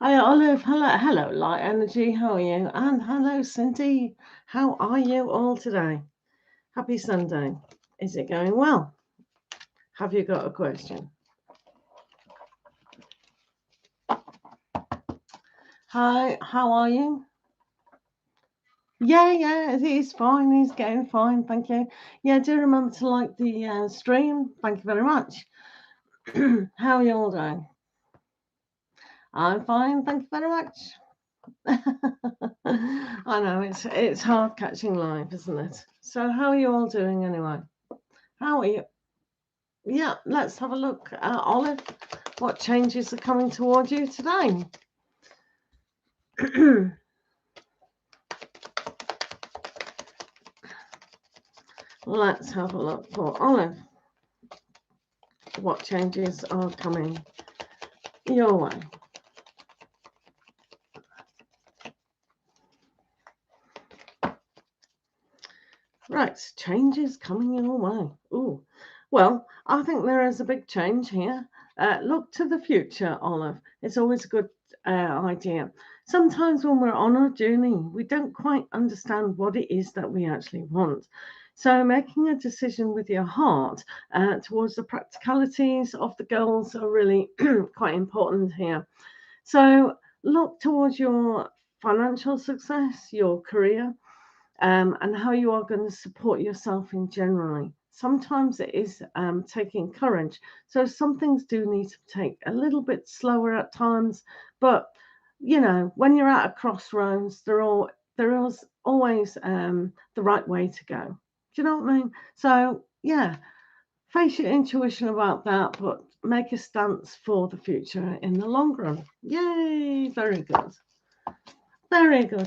Hi, Olive. Hello, Light Energy. How are you? And hello, Cindy. How are you all today? Happy Sunday. Is it going well? Have you got a question? Hi, how are you? Yeah, he's fine. He's getting fine. Thank you. Yeah, do remember to like the stream. Thank you very much. How are you all doing? I'm fine. Thank you very much. I know it's hard catching live, isn't it? So how are you all doing anyway? How are you? Yeah, let's have a look at Olive. What changes are coming toward you today? Let's have a look for Olive. What changes are coming your way? Right, changes coming your way. Ooh, well, I think there is a big change here. Look to the future, Olive. It's always a good idea. Sometimes when we're on our journey, we don't quite understand what it is that we actually want. So, making a decision with your heart towards the practicalities of the goals are really quite important here. So, look towards your financial success, your career, and how you are going to support yourself in generally. Sometimes it is taking courage. So some things do need to take a little bit slower at times, but you know, when you're at a crossroads, there is always the right way to go. Do you know what I mean? So yeah, face your intuition about that, but make a stance for the future in the long run. Yay! Very good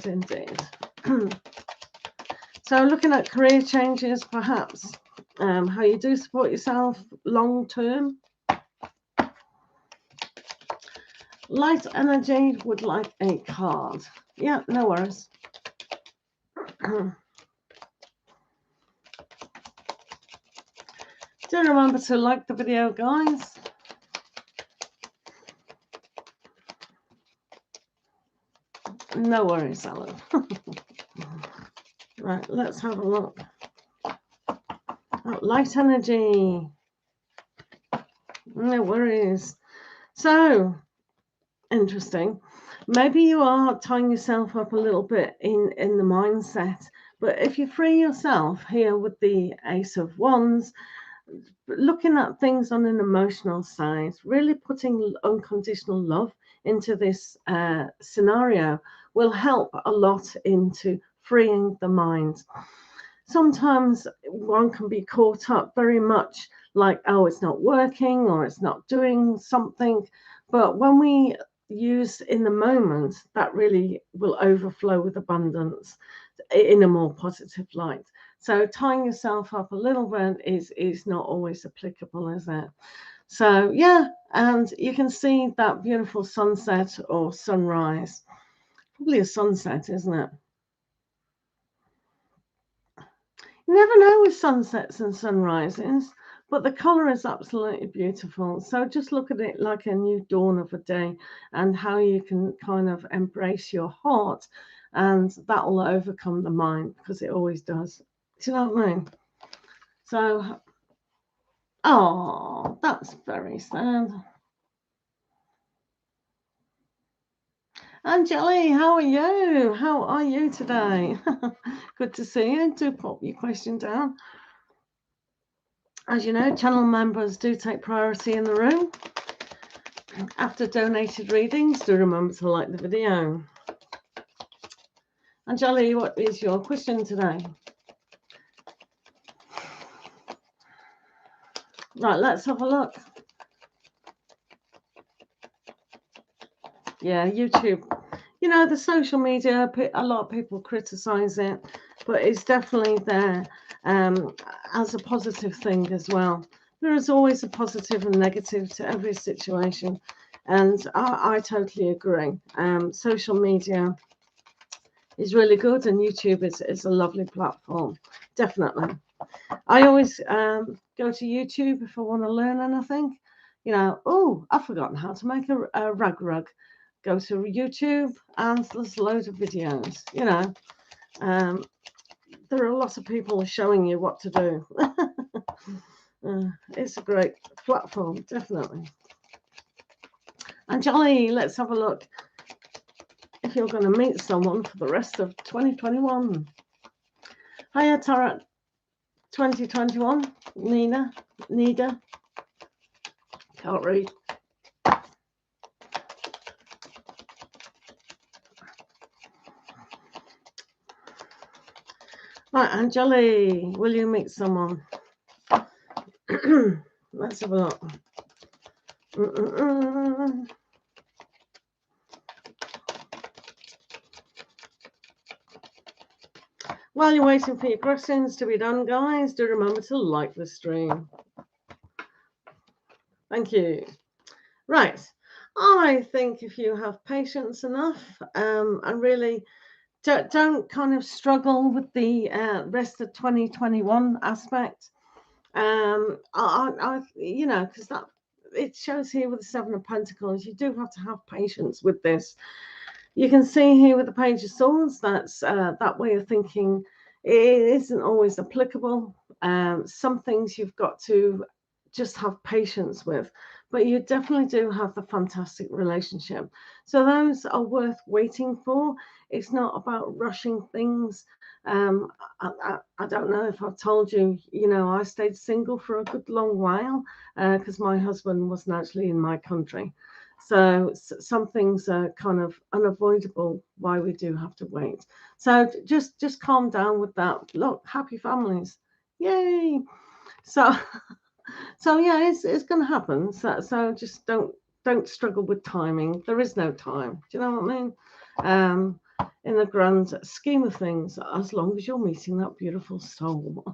indeed. So looking at career changes, perhaps how you do support yourself long term. Light Energy would like a card. Yeah, no worries. Do remember to like the video, guys. No worries, Alan. Right, let's have a look. Oh, Light Energy. No worries. So, interesting. Maybe you are tying yourself up a little bit in the mindset, but if you free yourself here with the Ace of Wands, looking at things on an emotional side, really putting unconditional love into this scenario will help a lot into freeing the mind. Sometimes one can be caught up very much like, oh, it's not working or it's not doing something. But when we use in the moment, that really will overflow with abundance in a more positive light. So tying yourself up a little bit is not always applicable, is it? So yeah, and you can see that beautiful sunset or sunrise. Probably a sunset, isn't it? You never know with sunsets and sunrises, but the colour is absolutely beautiful. So just look at it like a new dawn of a day and how you can kind of embrace your heart, and that will overcome the mind because it always does. Do you know what I mean? So, oh, that's very sad. Angeli, how are you? How are you today? Good to see you. Do pop your question down. As you know, channel members do take priority in the room. After donated readings, do remember to like the video. Angeli, what is your question today? Right, let's have a look. Yeah, YouTube. You know, the social media, a lot of people criticize it, but it's definitely there as a positive thing as well. There is always a positive and negative to every situation, and I totally agree. Social media is really good, and YouTube is a lovely platform, definitely. I always go to YouTube if I want to learn anything. You know, oh, I've forgotten how to make a rug. go to YouTube, and there's loads of videos. You know, there are lots of people showing you what to do. It's a great platform, definitely. And Jolly, let's have a look if you're going to meet someone for the rest of 2021. Hiya, Tarot 2021. Nida. Can't read. Right, Angeli, will you meet someone? Let's have a look. While you're waiting for your questions to be done, guys, do remember to like the stream. Thank you. Right. I think if you have patience enough and really don't kind of struggle with the rest of 2021 aspect, you know, because that it shows here with the Seven of Pentacles, you do have to have patience with this. You can see here with the Page of Swords, that's that way of thinking. It isn't always applicable. Some things you've got to just have patience with, but you definitely do have the fantastic relationship. So those are worth waiting for. It's not about rushing things. I don't know if I've told you, you know, I stayed single for a good long while because my husband wasn't actually in my country. So some things are kind of unavoidable why we do have to wait. So just calm down with that. Look, happy families. Yay. So yeah, it's going to happen. So just don't struggle with timing. There is no time. Do you know what I mean? In the grand scheme of things, as long as you're meeting that beautiful soul.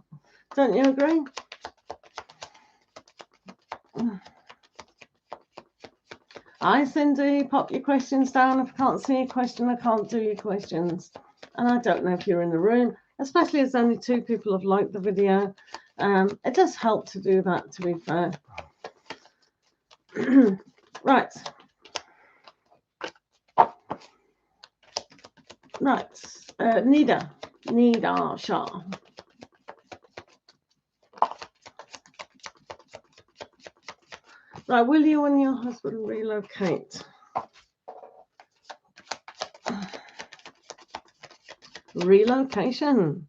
Don't you agree? Hi, Cindy. Pop your questions down. If I can't see your question, I can't do your questions. And I don't know if you're in the room, especially as only 2 people have liked the video. It does help to do that, to be fair. Right. Nida Shah. Right, will you and your husband relocate? Relocation.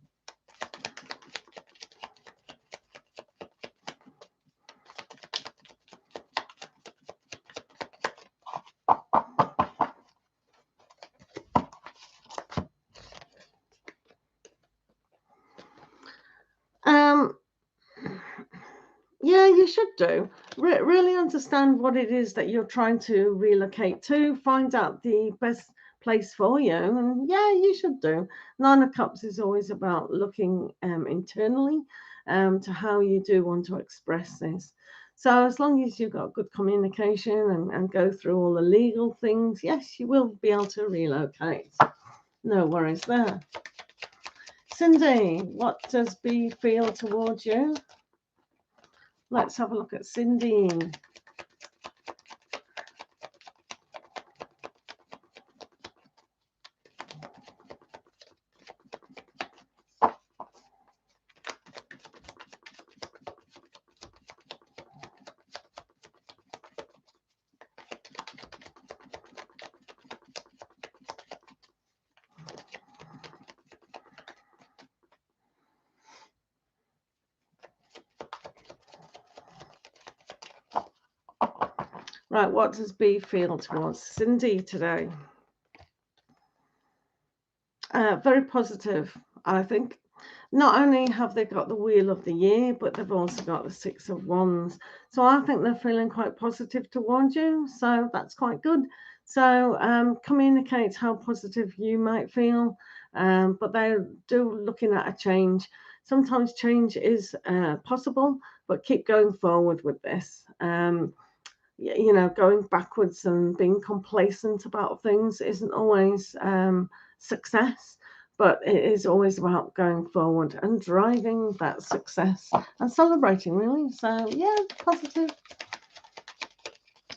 Yeah, you should do. Really understand what it is that you're trying to relocate to. Find out the best place for you. And yeah, you should do. 9 of Cups is always about looking internally to how you do want to express this. So as long as you've got good communication and go through all the legal things, yes, you will be able to relocate. No worries there. Cindy, what does B feel towards you? Let's have a look at Cindy. Right, what does B feel towards Cindy today? Very positive, I think. Not only have they got the Wheel of the Year, but they've also got the 6 of Wands. So I think they're feeling quite positive towards you. So that's quite good. So communicate how positive you might feel. But they're looking at a change. Sometimes change is possible, but keep going forward with this. You know, going backwards and being complacent about things isn't always success, but it is always about going forward and driving that success and celebrating, really. So yeah, positive.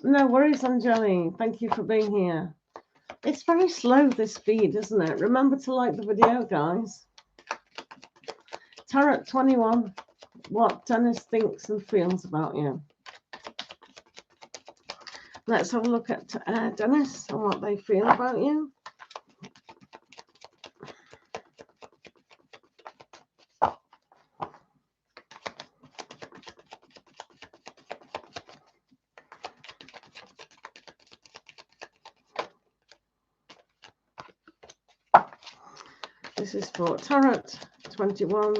No worries, Angeli. Thank you for being here. It's very slow, this feed, isn't it? Remember to like the video, guys. Tarot 21, what Dennis thinks and feels about you. Let's have a look at Dennis and what they feel about you. This is for Tarot 21.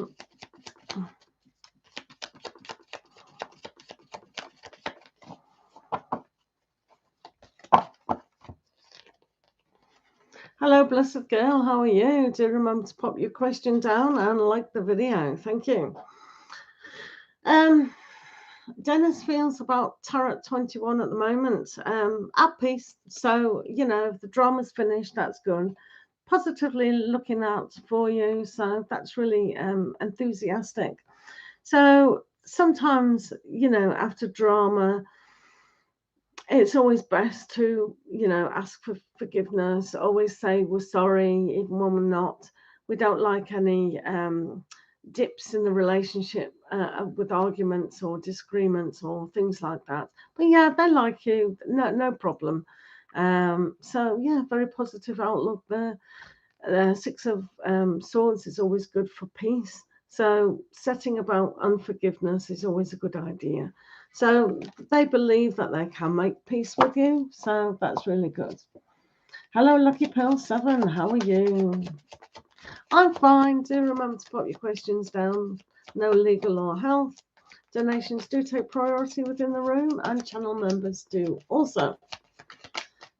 Hello, blessed girl. How are you? Do remember to pop your question down and like the video. Thank you. Dennis feels about Tarot 21 at the moment. At peace. So, you know, if the drama's finished, that's good. Positively looking out for you. So that's really enthusiastic. So sometimes, you know, after drama, it's always best to, you know, ask for forgiveness. Always say we're sorry, even when we're not. We don't like any dips in the relationship with arguments or disagreements or things like that. But yeah, they like you. No problem. So yeah, very positive outlook there. Six of Swords is always good for peace. So setting about unforgiveness is always a good idea. So they believe that they can make peace with you. So that's really good. Hello, Lucky Pearl 7. How are you? I'm fine. Do remember to put your questions down. No legal or health. Donations do take priority within the room, and channel members do also.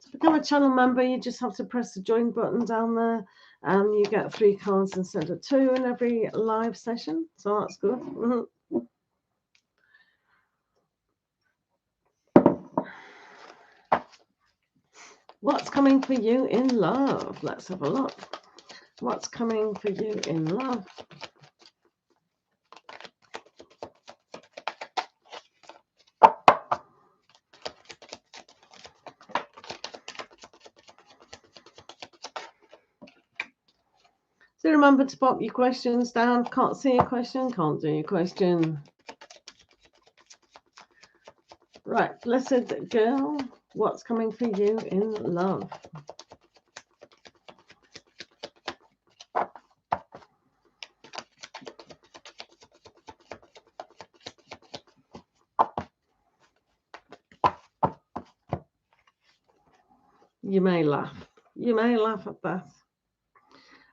To become a channel member, you just have to press the join button down there, and you get 3 cards instead of 2 in every live session. So that's good. What's coming for you in love? Let's have a look. What's coming for you in love? So remember to pop your questions down. Can't see your question, can't do your question. Right, blessed girl, what's coming for you in love? You may laugh. You may laugh at that.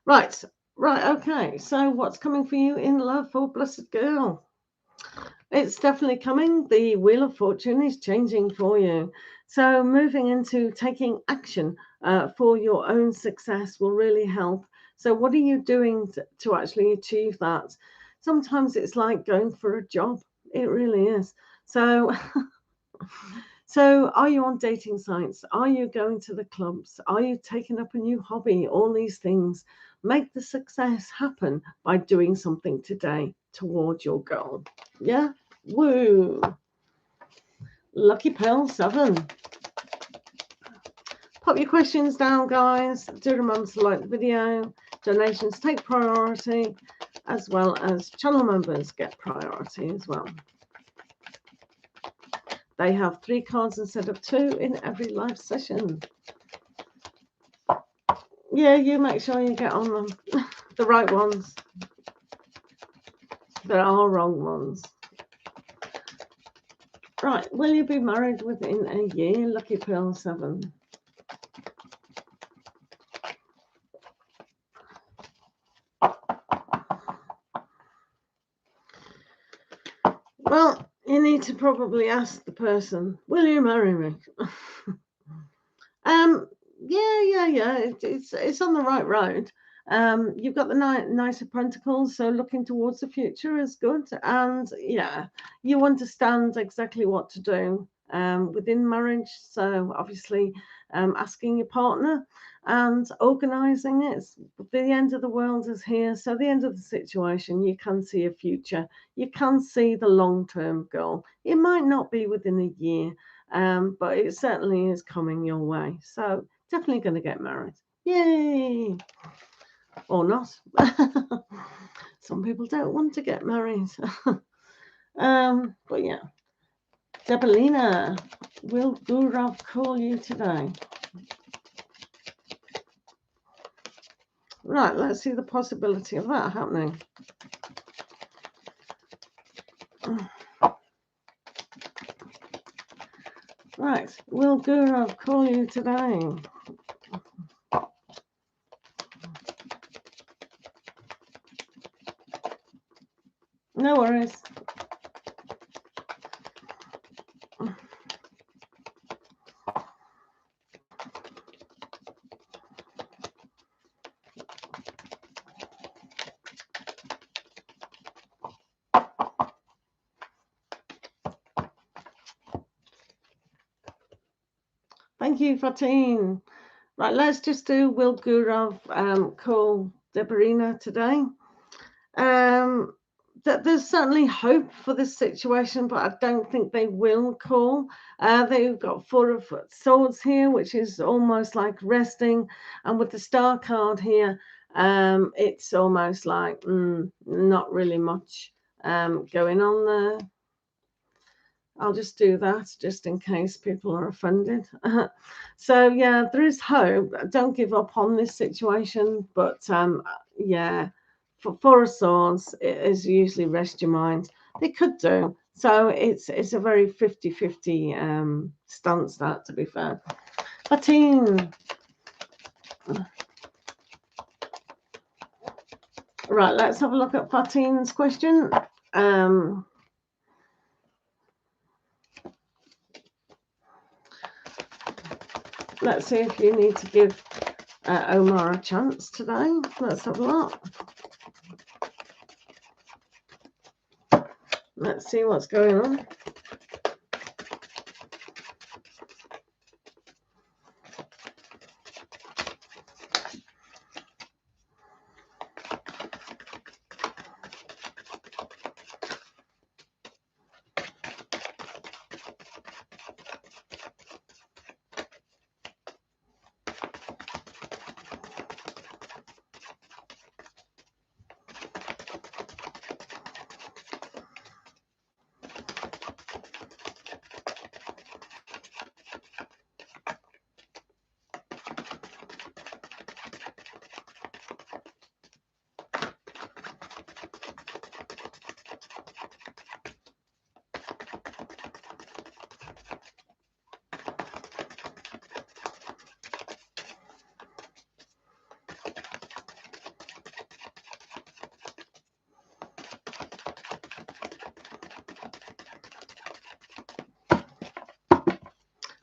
Right, okay. So what's coming for you in love, for blessed girl? It's definitely coming. The Wheel of Fortune is changing for you. So moving into taking action for your own success will really help. So what are you doing to actually achieve that? Sometimes it's like going for a job. It really is. So so are you on dating sites? Are you going to the clubs? Are you taking up a new hobby? All these things. Make the success happen by doing something today towards your goal. Yeah? Woo! Lucky Pearl 7. Pop your questions down, guys. Do remember to like the video. Donations take priority, as well as channel members get priority as well. They have 3 cards instead of 2 in every live session. Yeah, you make sure you get on them. The right ones. There are wrong ones. Right, will you be married within a year? Lucky Pearl 7. Well, you need to probably ask the person, will you marry me? Yeah. It's on the right road. You've got the Knight of Pentacles, so looking towards the future is good. And yeah, you understand exactly what to do within marriage. So obviously, asking your partner and organizing it. The end of the world is here. So the end of the situation, you can see a future. You can see the long-term goal. It might not be within a year, but it certainly is coming your way. So definitely going to get married. Yay! Or not. Some people don't want to get married. But yeah. Debelina, will Gurov call you today? Right, let's see the possibility of that happening. Right, will Gurov call you today? No worries. Thank you, Fatin. Right, let's just do will Gurov call Debelina today. There's certainly hope for this situation, but I don't think they will call. They've got Four of Swords here, which is almost like resting, and with the Star card here, it's almost like not really much going on there. I'll just do that just in case people are offended. So yeah, there is hope. Don't give up on this situation, but yeah, for Four of Swords, it is usually rest your mind. They could do. So it's a very 50-50 stance, that, to be fair. Fatin. Right, let's have a look at Fatin's question. Let's see if you need to give Omar a chance today. Let's have a look. Let's see what's going on.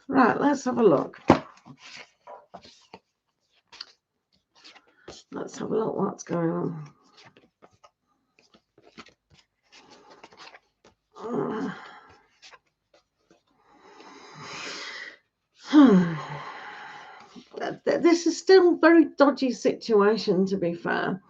Right, let's have a look. Let's have a look what's going on. This is still a very dodgy situation, to be fair.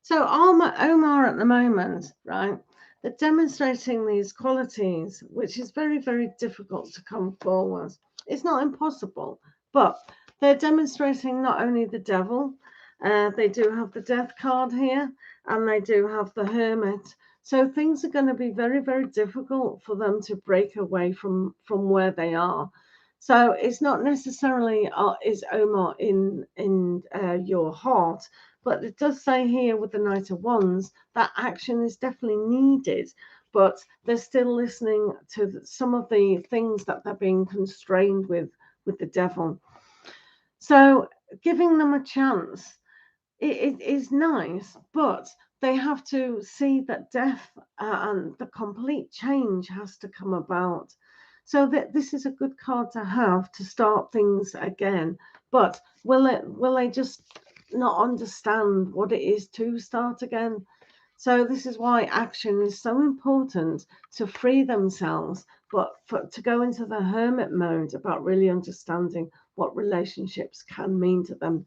So Omar at the moment, right, they're demonstrating these qualities, which is very, very difficult to come forward. It's not impossible, but they're demonstrating not only the devil, they do have the death card here, and they do have the hermit. So things are going to be very, very difficult for them to break away from where they are. So it's not necessarily is Omar in your heart, but it does say here with the Knight of Wands that action is definitely needed, but they're still listening to some of the things that they're being constrained with the devil. So giving them a chance, it is nice, but they have to see that death and the complete change has to come about. So that this is a good card to have to start things again. But will they just not understand what it is to start again? So this is why action is so important, to free themselves, but to go into the hermit mode about really understanding what relationships can mean to them.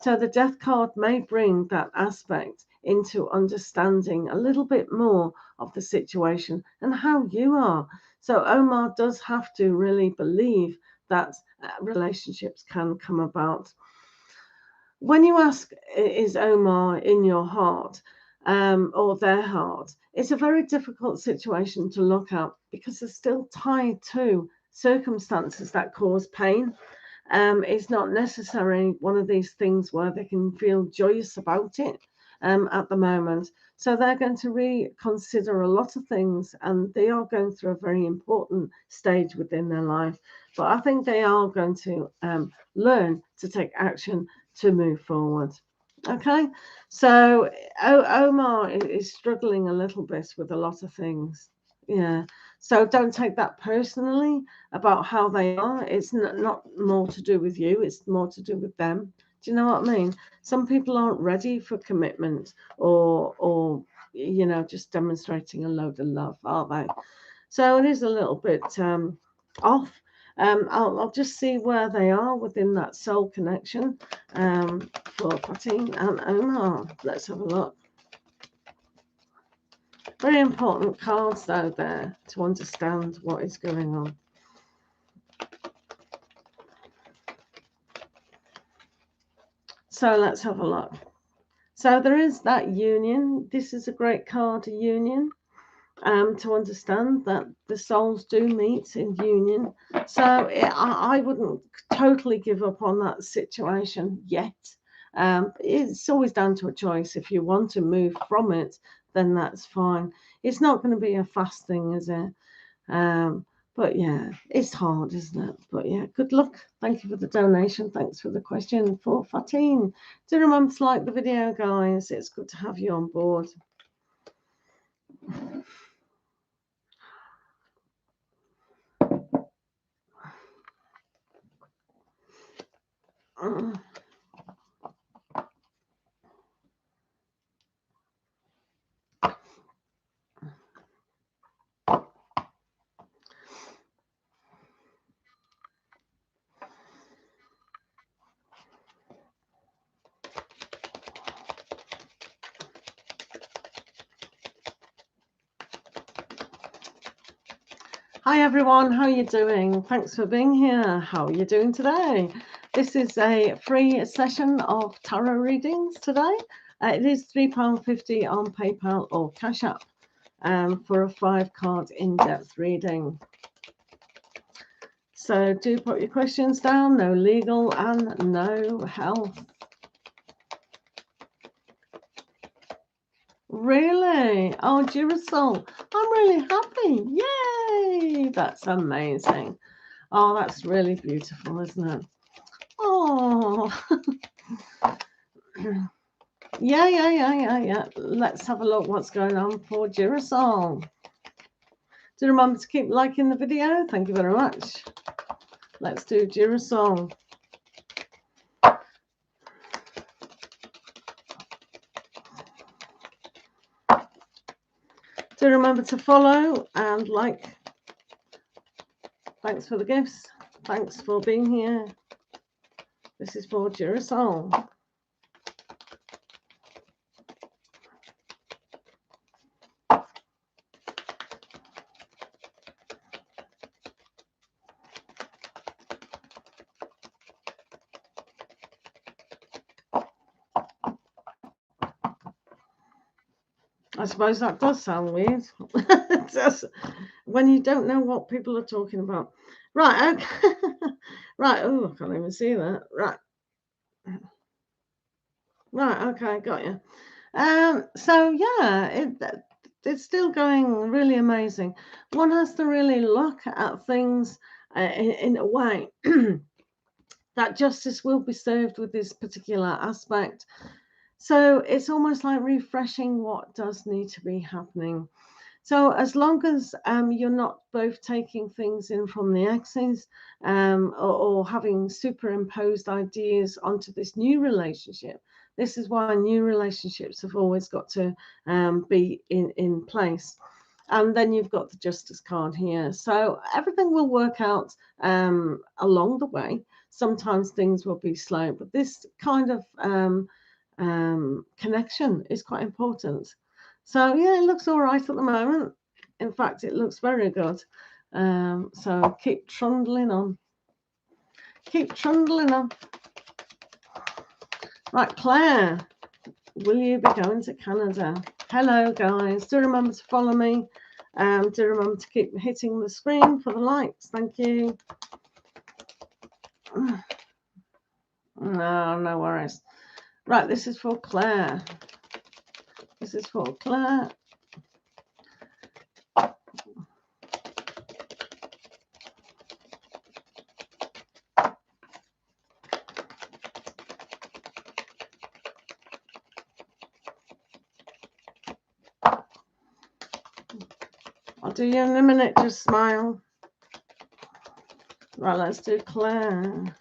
So the death card may bring that aspect into understanding a little bit more of the situation and how you are. So Omar does have to really believe that relationships can come about. When you ask, is Omar in your heart or their heart, it's a very difficult situation to look at because it's still tied to circumstances that cause pain. It's not necessarily one of these things where they can feel joyous about it at the moment. So they're going to reconsider a lot of things, and they are going through a very important stage within their life. But I think they are going to learn to take action to move forward. Okay, so Omar is struggling a little bit with a lot of things. Yeah, so don't take that personally about how they are. It's not more to do with you, it's more to do with them. Do you know what I mean? Some people aren't ready for commitment or you know, just demonstrating a load of love, are they? So it is a little bit off. I'll just see where they are within that soul connection for Fatin and Omar. Let's have a look. Very important cards, though, there to understand what is going on. So let's have a look. So there is that union. This is a great card, a union. To understand that the souls do meet in union. So I wouldn't totally give up on that situation yet. It's always down to a choice. If you want to move from it, then that's fine. It's not going to be a fast thing, is it? But yeah, it's hard, isn't it? But yeah, good luck. Thank you for the donation. Thanks for the question for Fatin. Do remember to like the video, guys. It's good to have you on board. Hi everyone, how are you doing? Thanks for being here. How are you doing today? This is a free session of tarot readings today. It is £3.50 on PayPal or Cash App for a 5-card in-depth reading. So do put your questions down, no legal and no health. Really? Oh, Girasol, I'm really happy. Yay! That's amazing. Oh, that's really beautiful, isn't it? Oh, yeah. Let's have a look what's going on for Girasol. Do remember to keep liking the video. Thank you very much. Let's do Girasol. Do remember to follow and like. Thanks for the gifts. Thanks for being here. This is for Girasol. I suppose that does sound weird. Just when you don't know what people are talking about. Right, okay. Right, oh, I can't even see that. Right, okay, got you. So yeah, it's still going really amazing. One has to really look at things in a way that justice will be served with this particular aspect. So it's almost like refreshing what does need to be happening. So as long as you're not both taking things in from the axis or having superimposed ideas onto this new relationship, this is why new relationships have always got to be in place. And then you've got the justice card here. So everything will work out along the way. Sometimes things will be slow, but this kind of connection is quite important. So yeah, it looks all right at the moment. In fact, it looks very good. So keep trundling on. Keep trundling on. Right, Claire, will you be going to Canada? Hello, guys. Do remember to follow me. Do remember to keep hitting the screen for the likes. Thank you. No worries. Right, this is for Claire. This is for Claire. I'll do you in a minute, just smile. Right, let's do Claire.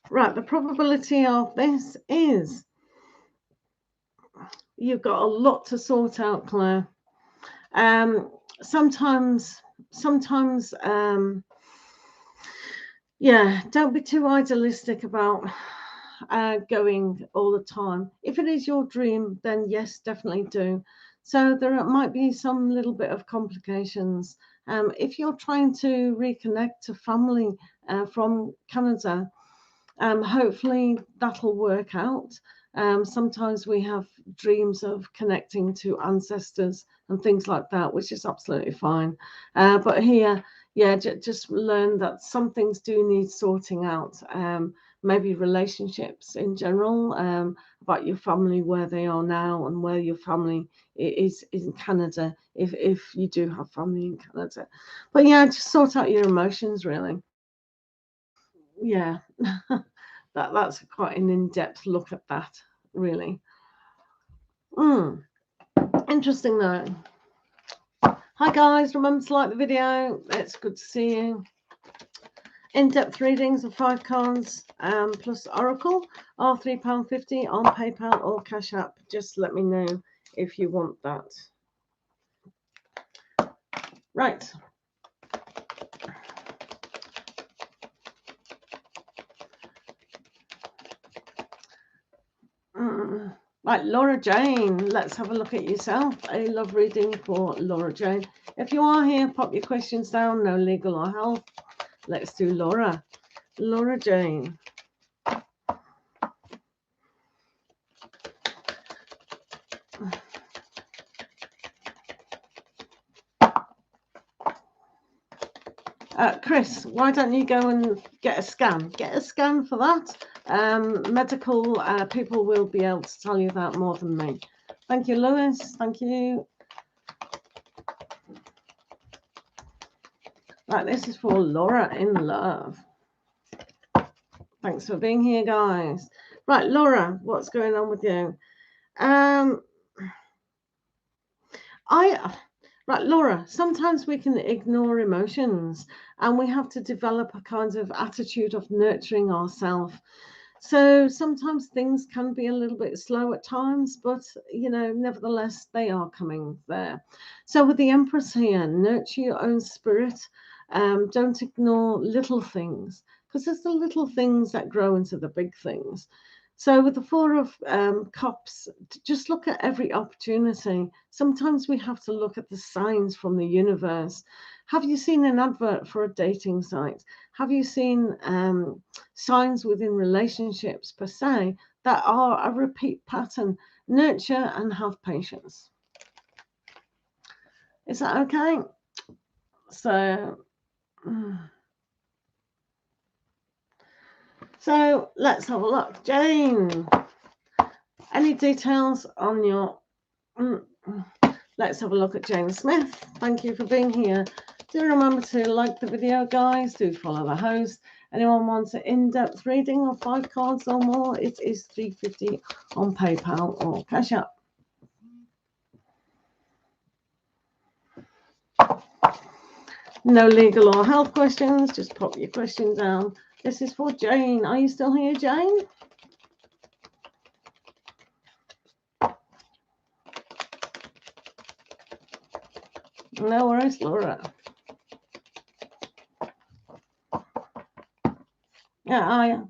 Right, the probability of this is you've got a lot to sort out, Claire. Sometimes, yeah, don't be too idealistic about going all the time. If it is your dream, then yes, definitely do. So there might be some little bit of complications. If you're trying to reconnect to family from Canada, hopefully that'll work out. Sometimes we have dreams of connecting to ancestors and things like that, which is absolutely fine. But here, yeah, just learn that some things do need sorting out. Maybe relationships in general, about your family, where they are now and where your family is in Canada, if you do have family in Canada. But yeah, just sort out your emotions, really. Yeah. That's quite an in-depth look at that, really. Interesting though. Hi guys, remember to like the video. It's good to see you. In-depth readings of 5 cards plus Oracle are £3.50 on PayPal or Cash App. Just let me know if you want that. Right. Right, Laura Jane, let's have a look at yourself. A love reading for Laura Jane. If you are here, pop your questions down, no legal or health. Let's do Laura. Laura Jane. Chris, why don't you go and get a scan? Get a scan for that. Medical people will be able to tell you that more than me. Thank you, Lewis. Thank you. Right, this is for Laura in love. Thanks for being here, guys. Right, Laura, what's going on with you? Right, Laura, sometimes we can ignore emotions and we have to develop a kind of attitude of nurturing ourselves. So sometimes things can be a little bit slow at times, but, you know, nevertheless, they are coming there. So with the Empress here, nurture your own spirit. Don't ignore little things, because it's the little things that grow into the big things. So with the 4 of Cups, just look at every opportunity. Sometimes we have to look at the signs from the universe. Have you seen an advert for a dating site? Have you seen signs within relationships per se that are a repeat pattern? Nurture and have patience. Is that okay? So let's have a look. Jane, any details on your... Let's have a look at Jane Smith. Thank you for being here. Do remember to like the video, guys. Do follow the host. Anyone wants an in-depth reading of 5 cards or more, it is $3.50 on PayPal or Cash App. No legal or health questions. Just pop your question down. This is for Jane. Are you still here, Jane? worries, Laura. Yeah,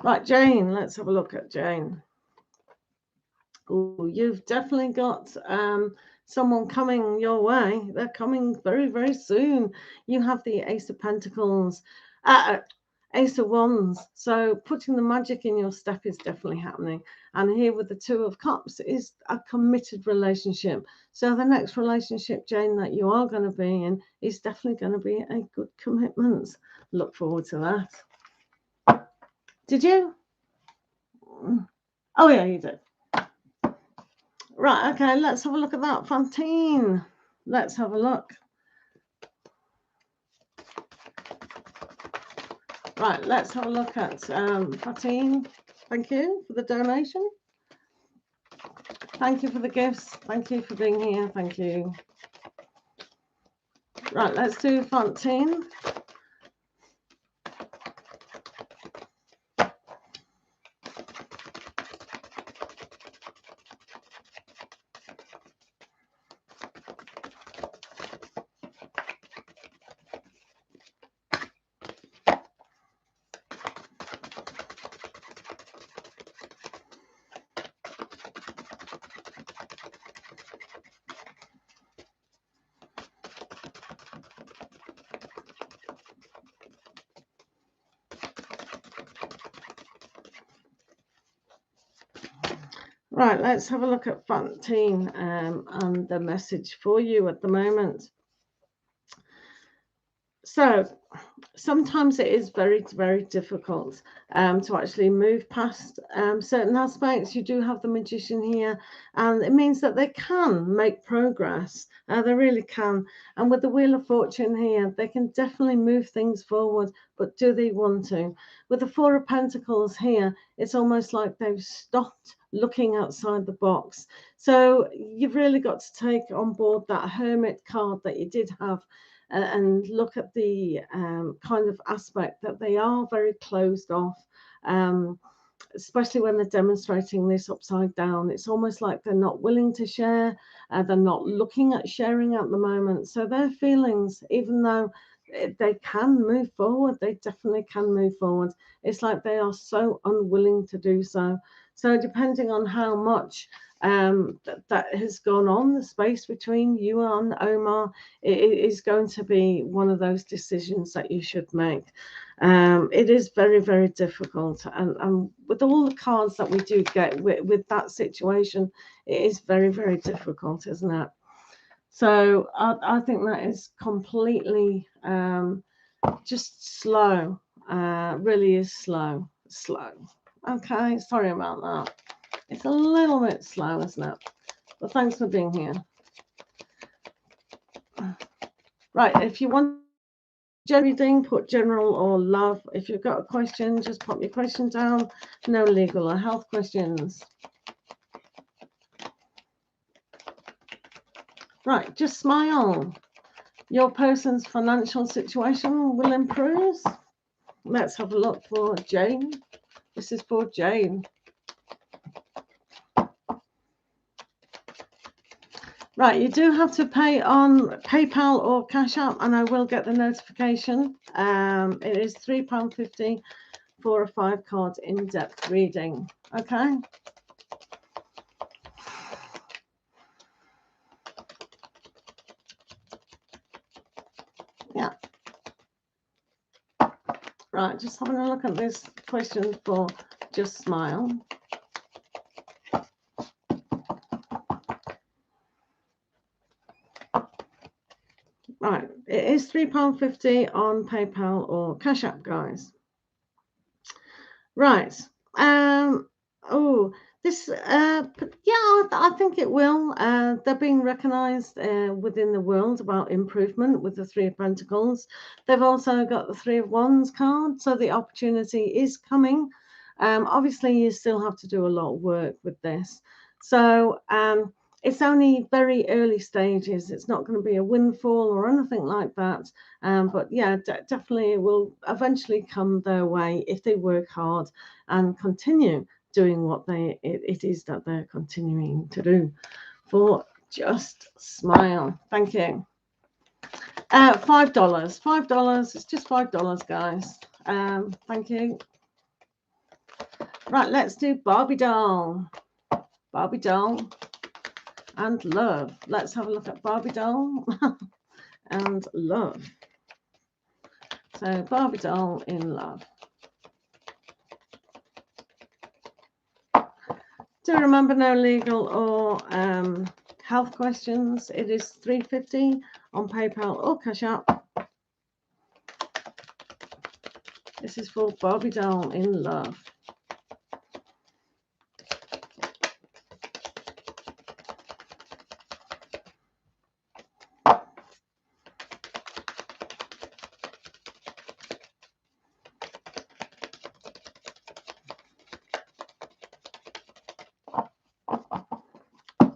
right, Jane. Let's have a look at Jane. Ooh, you've definitely got someone coming your way. They're coming very, very soon. You have the Ace of Pentacles, Ace of Wands. So putting the magic in your step is definitely happening. And here with the Two of Cups is a committed relationship. So the next relationship, Jane, that you are going to be in is definitely going to be a good commitment. Look forward to that. Did you? Oh, yeah, you did. Right, okay, let's have a look at that. Fantine. Let's have a look. Right, let's have a look at Fantine. Thank you for the donation. Thank you for the gifts. Thank you for being here. Thank you. Right, let's do Fantine. Right, let's have a look at Fantine and the message for you at the moment. So sometimes it is very, very difficult to actually move past certain aspects. You do have the Magician here, and it means that they can make progress. They really can. And with the Wheel of Fortune here, they can definitely move things forward, but do they want to? With the Four of Pentacles here, it's almost like they've stopped looking outside the box. So you've really got to take on board that Hermit card that you did have and look at the kind of aspect that they are very closed off, especially when they're demonstrating this upside down. It's almost like they're not willing to share. They're not looking at sharing at the moment. So their feelings, even though they can move forward, they definitely can move forward. It's like they are so unwilling to do so. So depending on how much that has gone on, the space between you and Omar, it is going to be one of those decisions that you should make. It is very, very difficult, and with all the cards that we do get with that situation, it is very, very difficult, isn't it? So I think that is completely just slow. Really is slow. Okay, sorry about that. It's a little bit slow, isn't it? But thanks for being here. Right, if you want general reading, put general or love. If you've got a question, just pop your question down. No legal or health questions. Right, just smile. Your person's financial situation will improve. Let's have a look for Jane. This is for Jane. Right, you do have to pay on PayPal or Cash App, and I will get the notification. It is £3.50 for a 5-card in-depth reading. Okay. Yeah. Right, just having a look at this question for Just Smile. Right, it is £3.50 on PayPal or Cash App, guys. Right. Oh, this. Yeah, I think it will. They're being recognised within the world about improvement with the Three of Pentacles. They've also got the Three of Wands card, so the opportunity is coming. Obviously, you still have to do a lot of work with this. So it's only very early stages. It's not going to be a windfall or anything like that. But yeah, definitely it will eventually come their way if they work hard and continue doing what it is that they're continuing to do. For Just Smile. Thank you. $5. $5. It's just $5, guys. Thank you. Right, let's do Barbie doll. Barbie doll and love. Let's have a look at Barbie doll and love. So Barbie doll in love. Do remember, no legal or health questions. It is $3.50 on PayPal or Cash App. This is for Barbie doll in love.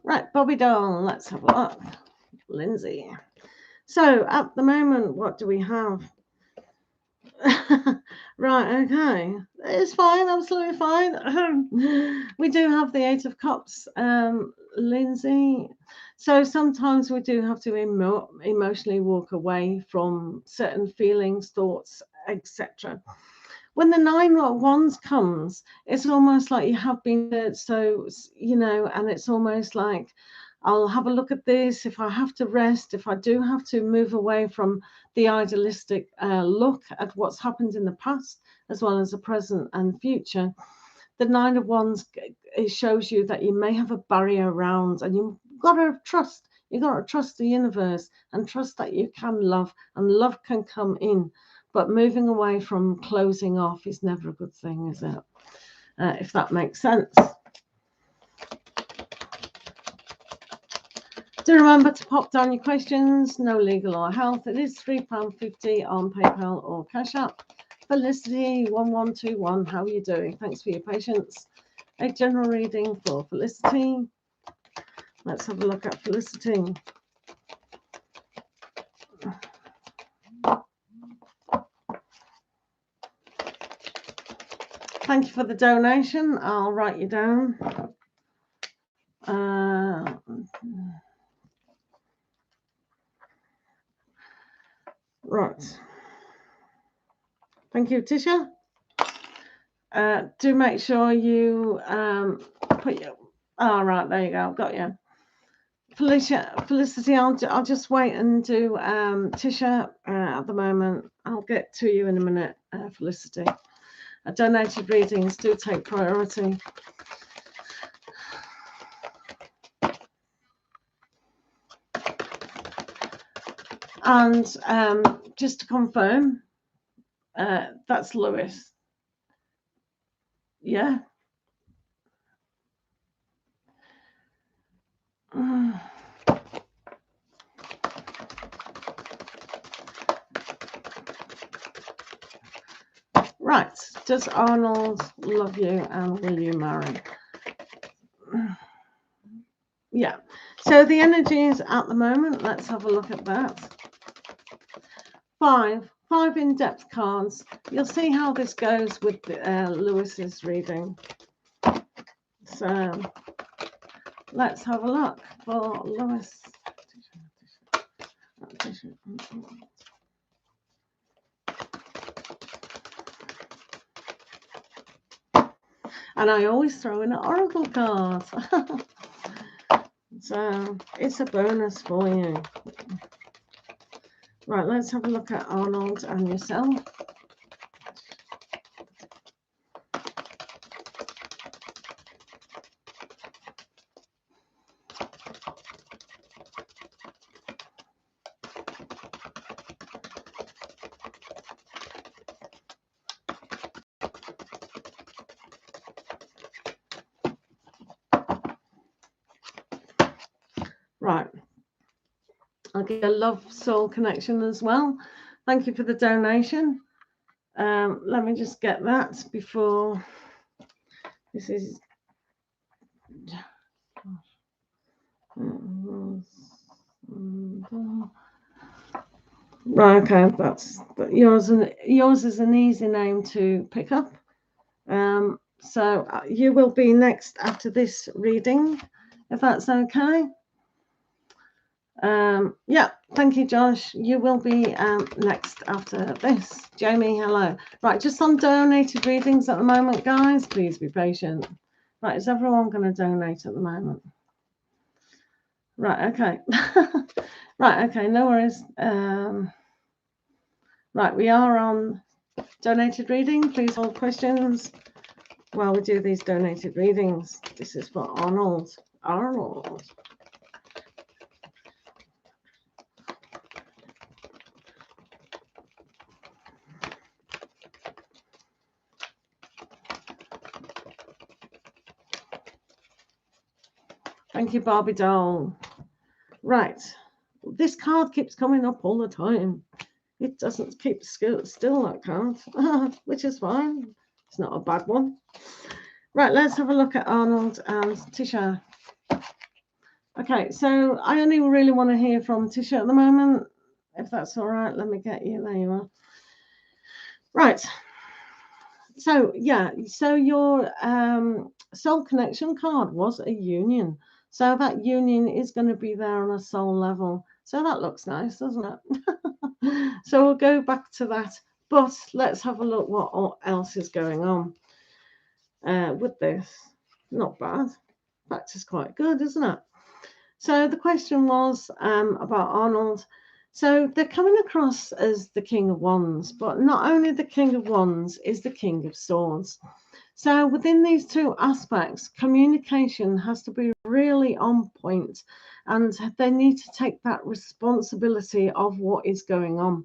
Right, Barbie doll, let's have a look. Lindsay. So at the moment, what do we have? Right, okay. It's fine, absolutely fine. We do have the Eight of Cups, Lindsay. So sometimes we do have to emotionally walk away from certain feelings, thoughts, etc. When the Nine of Wands comes, it's almost like you have been hurt, so, you know, and it's almost like, I'll have a look at this. If I have to rest, if I do have to move away from the idealistic look at what's happened in the past, as well as the present and future, the Nine of Wands, it shows you that you may have a barrier around, and you've got to trust. You've got to trust the universe and trust that you can love, and love can come in. But moving away from closing off is never a good thing, is it? If that makes sense. Do remember to pop down your questions, no legal or health. It is £3.50 on PayPal or Cash App. Felicity 1121, how are you doing? Thanks for your patience. A general reading for Felicity. Let's have a look at Felicity. Thank you for the donation. I'll write you down. Right. Thank you, Tisha. Do make sure you put your... Oh, right, there you go. Got you. Felicity, I'll just wait and do Tisha at the moment. I'll get to you in a minute, Felicity. Donated readings do take priority. And just to confirm, that's Lewis. Yeah. Right. Does Arnold love you and will you marry? Yeah. So the energies at the moment, let's have a look at that. Five in-depth cards. You'll see how this goes with Lewis's reading. So let's have a look for Lewis. And I always throw in an oracle card. So it's a bonus for you. Right, let's have a look at Arnold and yourself. Right. I'll get a love soul connection as well. Thank you for the donation. Let me just get that before this is right. Okay, that's yours, and yours is an easy name to pick up. So you will be next after this reading, if that's okay. Yeah, thank you, Josh. You will be next after this. Jamie, hello. Right, just on donated readings at the moment, guys. Please be patient. Right, is everyone going to donate at the moment? Right, okay. Right, okay, no worries. Right, we are on donated reading. Please hold questions while we do these donated readings. This is for Arnold. Arnold. Thank you, Barbie doll. Right. This card keeps coming up all the time. It doesn't keep still, that card, which is fine. It's not a bad one. Right, let's have a look at Arnold and Tisha. Okay, so I only really want to hear from Tisha at the moment. If that's all right, let me get you. There you are. Right. So, yeah, so your soul connection card was a union. So that union is going to be there on a soul level. So that looks nice, doesn't it? So we'll go back to that. But let's have a look what else is going on with this. Not bad. That is quite good, isn't it? So the question was about Arnold. So they're coming across as the King of Wands, but not only the King of Wands is the King of Swords. So within these two aspects, communication has to be really on point, and they need to take that responsibility of what is going on.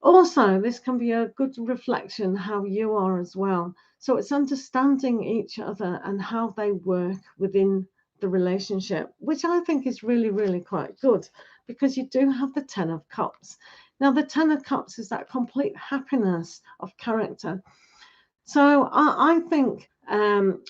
Also, this can be a good reflection how you are as well. So it's understanding each other and how they work within the relationship, which I think is really, really quite good, because you do have the 10 of Cups. Now, the 10 of Cups is that complete happiness of character. So I think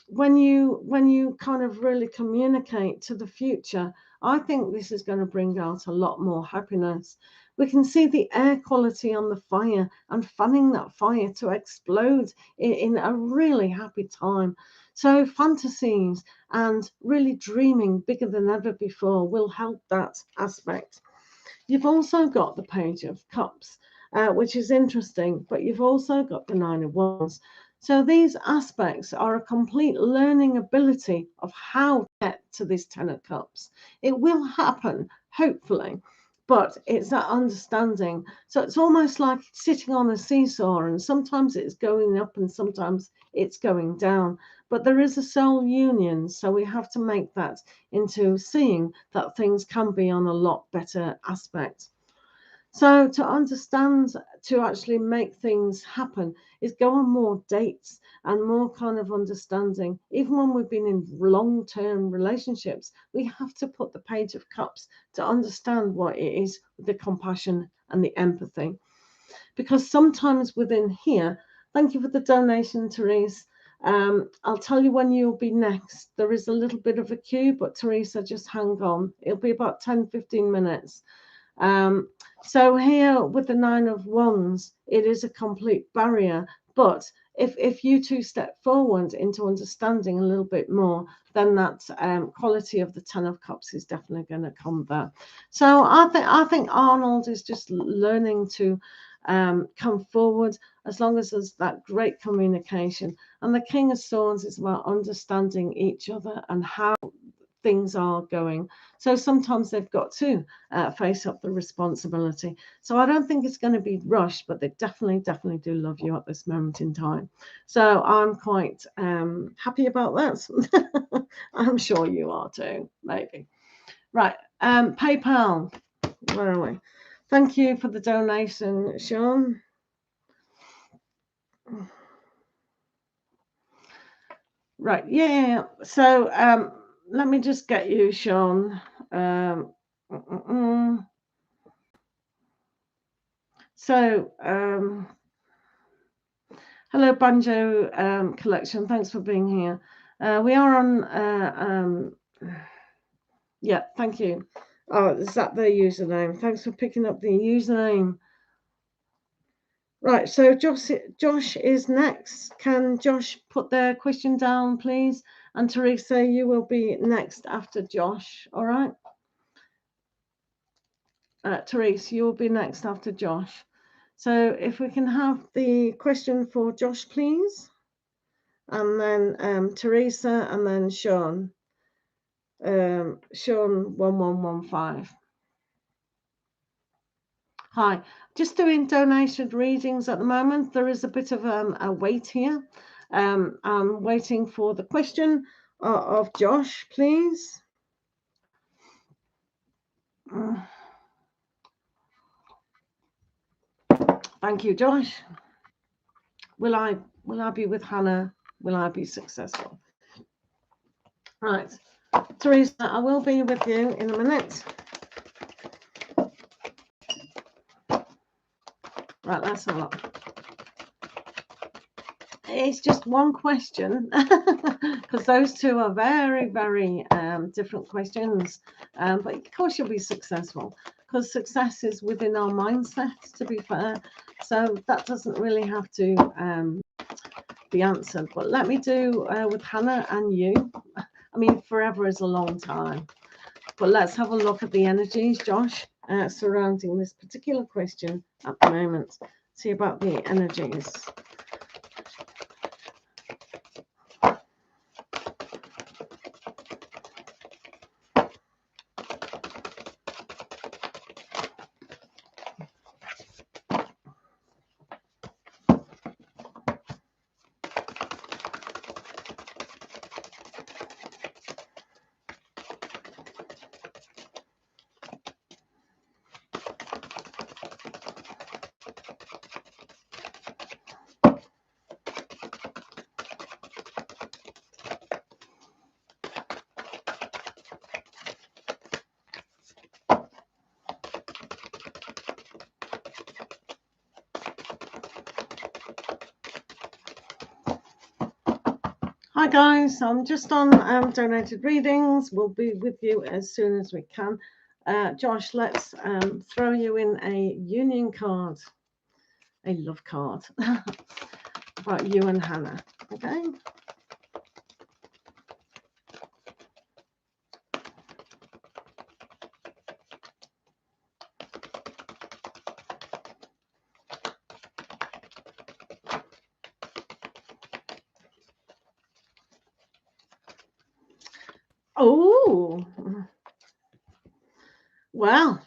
when you kind of really communicate to the future, I think this is going to bring out a lot more happiness. We can see the air quality on the fire and fanning that fire to explode in a really happy time. So fantasies and really dreaming bigger than ever before will help that aspect. You've also got the Page of Cups, which is interesting, but you've also got the Nine of Wands. So these aspects are a complete learning ability of how to get to this 10 of Cups. It will happen, hopefully, but it's that understanding. So it's almost like sitting on a seesaw, and sometimes it's going up and sometimes it's going down. But there is a soul union, so we have to make that into seeing that things can be on a lot better aspect. So to understand, to actually make things happen, is go on more dates and more kind of understanding. Even when we've been in long-term relationships, we have to put the Page of Cups to understand what it is, the compassion and the empathy. Because sometimes within here, thank you for the donation, Therese. I'll tell you when you'll be next. There is a little bit of a queue, but Teresa, just hang on. It'll be about 10-15 minutes. So here with the Nine of Wands, it is a complete barrier. But if you two step forward into understanding a little bit more, then that quality of the 10 of Cups is definitely going to come there. So I think Arnold is just learning to come forward, as long as there's that great communication. And the King of Swords is about understanding each other and how things are going. So sometimes they've got to face up the responsibility. So I don't think it's going to be rushed, but they definitely do love you at this moment in time. So I'm quite happy about that. I'm sure you are too, maybe. Right, PayPal, where are we? Thank you for the donation, Sean. Right, yeah. So let me just get you, Sean. So, hello, Banjo Collection. Thanks for being here. We are on. Yeah, thank you. Oh, is that their username? Thanks for picking up the username. Right, so Josh is next. Can Josh put their question down, please? And Teresa, you will be next after Josh. All right. Therese, you'll be next after Josh. So if we can have the question for Josh, please. And then Teresa, and then Sean. Sean 1115. Hi, just doing donated readings at the moment. There is a bit of a wait here. I'm waiting for the question of Josh, please. Thank you, Josh. Will I be with Hannah? Will I be successful? Right, Teresa, I will be with you in a minute. Right, that's a lot. It's just one question because those two are very, very different questions. But of course you'll be successful because success is within our mindset, to be fair. So that doesn't really have to be answered. But let me do with Hannah and you. I mean, forever is a long time. But let's have a look at the energies, Josh, surrounding this particular question at the moment. See about the energies. Hi guys, I'm just on donated readings. We'll be with you as soon as we can. Josh, let's throw you in a union card, a love card about you and Hannah. Okay. Oh, well,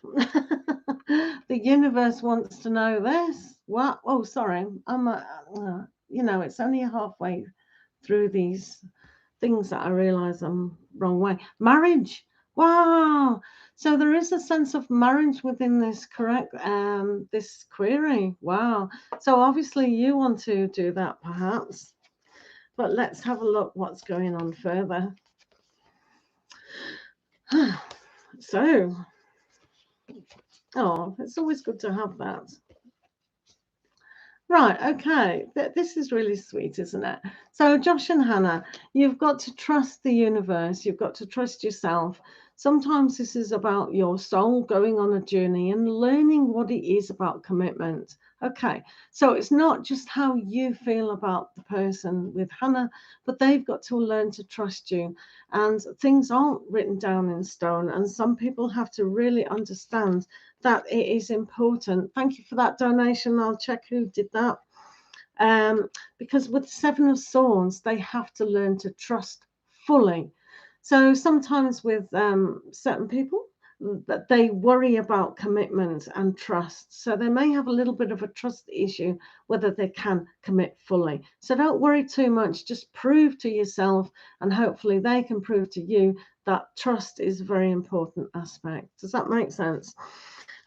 the universe wants to know this. What? Oh, sorry. You know, it's only halfway through these things that I realize I'm wrong way. Marriage. Wow. So there is a sense of marriage within this, correct? This query. Wow. So obviously you want to do that perhaps. But let's have a look what's going on further. So, oh, it's always good to have that. Right, okay. This is really sweet, isn't it? So, Josh and Hannah, you've got to trust the universe. You've got to trust yourself. Sometimes this is about your soul going on a journey and learning what it is about commitment. Okay, so it's not just how you feel about the person with Hannah, but they've got to learn to trust you. And things aren't written down in stone. And some people have to really understand that it is important. Thank you for that donation. I'll check who did that. Because with Seven of Swords, they have to learn to trust fully. So sometimes with certain people, that they worry about commitment and trust. So they may have a little bit of a trust issue, whether they can commit fully. So don't worry too much. Just prove to yourself, and hopefully they can prove to you that trust is a very important aspect. Does that make sense?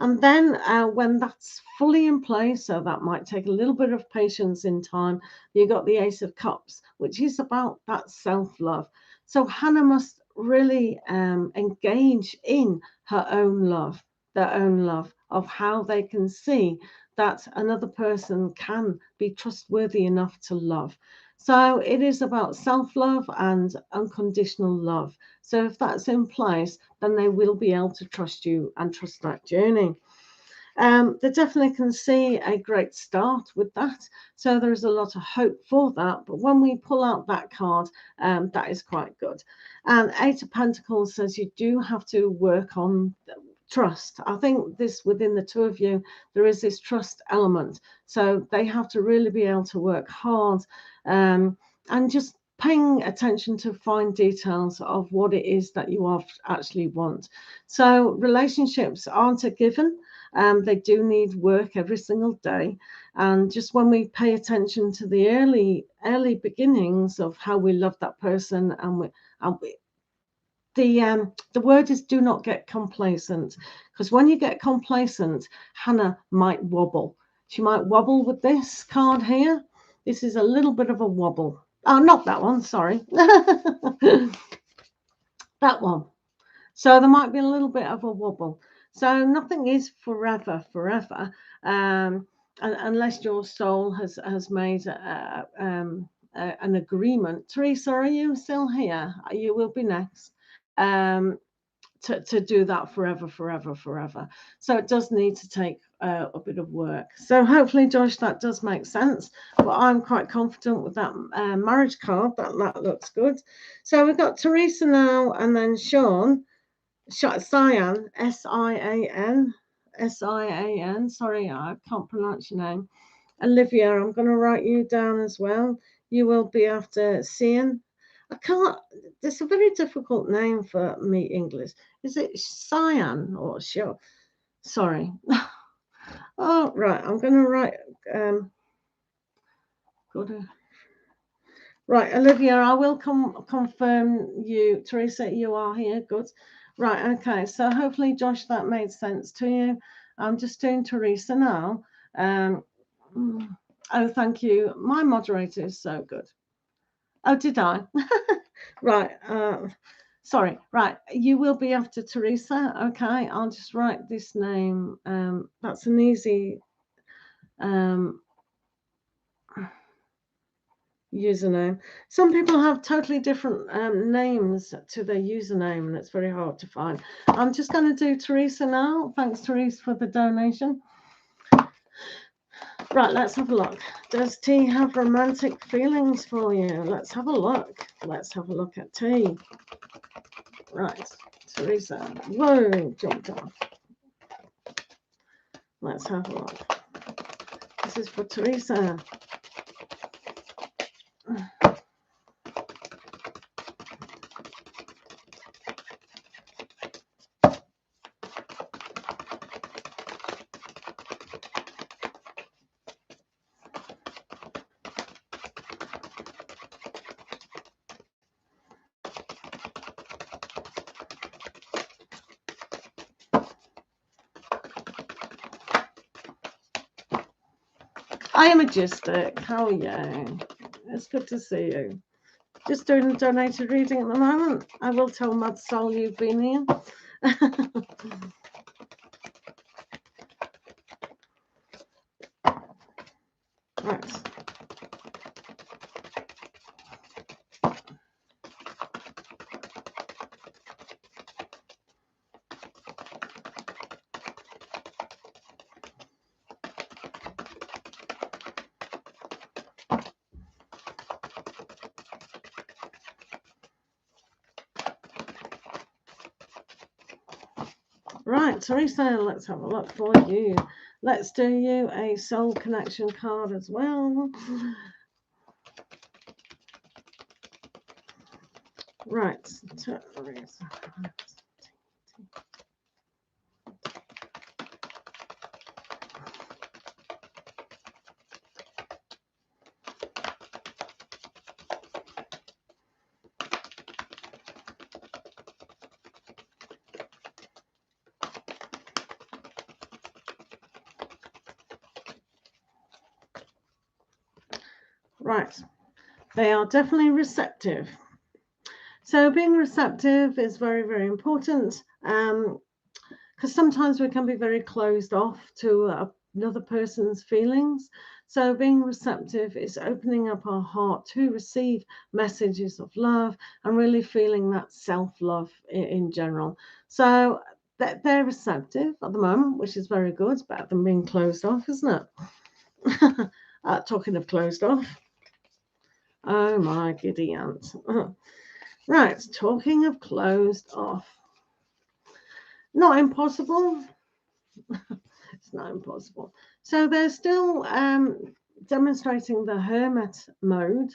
And then when that's fully in place, so that might take a little bit of patience in time, you got the Ace of Cups, which is about that self-love. So Hannah must really engage in her own love, their own love of how they can see that another person can be trustworthy enough to love. So it is about self-love and unconditional love. So if that's in place, then they will be able to trust you and trust that journey. They definitely can see a great start with that. So there's a lot of hope for that. But when we pull out that card, that is quite good. And Eight of Pentacles says you do have to work on trust. I think this within the two of you, there is this trust element. So they have to really be able to work hard, and just paying attention to fine details of what it is that you actually want. So relationships aren't a given. They do need work every single day. And just when we pay attention to the early beginnings of how we love that person, the word is do not get complacent, because when you get complacent, Hannah might wobble. She might wobble with this card here. This is a little bit of a wobble. Oh, not that one, sorry. That one. So there might be a little bit of a wobble. So nothing is forever, unless your soul has made an agreement. Teresa, are you still here? You will be next. To do that forever. So it does need to take a bit of work. So hopefully, Josh, that does make sense. But I'm quite confident with that marriage card. That looks good. So we've got Teresa now, and then Sean, Cyan, Sian. Sorry, I can't pronounce your name. Olivia, I'm going to write you down as well. You will be after Cian. I can't. It's a very difficult name for me, English. Is it Cyan or sure? Sorry. Oh, right. I'm going to write. Right, Olivia, I will confirm you. Teresa, you are here. Good. Right, okay. So hopefully, Josh, that made sense to you. I'm just doing Teresa now. Oh, thank you. My moderator is so good. Oh, did I? Right. Sorry. Right. You will be after Teresa. Okay. I'll just write this name. That's an easy username. Some people have totally different names to their username, and it's very hard to find. I'm just going to do Teresa now. Thanks, Teresa, for the donation. Right, let's have a look. Does T have romantic feelings for you? Let's have a look. Let's have a look at T. Right, Teresa. Whoa, jumped off. Let's have a look. This is for Teresa. Hi, Majestic. How are you? It's good to see you. Just doing a donated reading at the moment. I will tell Mad Soul you've been here. Right. Right, Teresa, let's have a look for you. Let's do you a soul connection card as well. Right, Teresa. Right, they are definitely receptive. So being receptive is very, very important, because sometimes we can be very closed off to another person's feelings. So being receptive is opening up our heart to receive messages of love and really feeling that self-love in general. So they're receptive at the moment, which is very good. It's better than being closed off, isn't it? Talking of closed off. Oh my giddy aunt. Right, talking of closed off. not impossible. It's not impossible. So they're still demonstrating the hermit mode.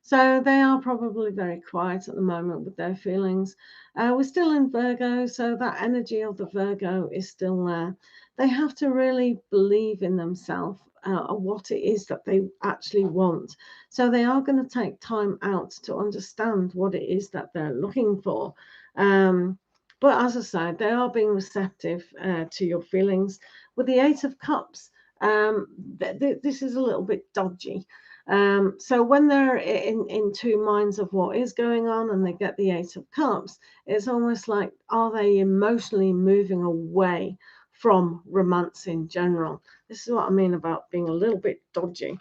So they are probably very quiet at the moment with their feelings. We're still in Virgo, so that energy of the Virgo is still there. They have to really believe in themselves and what it is that they actually want. So they are going to take time out to understand what it is that they're looking for. But as I said, they are being receptive to your feelings. With the Eight of Cups, this is a little bit dodgy. So when they're in two minds of what is going on and they get the Eight of Cups, it's almost like, are they emotionally moving away from romance in general? This is what I mean about being a little bit dodgy.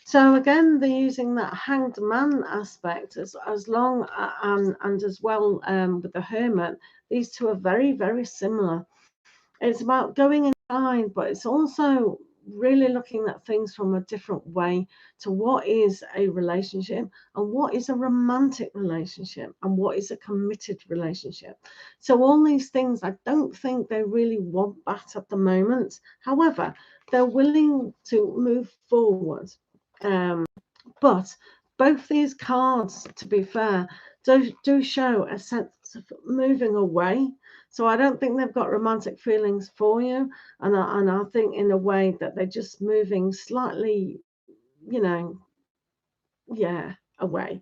So again, they're using that Hanged Man aspect as long and as well with the Hermit. These two are very, very similar. It's about going inside, but it's also really looking at things from a different way to what is a relationship and what is a romantic relationship and what is a committed relationship. So all these things, I don't think they really want that at the moment. However, they're willing to move forward. But both these cards, to be fair, do show a sense of moving away. So I don't think they've got romantic feelings for you. And I think in a way that they're just moving slightly, away.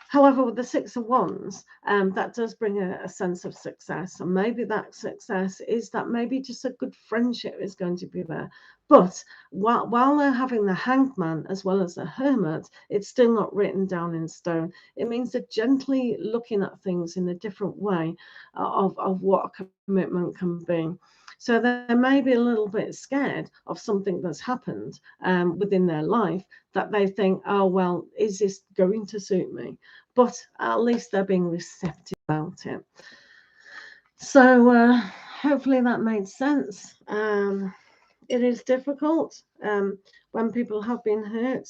However, with the Six of Wands, that does bring a sense of success. And maybe that success is that maybe just a good friendship is going to be there. But while they're having the Hanged Man as well as the Hermit, it's still not written down in stone. It means they're gently looking at things in a different way of what a commitment can be. So they may be a little bit scared of something that's happened within their life that they think, oh, well, is this going to suit me? But at least they're being receptive about it. So hopefully that made sense. It is difficult when people have been hurt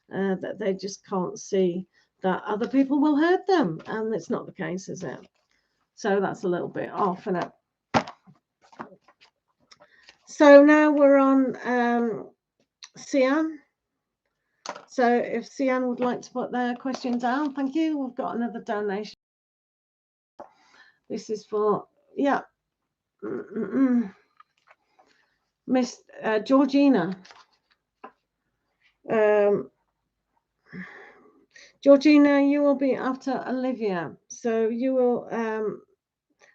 that they just can't see that other people will hurt them. And it's not the case, is it? So that's a little bit off, isn't it? So now we're on Sian. So if Sian would like to put their question down, thank you. We've got another donation. This is for, Miss Georgina. Georgina, you will be after Olivia. So you will,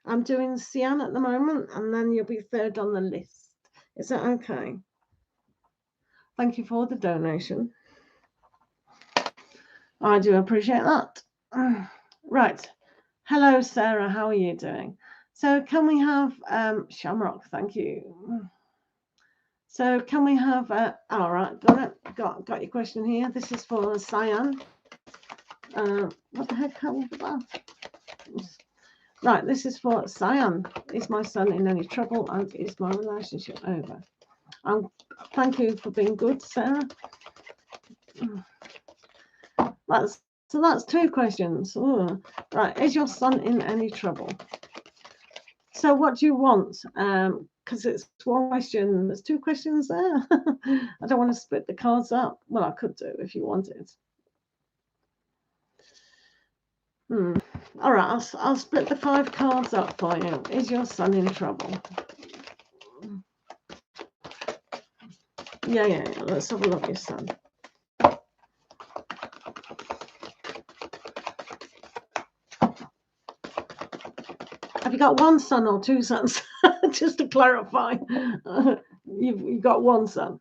I'm doing Sian at the moment, and then you'll be third on the list. Is that okay? Thank you for the donation. I do appreciate that. Right. Hello, Sarah. How are you doing? So can we have Shamrock? Thank you. So can we have all right, got it. Got your question here. This is for Cyan. What the heck happened with that? Right, this is for Cyan. Is my son in any trouble, and is my relationship over? Thank you for being good, Sarah. That's two questions. Ooh. Right, is your son in any trouble? So what do you want? Because it's one question. There's two questions there. I don't want to split the cards up. Well, I could do if you wanted. All right, I'll split the 5 cards up for you. Is your son in trouble? Yeah. Let's have a look at your son. Have you got one son or two sons? Just to clarify, you've got one son.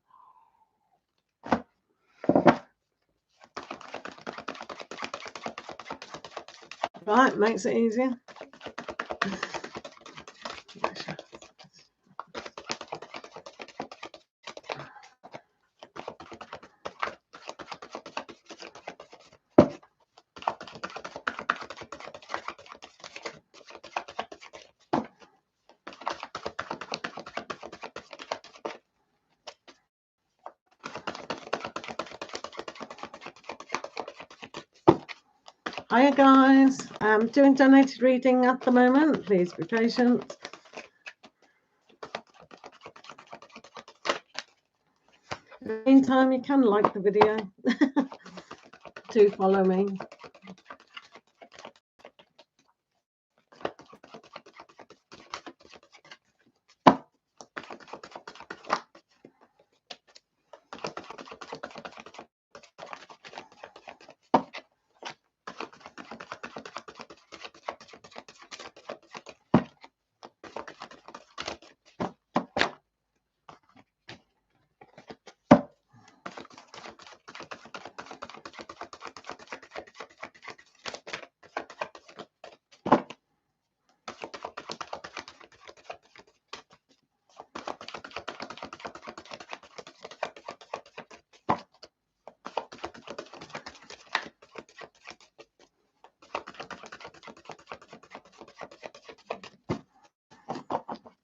Right, makes it easier. Hiya guys, I'm doing donated reading at the moment. Please be patient. In the meantime, you can like the video. Do follow me.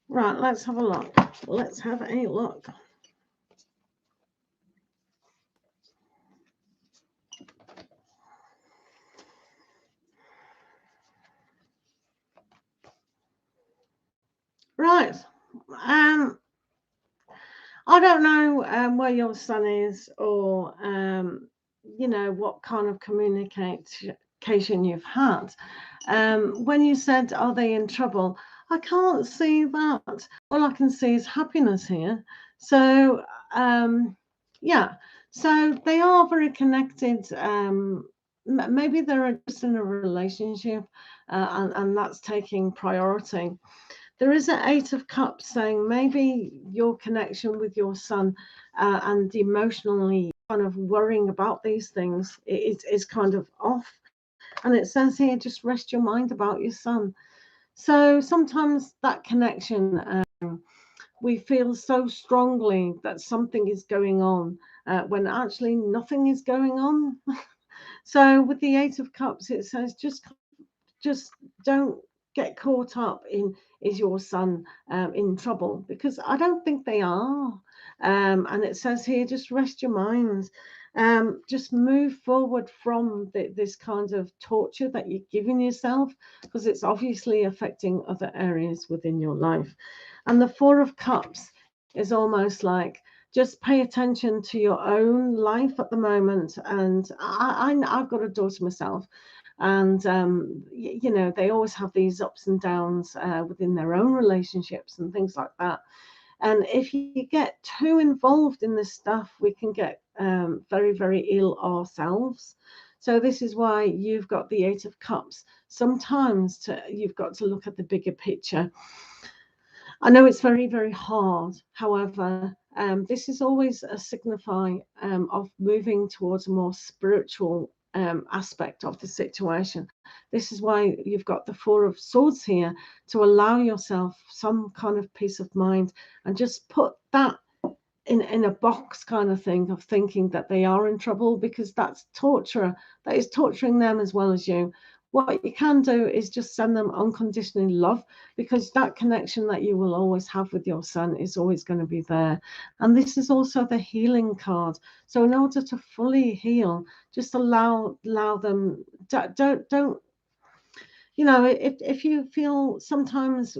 Right, let's have a look. Let's have a look. Right. I don't know where your son is, or you know, what kind of communication you've had. When you said, "Are they in trouble?" I can't see that. All I can see is happiness here. So yeah, so they are very connected. Maybe they're just in a relationship, and that's taking priority. There is an Eight of Cups saying maybe your connection with your son and emotionally kind of worrying about these things is kind of off. And it says here, just rest your mind about your son. So sometimes that connection, we feel so strongly that something is going on when actually nothing is going on. So with the Eight of Cups, it says just don't get caught up in, is your son in trouble, because I don't think they are. And it says here, just rest your minds, just move forward from this kind of torture that you're giving yourself, because it's obviously affecting other areas within your life. And the Four of Cups is almost like, just pay attention to your own life at the moment. And I've got a daughter myself, and you know, they always have these ups and downs within their own relationships and things like that. And if you get too involved in this stuff, we can get very, very ill ourselves. So this is why you've got the Eight of Cups. Sometimes you've got to look at the bigger picture. I know it's very, very hard. However, this is always a signify of moving towards a more spiritual aspect of the situation. This is why you've got the Four of Swords here, to allow yourself some kind of peace of mind, and just put that in a box kind of thing of thinking that they are in trouble, because that's torture. That is torturing them as well as you. What you can do is just send them unconditionally love, because that connection that you will always have with your son is always going to be there. And this is also the healing card. So in order to fully heal, just allow them. Don't you know, if you feel, sometimes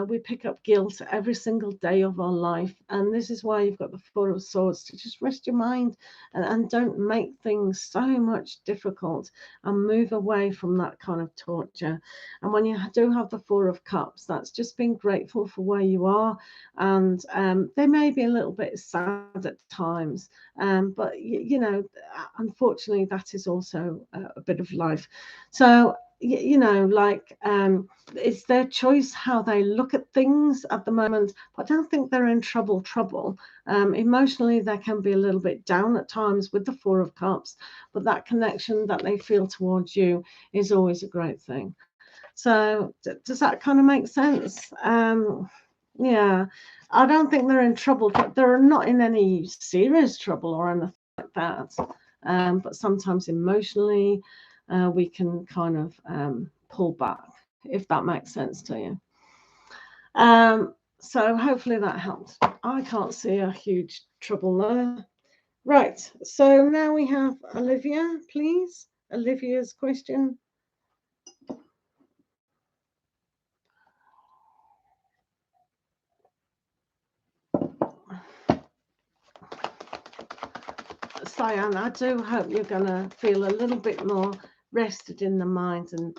we pick up guilt every single day of our life, and this is why you've got the Four of Swords, to just rest your mind and don't make things so much difficult, and move away from that kind of torture. And when you do have the Four of Cups, that's just being grateful for where you are, and they may be a little bit sad at times, but you know, unfortunately that is also a bit of life. So you know, like it's their choice how they look at things at the moment, but I don't think they're in trouble. Emotionally, they can be a little bit down at times with the Four of Cups, but that connection that they feel towards you is always a great thing. So does that kind of make sense? Yeah, I don't think they're in trouble, but they're not in any serious trouble or anything like that. But sometimes emotionally, we can kind of pull back, if that makes sense to you. So hopefully that helps. I can't see a huge trouble there. Right, so now we have Olivia, please. Olivia's question. yes, Diane, I do hope you're going to feel a little bit more rested in the mind. And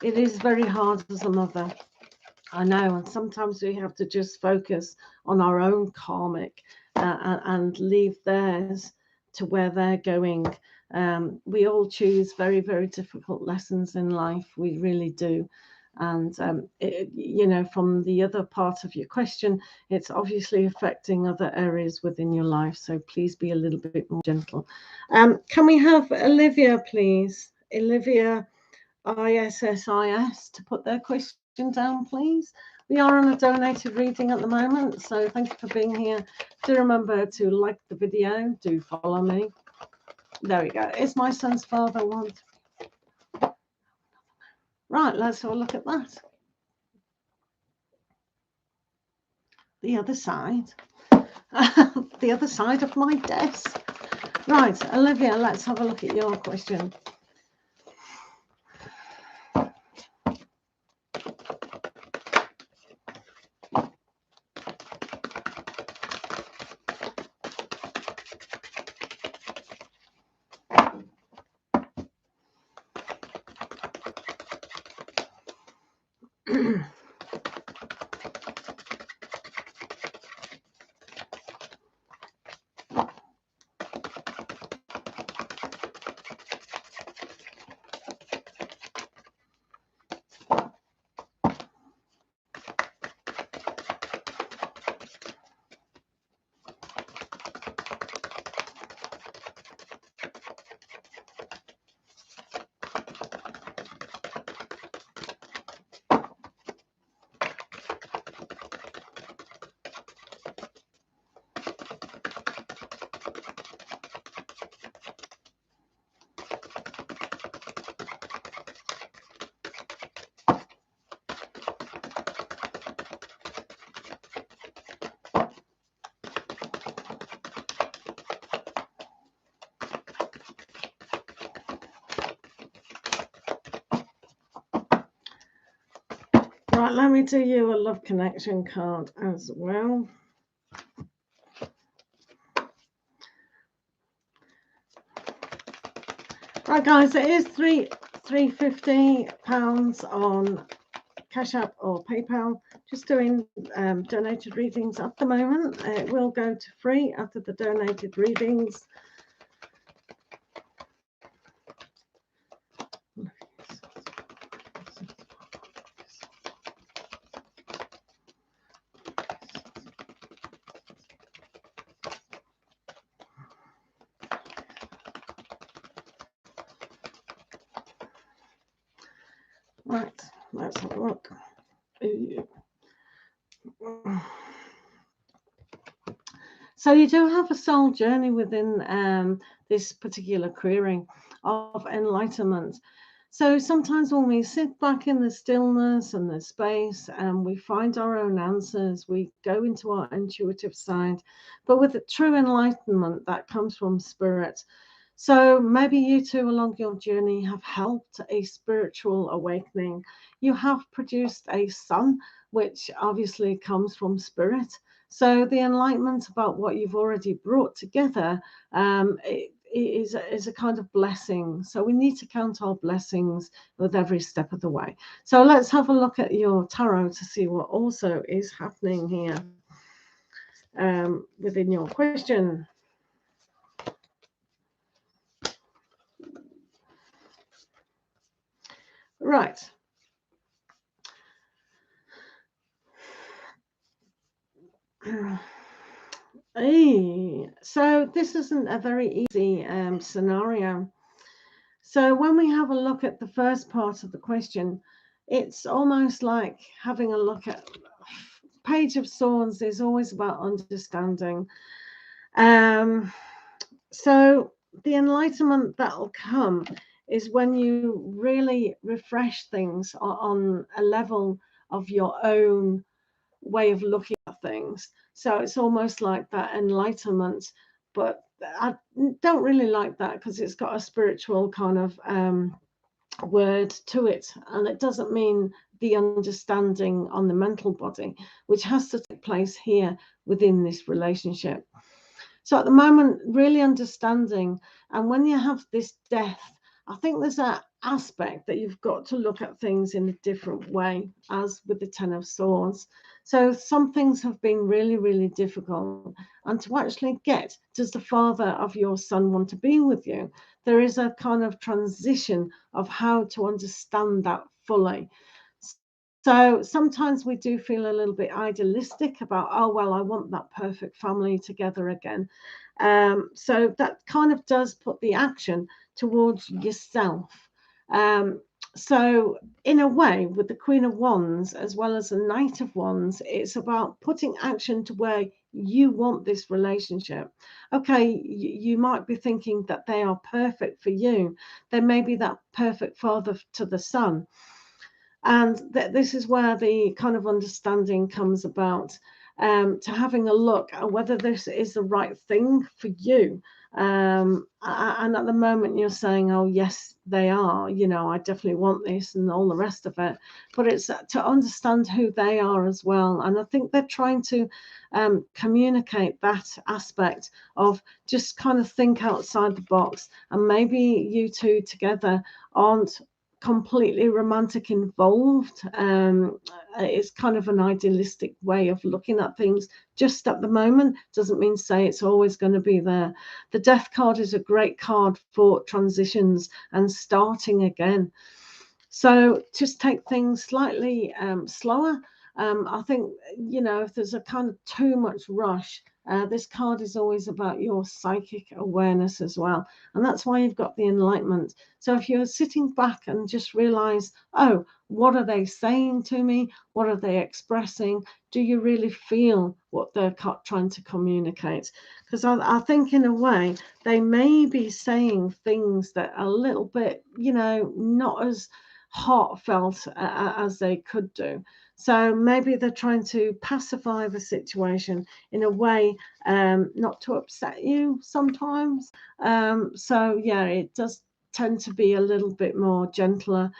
it is very hard as a mother, I know, and sometimes we have to just focus on our own karmic and leave theirs to where they're going. We all choose very, very difficult lessons in life. We really do. And, you know, from the other part of your question, it's obviously affecting other areas within your life. So please be a little bit more gentle. Can we have Olivia, please? Olivia ISSIS to put their question down, please. We are on a donated reading at the moment, so thank you for being here. Do remember to like the video, do follow me. There we go. Is my son's father one? Right, let's have a look at that. The other side. The other side of my desk. Right, Olivia, let's have a look at your question. Right, let me do you a love connection card as well. Right, guys, it is £350 on Cash App or PayPal. Just doing donated readings at the moment. It will go to free after the donated readings. Right, let's have a look. So you do have a soul journey within this particular querying of enlightenment. So sometimes when we sit back in the stillness and the space and we find our own answers, we go into our intuitive side. But with the true enlightenment, that comes from spirit. So maybe you too along your journey have helped a spiritual awakening. You have produced a son, which obviously comes from spirit. So the enlightenment about what you've already brought together is a kind of blessing. So we need to count our blessings with every step of the way. So let's have a look at your tarot to see what also is happening here within your question. Right. So this isn't a very easy scenario. So when we have a look at the first part of the question, it's almost like having a look at Page of Swords is always about understanding. So the enlightenment that'll come is when you really refresh things on a level of your own way of looking at things. So it's almost like that enlightenment, but I don't really like that because it's got a spiritual kind of word to it, and it doesn't mean the understanding on the mental body, which has to take place here within this relationship. So at the moment, really understanding, and when you have this death, I think there's an aspect that you've got to look at things in a different way, as with the Ten of Swords. So some things have been really, really difficult. And to actually get, does the father of your son want to be with you? There is a kind of transition of how to understand that fully. So sometimes we do feel a little bit idealistic about, oh, well, I want that perfect family together again. So that kind of does put the action towards yourself. So in a way, with the Queen of Wands as well as the Knight of Wands, it's about putting action to where you want this relationship. Okay, you might be thinking that they are perfect for you. They may be that perfect father to the son. And this is where the kind of understanding comes about, to having a look at whether this is the right thing for you. And at the moment you're saying, oh yes, they are, you know, I definitely want this and all the rest of it. But it's to understand who they are as well. And I think they're trying to communicate that aspect of just kind of think outside the box. And maybe you two together aren't completely romantic involved. It's kind of an idealistic way of looking at things just at the moment. Doesn't mean to say it's always going to be there. The Death card is a great card for transitions and starting again. So just take things slightly slower. I think, you know, if there's a kind of too much rush, this card is always about your psychic awareness as well. And that's why you've got the Enlightenment. So if you're sitting back and just realize, oh, what are they saying to me? What are they expressing? Do you really feel what they're trying to communicate? Because I think in a way, they may be saying things that are a little bit, you know, not as heartfelt as they could do. So maybe they're trying to pacify the situation in a way, not to upset you sometimes. So yeah, it does tend to be a little bit more gentler.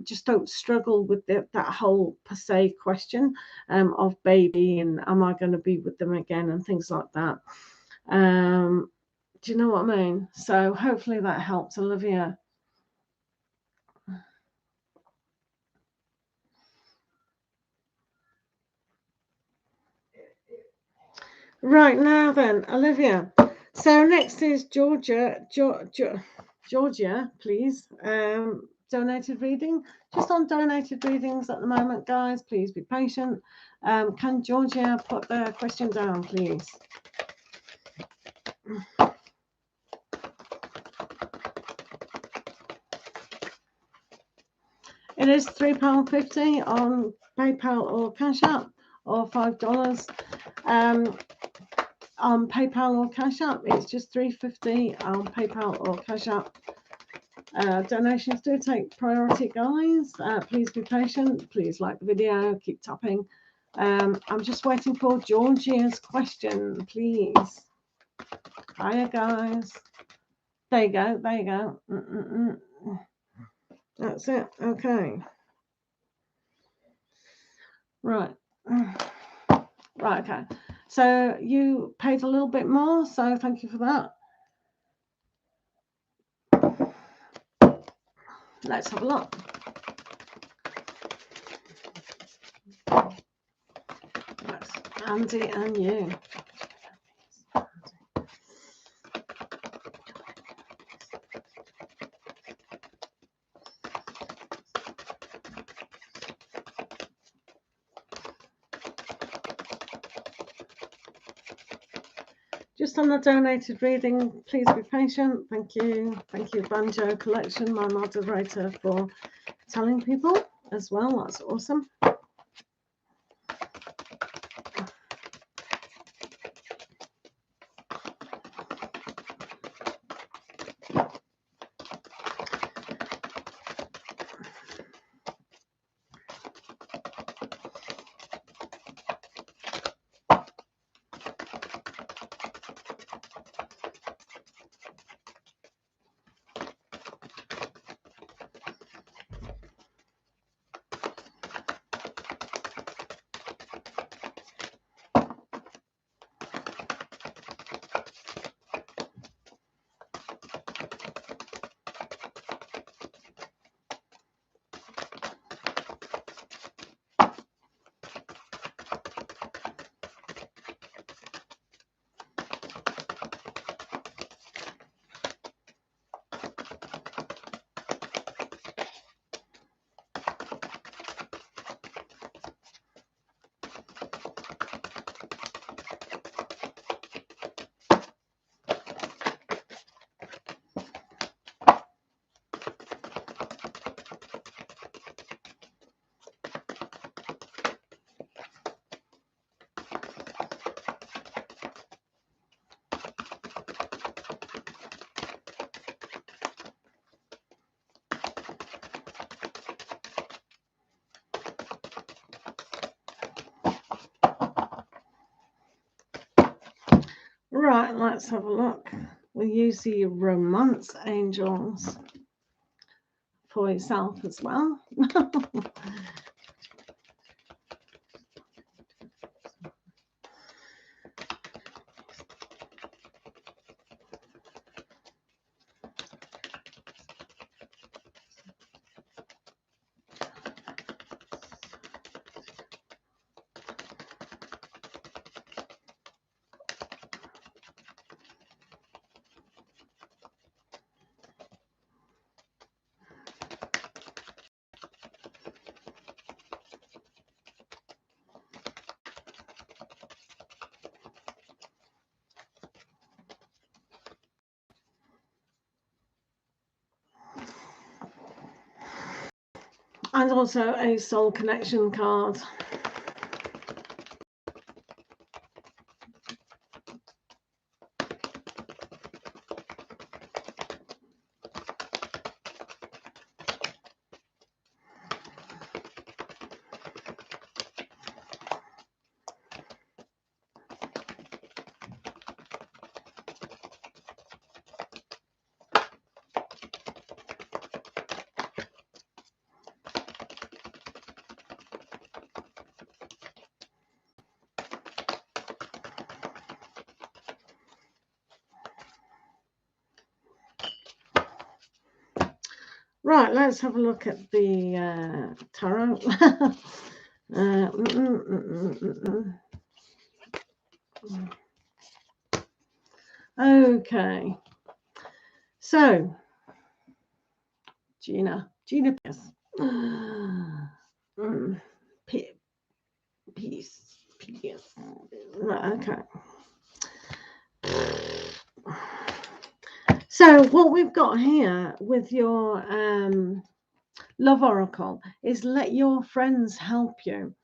Just don't struggle with that whole per se question of baby and am I going to be with them again and things like that. Do you know what I mean? So hopefully that helps, Olivia. Right now then, Olivia. So next is Georgia. Georgia, please. Donated reading. Just on donated readings at the moment, guys. Please be patient. Can Georgia put the question down, please? It is £3.50 on PayPal or Cash App, or $5 on PayPal or Cash App. It's just £3.50 on PayPal or Cash App. Donations do take priority, guys. Please be patient. Please like the video. Keep tapping. I'm just waiting for Georgia's question, please. Hiya, guys. There you go. There you go. That's it. Okay. Right. Right. Okay. So you paid a little bit more. So thank you for that. Let's have a look. That's Andy and you. Just on the donated reading, please be patient. Thank you. Thank you, Banjo Collection, my moderator, for telling people as well. That's awesome. Right, let's have a look. We'll use the romance angels for yourself as well. And also a soul connection card. Right, let's have a look at the tarot. Okay, so Gina, yes. Peace. Right, okay. So what we've got here with your love oracle is let your friends help you.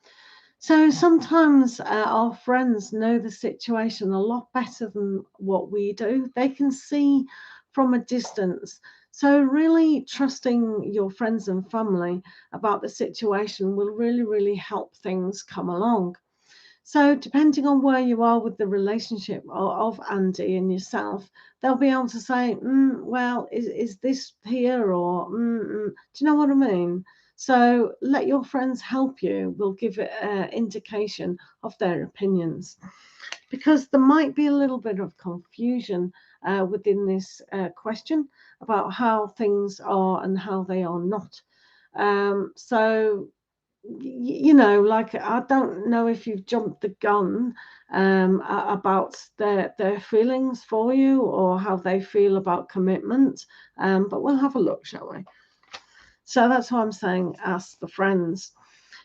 So sometimes our friends know the situation a lot better than what we do. They can see from a distance. So really trusting your friends and family about the situation will really, really help things come along. So depending on where you are with the relationship of Andy and yourself, they'll be able to say, well, is this here or do you know what I mean? So let your friends help you. Will give it an indication of their opinions, because there might be a little bit of confusion within this question about how things are and how they are not. So you know, like, I don't know if you've jumped the gun about their feelings for you or how they feel about commitment, but we'll have a look, shall we? So that's why I'm saying ask the friends.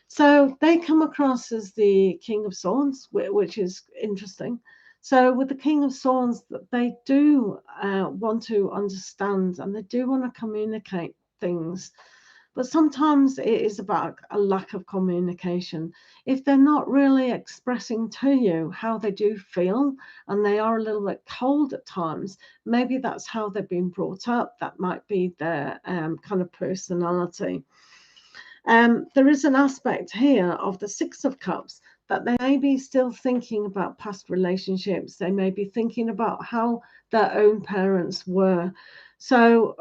So they come across as the King of Swords, which is interesting. So with the King of Swords, they do want to understand and they do want to communicate things. But sometimes it is about a lack of communication. If they're not really expressing to you how they do feel and they are a little bit cold at times, maybe that's how they've been brought up. That might be their kind of personality. There is an aspect here of the Six of Cups that they may be still thinking about past relationships. They may be thinking about how their own parents were. So,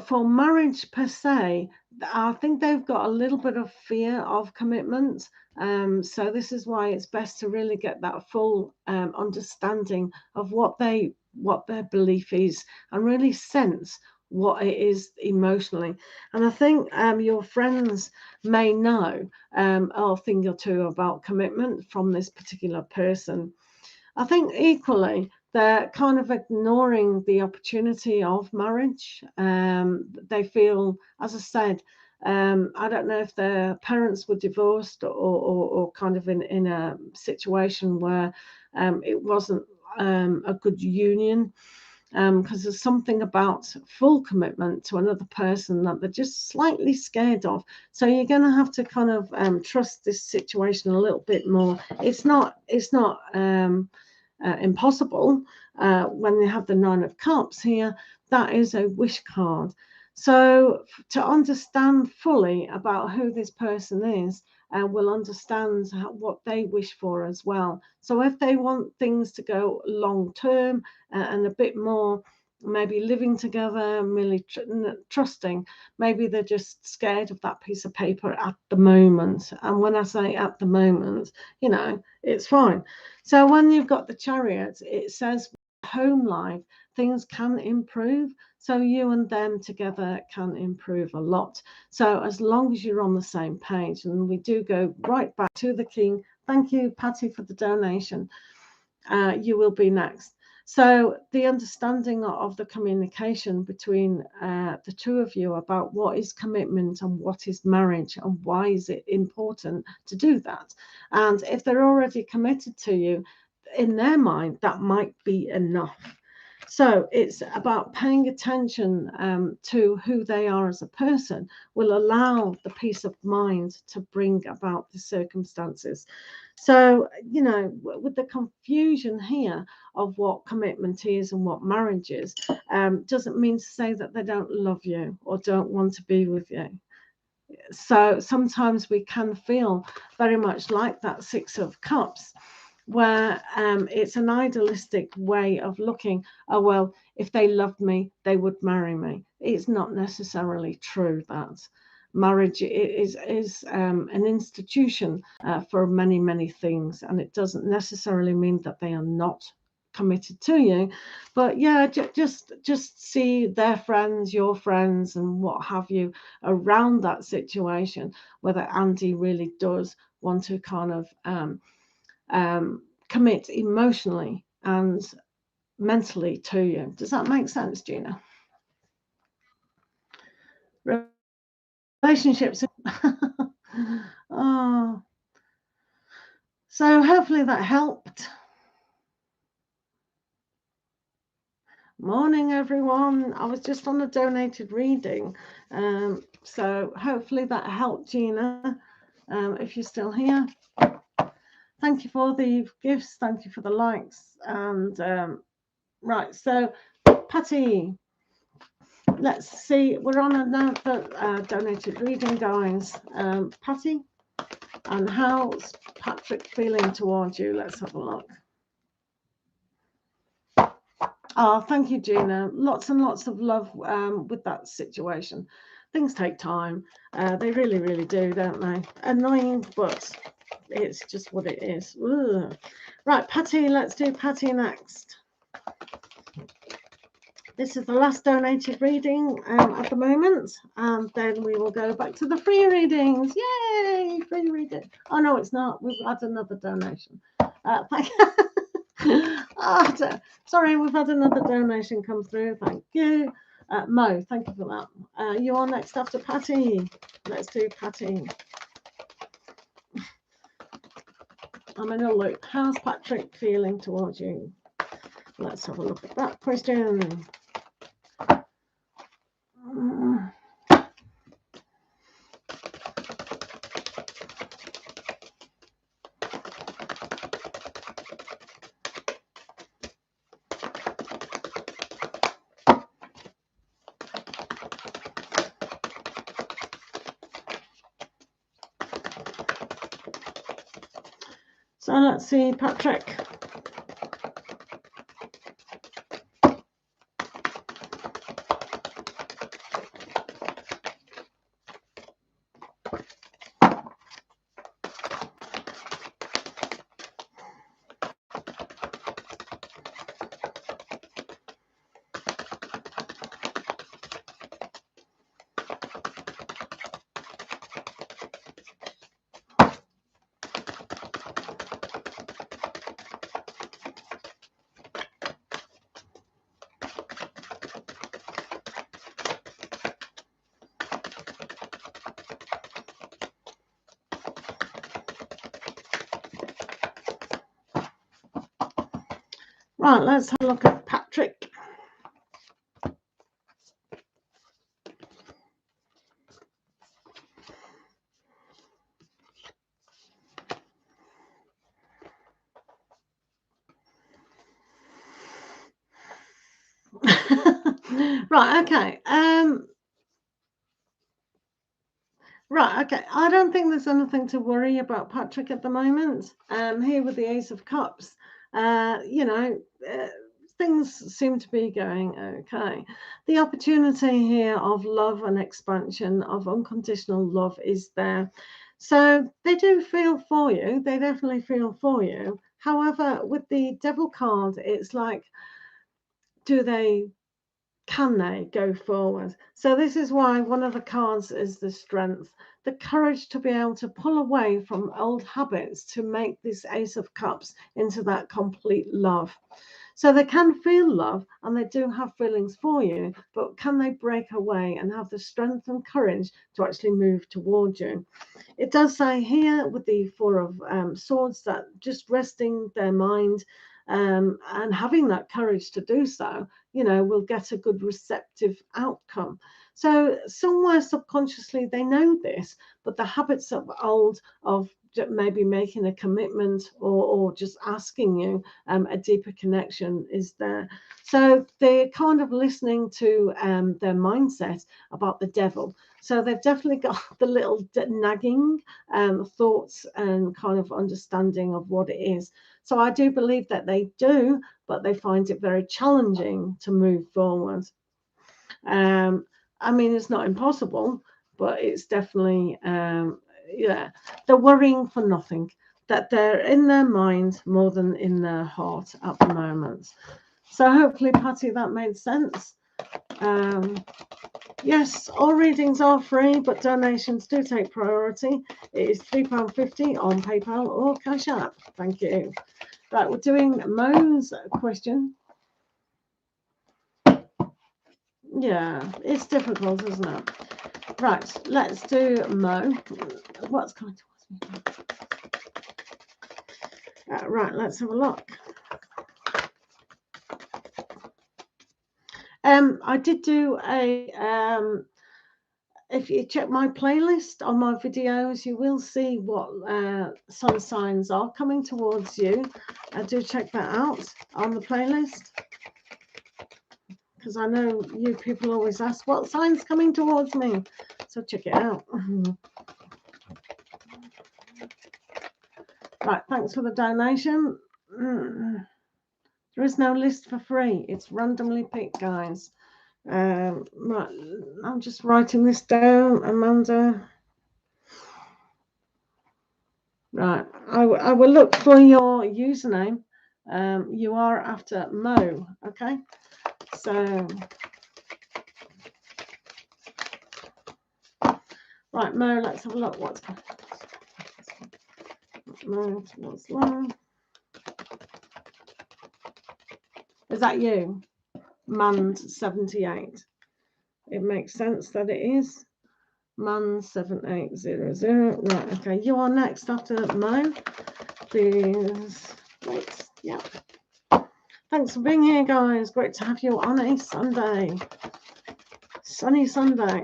for marriage per se, I think they've got a little bit of fear of commitment. So this is why it's best to really get that full understanding of what their belief is and really sense what it is emotionally. And I think your friends may know a thing or two about commitment from this particular person. I think equally they're kind of ignoring the opportunity of marriage. They feel, as I said, I don't know if their parents were divorced or kind of in a situation where it wasn't a good union. Because there's something about full commitment to another person that they're just slightly scared of. So you're going to have to kind of trust this situation a little bit more. It's not impossible when they have the Nine of Cups here. That is a wish card. So to understand fully about who this person is, will understand what they wish for as well. So if they want things to go long term and a bit more maybe living together, really trusting, maybe they're just scared of that piece of paper at the moment. And when I say at the moment, you know, it's fine. So when you've got the Chariot, it says home life, things can improve. So you and them together can improve a lot. So as long as you're on the same page, and we do go right back to the King. Thank you, Patty, for the donation. You will be next. So the understanding of the communication between the two of you about what is commitment and what is marriage and why is it important to do that. And if they're already committed to you, in their mind, that might be enough. So it's about paying attention to who they are as a person will allow the peace of mind to bring about the circumstances. So, you know, with the confusion here of what commitment is and what marriage is, doesn't mean to say that they don't love you or don't want to be with you. So sometimes we can feel very much like that Six of Cups, where it's an idealistic way of looking. Oh, well, if they loved me, they would marry me. It's not necessarily true that marriage is an institution for many things, and it doesn't necessarily mean that they are not committed to you. But yeah, just see their friends, your friends, and what have you around that situation, whether Andy really does want to kind of commit emotionally and mentally to you. Does that make sense, Gina? Relationships. Oh, so hopefully that helped. Morning, everyone. I was just on a donated reading, so hopefully that helped, Gina. If you're still here, thank you for the gifts, thank you for the likes, and right, so Patty, let's see, we're on another donated reading, guys. Patty, and how's Patrick feeling towards you? Let's have a look. Oh, thank you, Gina. Lots and lots of love with that situation. Things take time. They really do, don't they? Annoying, but it's just what it is. Ugh. Right, Patty, let's do Patty next. This is the last donated reading at the moment, and then we will go back to the free readings. Yay, free reading. Oh, no, it's not. We've had another donation. Thank oh, sorry, we've had another donation come through. Thank you. Mo, thank you for that. You are next after Patty. Let's do Patty. I'm in a loop. How's Patrick feeling towards you? Let's have a look at that question. So let's see, Patrick. Right, let's have a look at Patrick. Right, okay. Right, okay. I don't think there's anything to worry about Patrick at the moment. Here with the Ace of Cups, you know, things seem to be going okay. The opportunity here of love and expansion of unconditional love is there. So they do feel for you. They definitely feel for you. However, with the Devil card, it's like, do they can they go forward? So this is why one of the cards is the strength, the courage to be able to pull away from old habits to make this Ace of Cups into that complete love. So they can feel love and they do have feelings for you, but can they break away and have the strength and courage to actually move towards you? It does say here with the Four of Swords that just resting their mind and having that courage to do so, will get a good receptive outcome. So somewhere subconsciously they know this, but the habits of old of maybe making a commitment or just asking you a deeper connection is there. So they're kind of listening to their mindset about the devil. So they've definitely got the little nagging thoughts and kind of understanding of what it is. So I do believe that they do, but they find it very challenging to move forward. I mean, it's not impossible, but it's definitely, yeah, they're worrying for nothing, that they're in their mind more than in their heart at the moment. So hopefully, Patty, that made sense. Yes, all readings are free, but donations do take priority. It is £3.50 on PayPal or Cash App. Thank you. Right, we're doing Mo's question. Yeah, it's difficult, isn't it? Right, let's do Mo. What's coming towards me? Right, let's have a look. I did do a if you check my playlist on my videos, you will see what sun signs are coming towards you. Do check that out on the playlist, because I know you people always ask what sign's coming towards me, so check it out. Right, thanks for the donation. There is no list for free. It's randomly picked, guys. Right, I'm just writing this down, Amanda. Right, I will look for your username. You are after Mo, okay? So, right, Mo, let's have a look. What's Mo? What's long? Is that you? Mand78. It makes sense that it is. Man7800. Right, okay. You are next after Mo. Please wait. Yeah. Thanks for being here, guys. Great to have you on a Sunday. Sunny Sunday.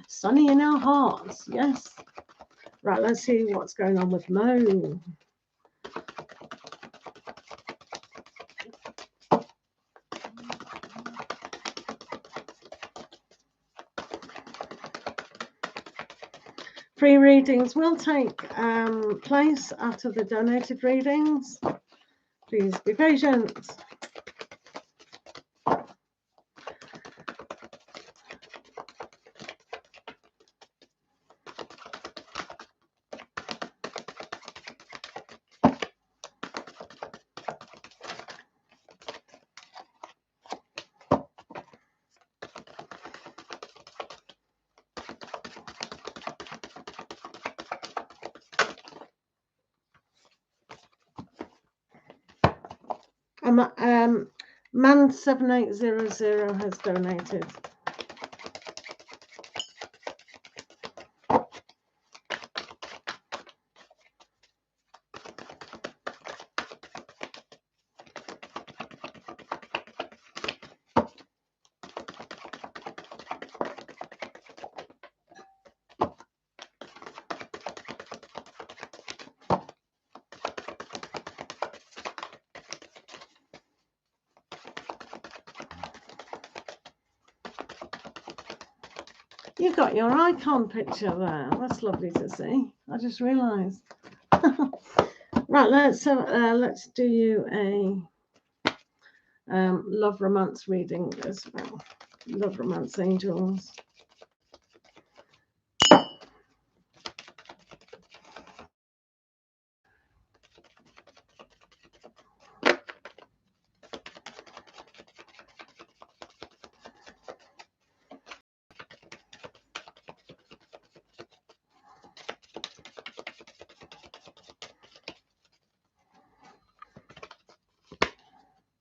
Sunny in our hearts. Yes. Right, let's see what's going on with Mo. Free readings will take place after the donated readings. Please be patient. Man7800 has donated. You've got your icon picture there. That's lovely to see. I just realised. Right, let's do you a love romance reading as well. Love romance angels.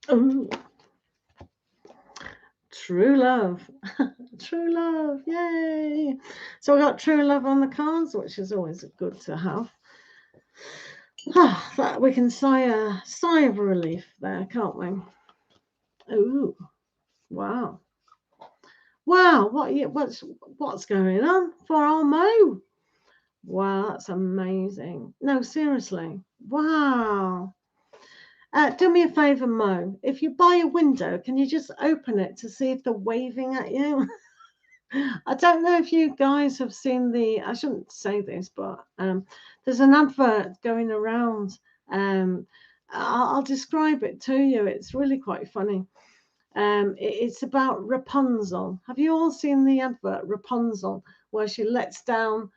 Ooh. True love. True love. Yay. So we got true love on the cards, which is always good to have. That we can sigh of relief there, can't we? Ooh. Wow. Wow, what's going on for our Mo? Wow, that's amazing. No, seriously. Wow. Do me a favour, Mo. If you buy a window, can you just open it to see if they're waving at you? I don't know if you guys have seen I shouldn't say this, but there's an advert going around. I'll describe it to you. It's really quite funny. It's about Rapunzel. Have you all seen the advert, Rapunzel, where she lets down?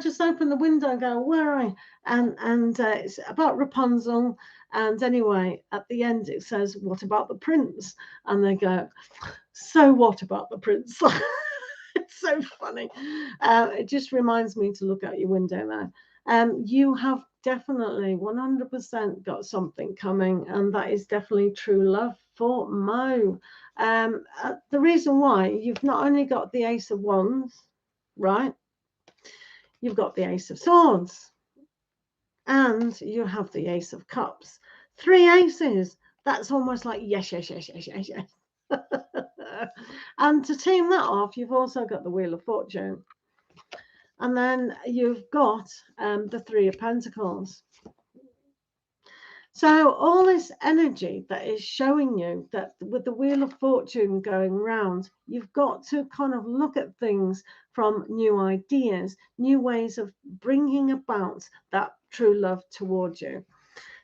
Just open the window and go, where are I? And it's about Rapunzel. And anyway, at the end it says, what about the prince? And they go, so what about the prince? It's so funny. It just reminds me to look out your window now. You have definitely 100% got something coming, and that is definitely true love for Mo. The reason why, you've not only got the Ace of Wands, right? You've got the Ace of Swords, and you have the Ace of Cups. 3 aces. That's almost like yes. And to team that off, you've also got the Wheel of Fortune. And then you've got the 3 of Pentacles. So all this energy that is showing you that with the Wheel of Fortune going round, you've got to kind of look at things from new ideas, new ways of bringing about that true love towards you.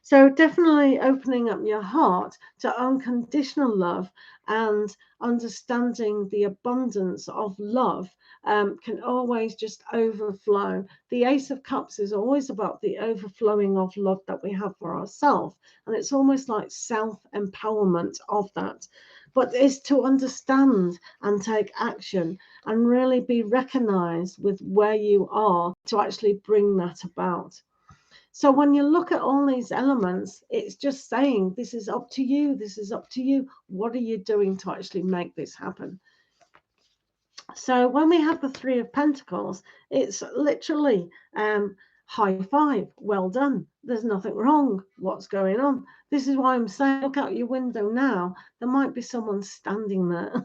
So definitely opening up your heart to unconditional love and understanding the abundance of love can always just overflow. The Ace of Cups is always about the overflowing of love that we have for ourselves. And it's almost like self-empowerment of that. But it's to understand and take action and really be recognized with where you are to actually bring that about. So when you look at all these elements, it's just saying, this is up to you. This is up to you. What are you doing to actually make this happen? So when we have the 3 of Pentacles, it's literally high five. Well done. There's nothing wrong. What's going on? This is why I'm saying, look out your window now. There might be someone standing there.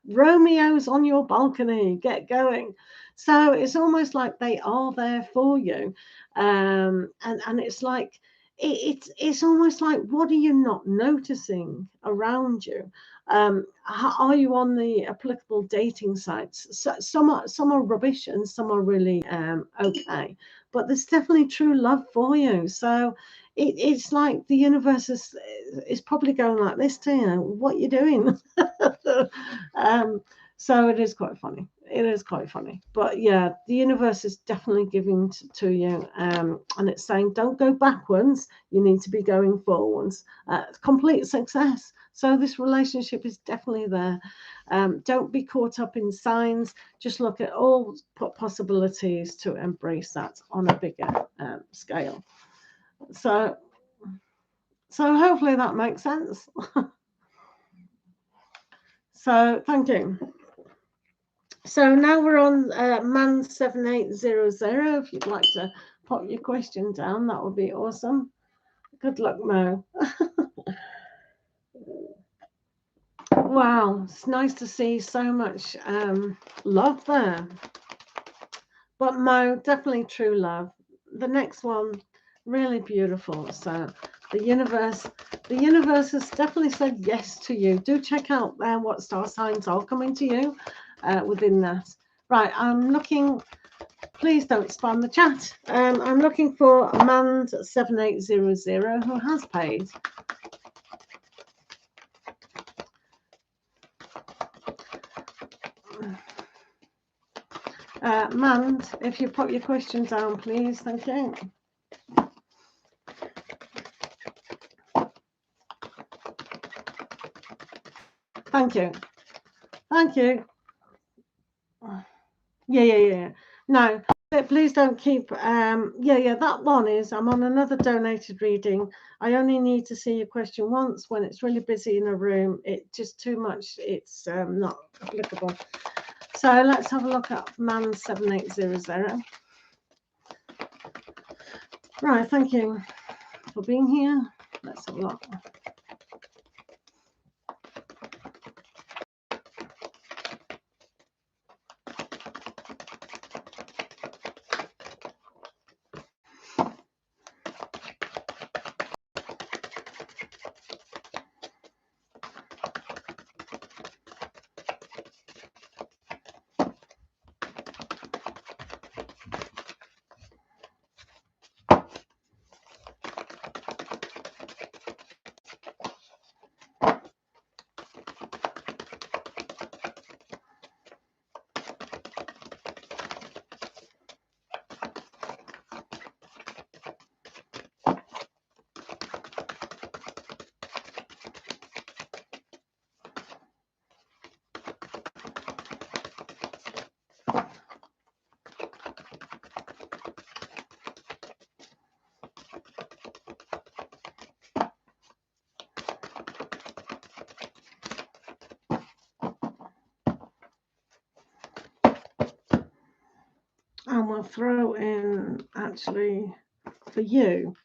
Romeo's on your balcony. Get going. So it's almost like they are there for you. And it's like, it's almost like, what are you not noticing around you? Are you on the applicable dating sites? So, some are rubbish and some are really okay, but there's definitely true love for you. So it's like the universe is probably going like this to you. What you doing? So it is quite funny. It is quite funny. But yeah, the universe is definitely giving to you. And it's saying, don't go backwards. You need to be going forwards. Complete success. So this relationship is definitely there. Don't be caught up in signs. Just look at all possibilities to embrace that on a bigger scale. So hopefully that makes sense. So thank you. So now we're on man7800. If you'd like to pop your question down, that would be awesome. Good luck, Mo. Wow, it's nice to see so much love there. But Mo, definitely true love. The next one, really beautiful. So The universe has definitely said yes to you. Do check out what star signs are coming to you within that. Right, I'm looking. Please don't spam the chat. I'm looking for Mand7800 who has paid. Mand, if you put your questions down, please. Thank you. Thank you. Thank you. Yeah. No, please don't keep. Yeah. That one is. I'm on another donated reading. I only need to see your question once when it's really busy in a room. It's just too much. It's not applicable. So let's have a look at Man7800. Right. Thank you for being here. Let's have a look. And we'll throw in, actually, for you,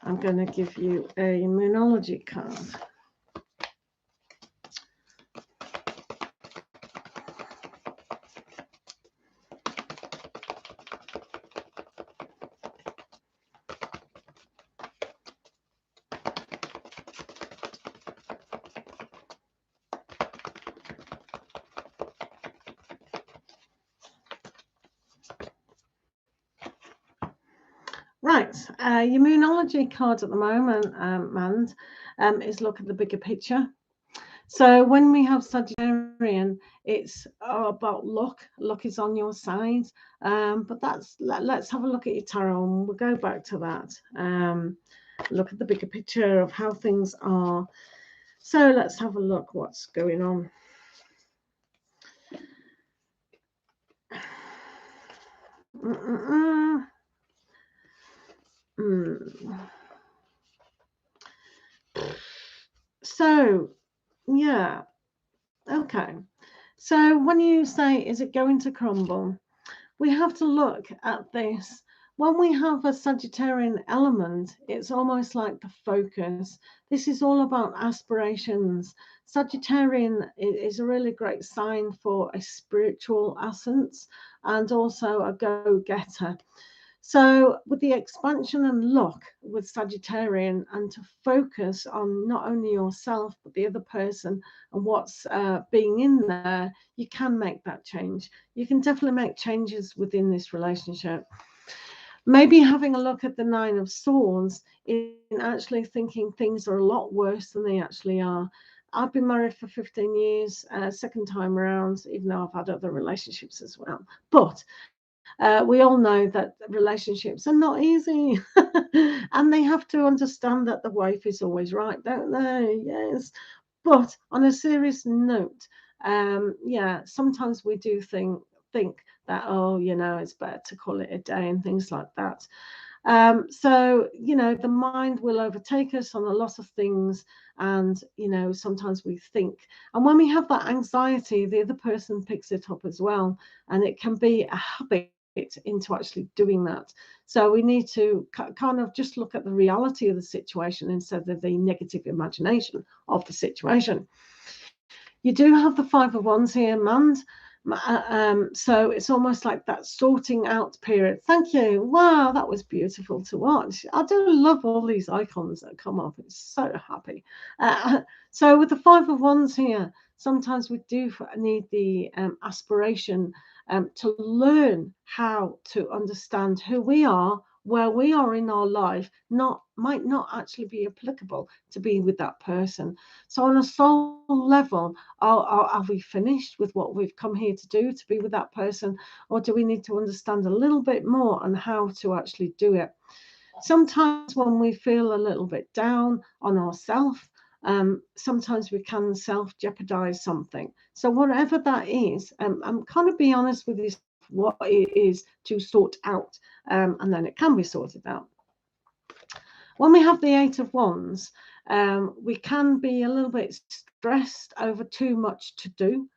I'm going to give you a Moonology card. Right, your Moonology card at the moment, Mand, is look at the bigger picture. So when we have Sagittarian, it's about luck. Luck is on your side. But let's have a look at your tarot, and we'll go back to that. Look at the bigger picture of how things are. So let's have a look what's going on. So, yeah, okay. So when you say, is it going to crumble? We have to look at this. When we have a Sagittarian element, it's almost like the focus. This is all about aspirations. Sagittarian is a really great sign for a spiritual essence and also a go-getter. So with the expansion and luck with Sagittarian, and to focus on not only yourself, but the other person and what's being in there, you can make that change. You can definitely make changes within this relationship. Maybe having a look at the Nine of Swords in actually thinking things are a lot worse than they actually are. I've been married for 15 years, second time around, even though I've had other relationships as well. But we all know that relationships are not easy. And they have to understand that the wife is always right, don't they? Yes. But on a serious note, yeah, sometimes we do think that, oh, you know, it's better to call it a day and things like that. So, you know, the mind will overtake us on a lot of things. And, you know, sometimes we think, and when we have that anxiety, the other person picks it up as well. And it can be a habit into actually doing that. So we need to kind of just look at the reality of the situation instead of the negative imagination of the situation. You do have the Five of Wands here, Mand. So it's almost like that sorting out period. Thank you. Wow, that was beautiful to watch. I do love all these icons that come up. It's so happy. So with the Five of Wands here, sometimes we do need the aspiration to learn how to understand who we are, where we are in our life, might not actually be applicable to be with that person. So on a soul level, are we finished with what we've come here to do, to be with that person, or do we need to understand a little bit more on how to actually do it? Sometimes when we feel a little bit down on ourselves, sometimes we can self-jeopardize something. So whatever that is, I'm kind of be honest with you what it is to sort out, and then it can be sorted out. When we have the Eight of Wands, we can be a little bit stressed over too much to do.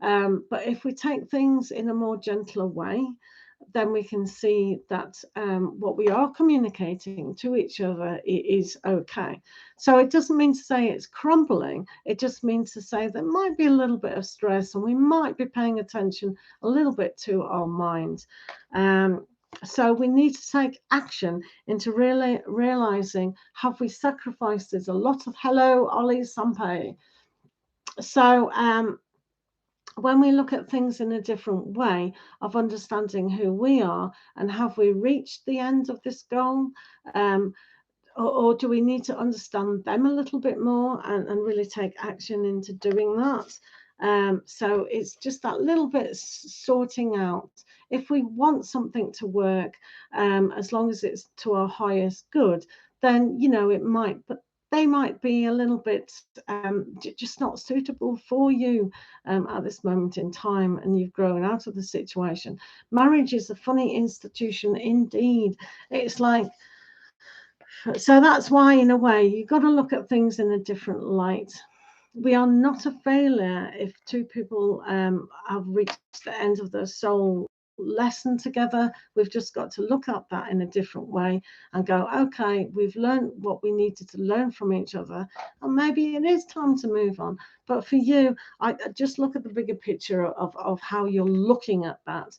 But if we take things in a more gentler way, then we can see that what we are communicating to each other is okay. So it doesn't mean to say it's crumbling. It just means to say there might be a little bit of stress, and we might be paying attention a little bit to our minds. So we need to take action into really realizing, have we sacrificed? There's a lot of hello, Ollie Sampe. So when we look at things in a different way of understanding who we are, and have we reached the end of this goal, or do we need to understand them a little bit more and really take action into doing that? So it's just that little bit sorting out. If we want something to work, as long as it's to our highest good, then it might, but they might be a little bit just not suitable for you at this moment in time, and you've grown out of the situation. Marriage is a funny institution indeed. It's like, so that's why, in a way, you've got to look at things in a different light. We are not a failure if two people have reached the end of their soul lesson together. We've just got to look at that in a different way and go, okay, we've learned what we needed to learn from each other, and maybe it is time to move on. But for you, I just look at the bigger picture of how you're looking at that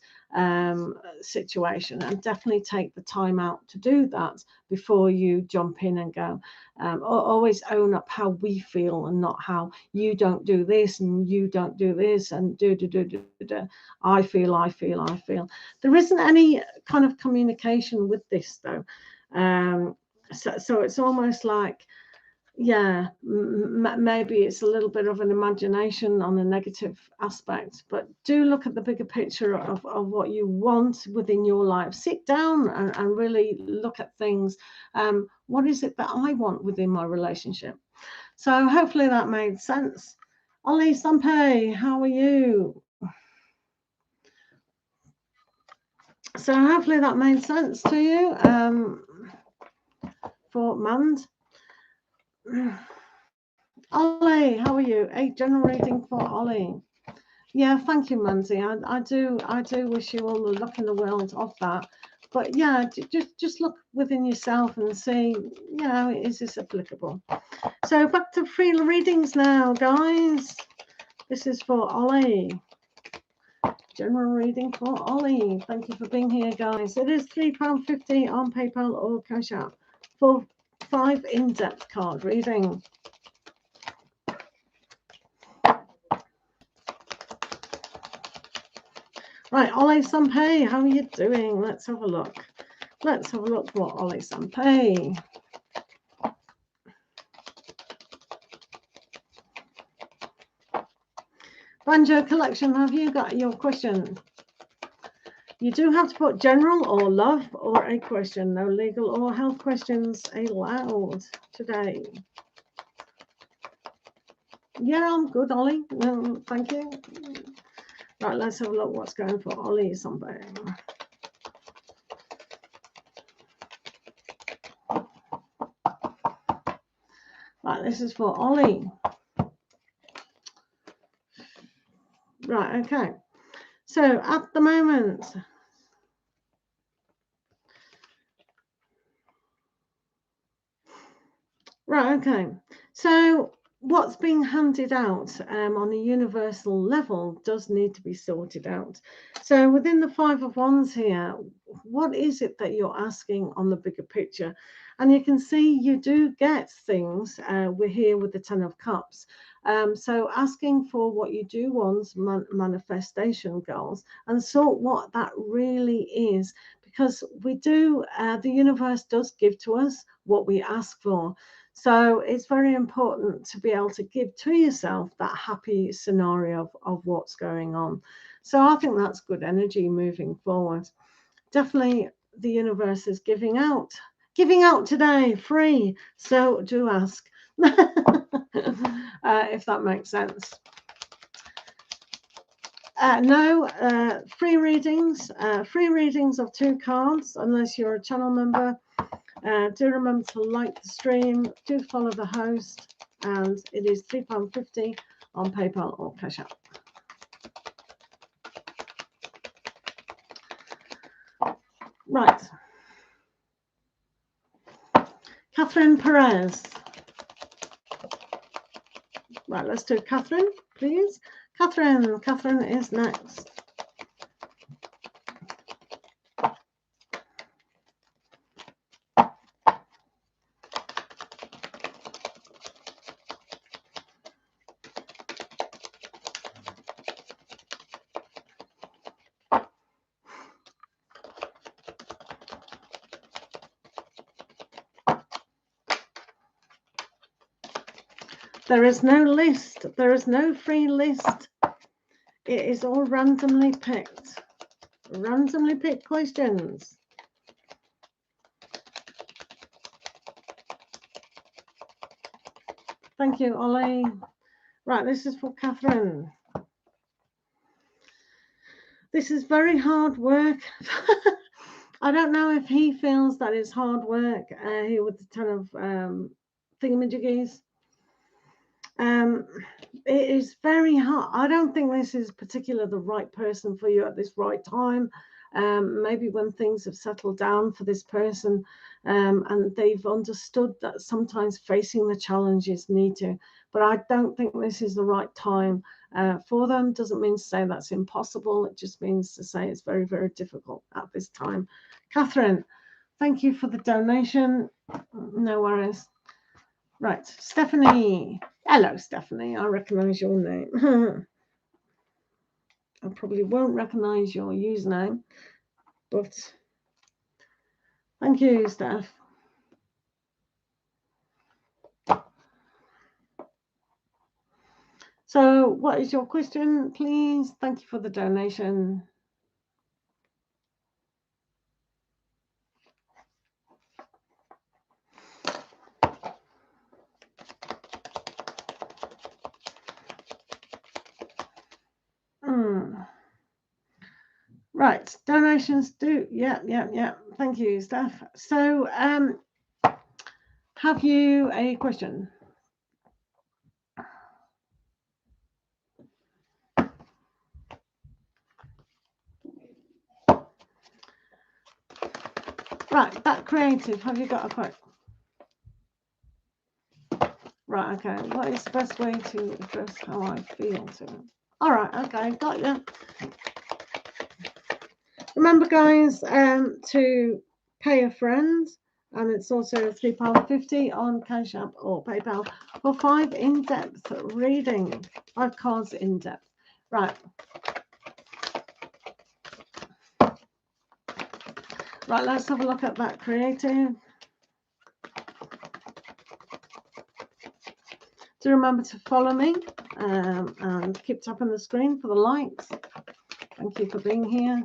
situation, and definitely take the time out to do that before you jump in and go. Always own up how we feel, and not how you don't do this and you don't do this and do. I feel. There isn't any kind of communication with this though. So it's almost like, yeah, maybe it's a little bit of an imagination on a negative aspect, but do look at the bigger picture of what you want within your life. Sit down and really look at things. What is it that I want within my relationship? So hopefully that made sense. Ollie Sampe, how are you? So hopefully that made sense to you. For Mand. Ollie, how are you? A general reading for Ollie. Yeah, thank you, Manzi. I do wish you all the luck in the world of that. But yeah, just look within yourself and see, is this applicable? So back to free readings now, guys. This is for Ollie. General reading for Ollie. Thank you for being here, guys. It is £3.50 on PayPal or Cash App for 5 in-depth card reading. Right, Ollie Sampe, how are you doing? Let's have a look. Let's have a look for Ollie Sampe. Banjo Collection, have you got your question? You do have to put general or love or a question. No legal or health questions allowed today. Yeah, I'm good, Ollie. Thank you. Right, let's have a look what's going for Ollie Sampe. Right, this is for Ollie. Right, okay. So at the moment, right, okay. So what's being handed out on a universal level does need to be sorted out. So within the Five of Wands here, what is it that you're asking on the bigger picture? And you can see you do get things. We're here with the Ten of Cups. So asking for what you do want, manifestation goals, and sort what that really is. Because we do, the universe does give to us what we ask for. So it's very important to be able to give to yourself that happy scenario of what's going on. So I think that's good energy moving forward. Definitely the universe is giving out today free. So do ask if that makes sense. No, free readings of 2 cards, unless you're a channel member. Do remember to like the stream, do follow the host, and it is £3.50 on PayPal or Cash App. Right. Catherine Perez. Right, let's do Catherine, please. Catherine is next. There is no list. There is no free list. It is all randomly picked. Randomly picked questions. Thank you, Ollie. Right, this is for Catherine. This is very hard work. I don't know if he feels that it's hard work here with the Ten of thingamajiggies. It is very hard. I don't think this is particularly the right person for you at this right time. Maybe when things have settled down for this person and they've understood that sometimes facing the challenges need to. But I don't think this is the right time for them. Doesn't mean to say that's impossible. It just means to say it's very, very difficult at this time. Catherine, thank you for the donation. No worries. Right, Stephanie. Hello, Stephanie. I recognise your name. I probably won't recognise your username, but thank you, Steph. So, what is your question, please? Thank you for the donation. Right, donations do, yeah. Thank you, Steph. So, have you a question? Right, that creative, have you got a quote? Right, okay. What is the best way to address how I feel to it? All right, okay, got you. Remember, guys, to pay a friend, and it's also £3.50 on Cash App or PayPal for 5 in-depth reading, 5 cards in depth. Right. Right, let's have a look at that creative. Do remember to follow me and keep tapping the screen for the likes. Thank you for being here.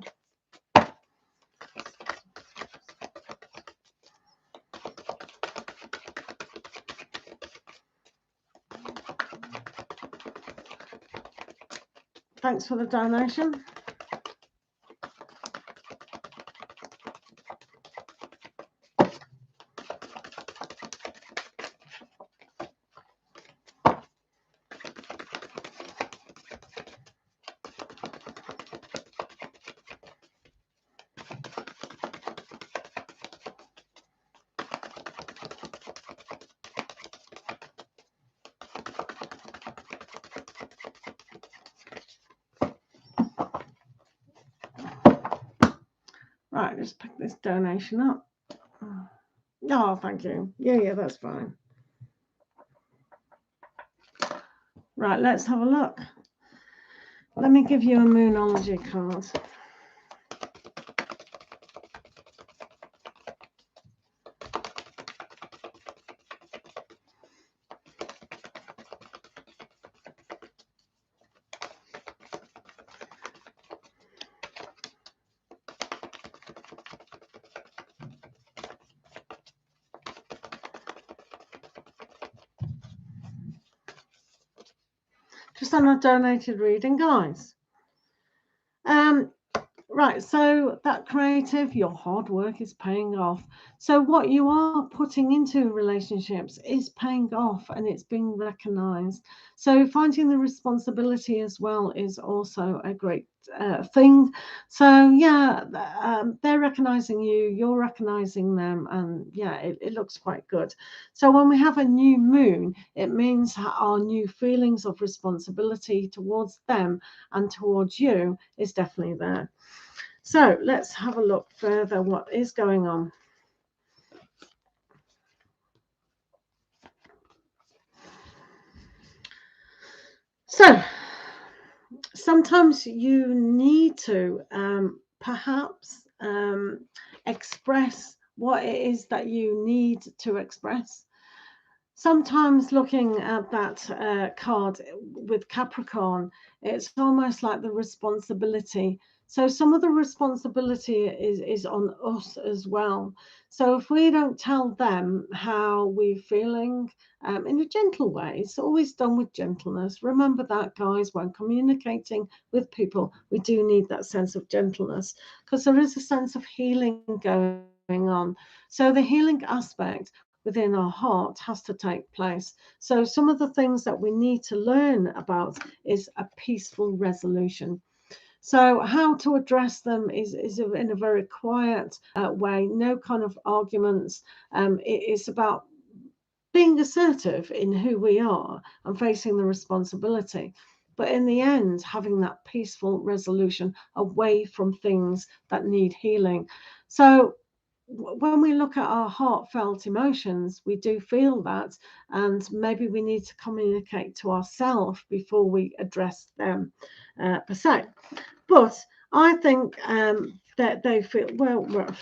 Thanks for the donation. Right, just pick this donation up. Oh, thank you. Yeah, that's fine. Right, let's have a look. Let me give you a Moonology card. Just on a donated reading, guys. Right, so that creative, your hard work is paying off. So what you are putting into relationships is paying off, and it's being recognized. So finding the responsibility as well is also a great thing. So yeah, they're recognizing you, you're recognizing them, and yeah, it looks quite good. So when we have a new moon, it means our new feelings of responsibility towards them and towards you is definitely there. So let's have a look further what is going on. So sometimes you need to perhaps express what it is that you need to express. Sometimes looking at that card with Capricorn, it's almost like the responsibility. So some of the responsibility is on us as well. So if we don't tell them how we're feeling in a gentle way, it's always done with gentleness. Remember that, guys, when communicating with people, we do need that sense of gentleness because there is a sense of healing going on. So the healing aspect within our heart has to take place. So some of the things that we need to learn about is a peaceful resolution. So how to address them is in a very quiet way, no kind of arguments. It's about being assertive in who we are and facing the responsibility. But in the end, having that peaceful resolution away from things that need healing. So when we look at our heartfelt emotions, we do feel that, and maybe we need to communicate to ourselves before we address them per se. But I think that they feel well.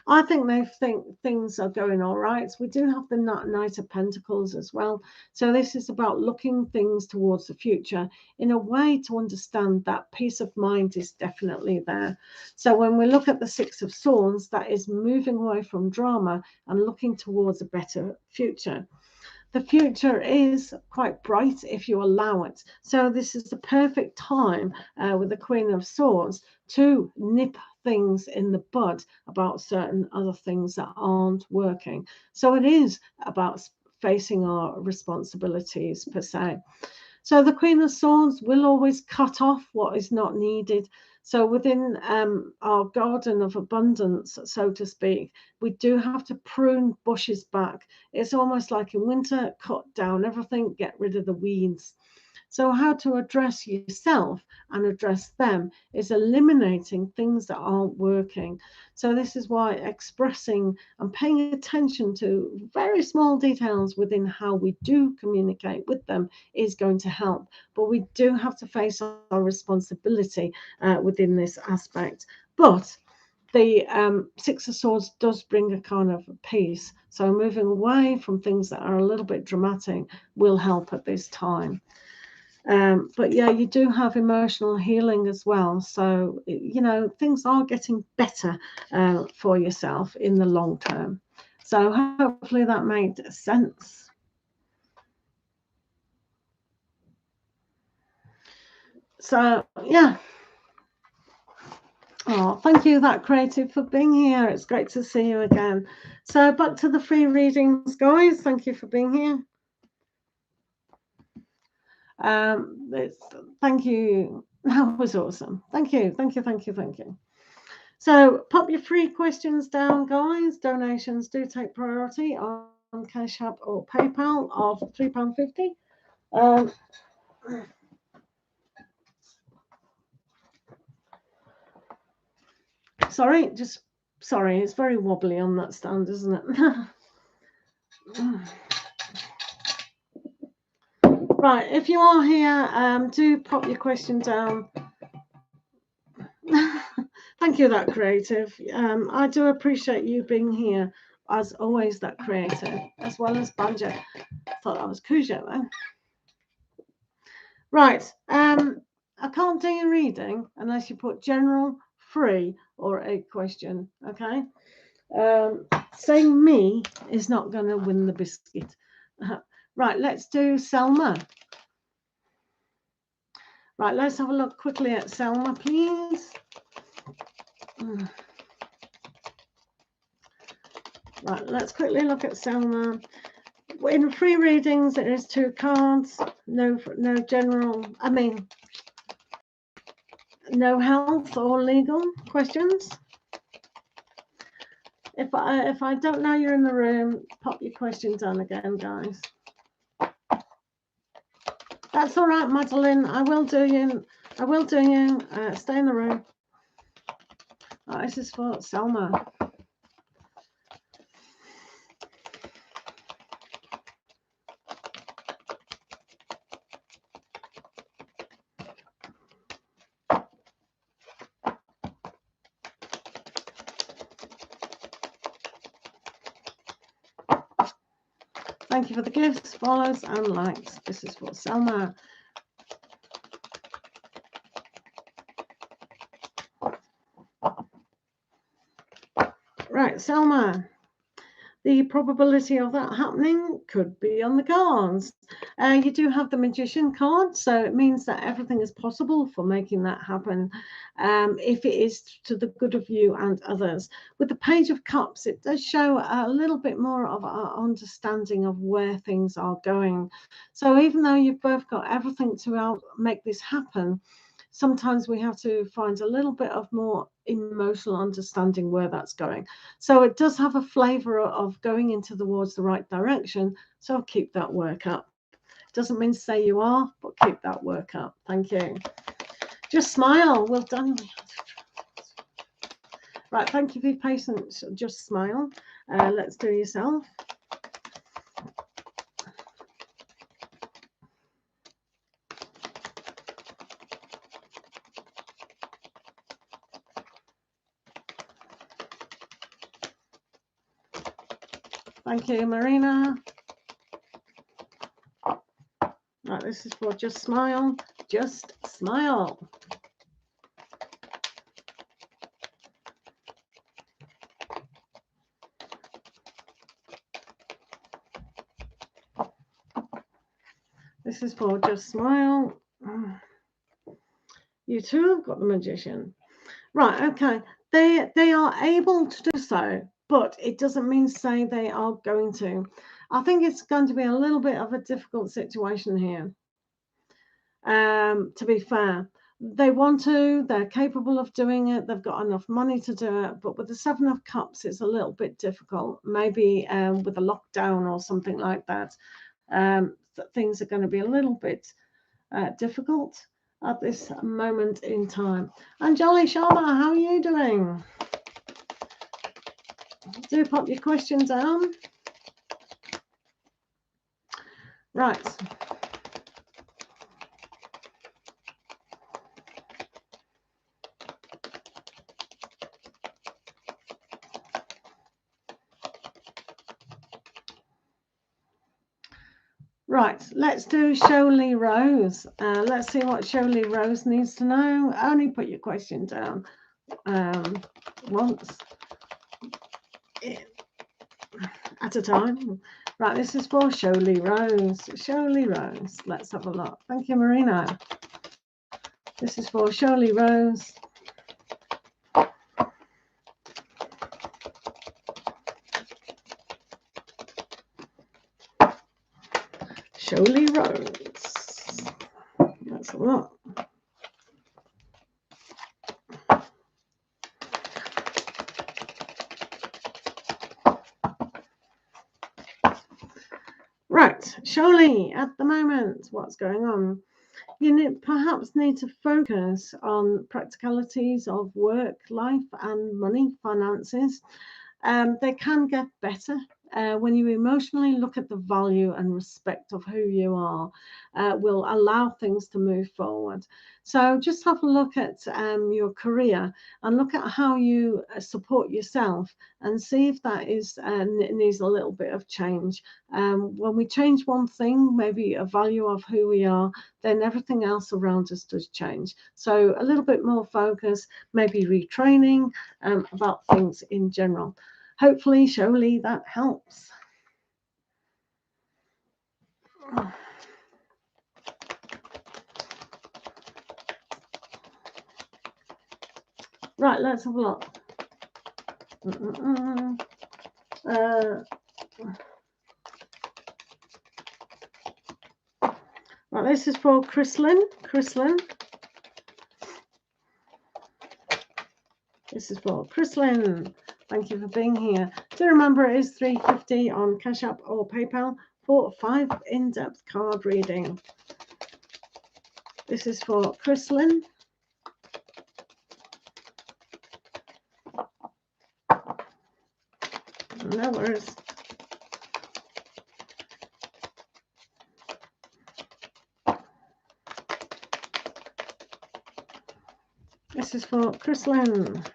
I think they think things are going all right. We do have the Knight of Pentacles as well. So this is about looking things towards the future in a way to understand that peace of mind is definitely there. So when we look at the Six of Swords, that is moving away from drama and looking towards a better future. The future is quite bright if you allow it. So this is the perfect time with the Queen of Swords to nip things in the bud about certain other things that aren't working. So it is about facing our responsibilities per se. So the Queen of Swords will always cut off what is not needed. So within our garden of abundance, so to speak, we do have to prune bushes back. It's almost like in winter, cut down everything, get rid of the weeds. So how to address yourself and address them is eliminating things that aren't working. So this is why expressing and paying attention to very small details within how we do communicate with them is going to help. But we do have to face our responsibility within this aspect. But the Six of Swords does bring a kind of peace. So moving away from things that are a little bit dramatic will help at this time. But yeah, you do have emotional healing as well. So, you know, things are getting better for yourself in the long term. So hopefully that made sense. So, yeah. Oh, thank you, that creative, for being here. It's great to see you again. So back to the free readings, guys. Thank you for being here. Thank you. That was awesome. Thank you. So pop your free questions down, guys. Donations do take priority on Cash App or PayPal of £3.50. Sorry, just Sorry, it's very wobbly on that stand, isn't it? Right, if you are here, do pop your question down. Thank you, that creative. I do appreciate you being here, as always, that creative, as well as Banjo. Thought that was Cujo then. Right, I can't do your reading unless you put general, free, or a question, okay? Saying me is not going to win the biscuit. Right, let's do Selma. Right, let's have a look quickly at Selma, please. Right, let's quickly look at Selma. In free readings, there is 2 cards. No general. I mean, no health or legal questions. If I don't know you're in the room, pop your questions on again, guys. That's all right, Madeline. I will do you. Stay in the room. Oh, this is for Selma. Thank you for the gifts, follows, and likes. This is for Selma. Right, Selma. The probability of that happening could be on the cards. You do have the Magician card, so it means that everything is possible for making that happen, if it is to the good of you and others. With the Page of Cups, it does show a little bit more of our understanding of where things are going. So even though you've both got everything to make this happen, sometimes we have to find a little bit of more emotional understanding where that's going. So it does have a flavor of going towards the right direction. So keep that work up. Doesn't mean to say you are, but keep that work up. Thank you. Just smile. Well done. Right, thank you for your patience. Just smile. Let's do yourself. Thank you, Marina. Right, this is for just smile. Just smile. This is for just smile. You too have got the Magician. Right, okay. They are able to do so, but it doesn't mean to say they are going to. I think it's going to be a little bit of a difficult situation here. To be fair, they want to, they're capable of doing it, they've got enough money to do it, but with the 7 of Cups, it's a little bit difficult. Maybe with a lockdown or something like that, things are going to be a little bit difficult at this moment in time. Anjali Sharma, how are you doing? Do pop your question down. Right. Right, let's do Shirley Rose. Let's see what Shirley Rose needs to know. Only put your question down once at a time. Right, this is for Shirley Rose. Shirley Rose, let's have a look. Thank you, Marina. This is for Shirley Rose. Shirley Rose. That's a lot. Right, Shirley, at the moment, what's going on? You perhaps need to focus on practicalities of work, life, and money, finances. They can get better when you emotionally look at the value and respect of who you are, will allow things to move forward. So just have a look at your career and look at how you support yourself and see if that needs a little bit of change. When we change one thing, maybe a value of who we are, then everything else around us does change. So a little bit more focus, maybe retraining about things in general. Hopefully, surely that helps. Right, let's have a look. Right, this is for Chrislyn. This is for Chrislyn. Thank you for being here. Do remember it is $3.50 on Cash App or PayPal for 5 in-depth card reading. This is for Chrislyn. No worries. This is for Chrislyn.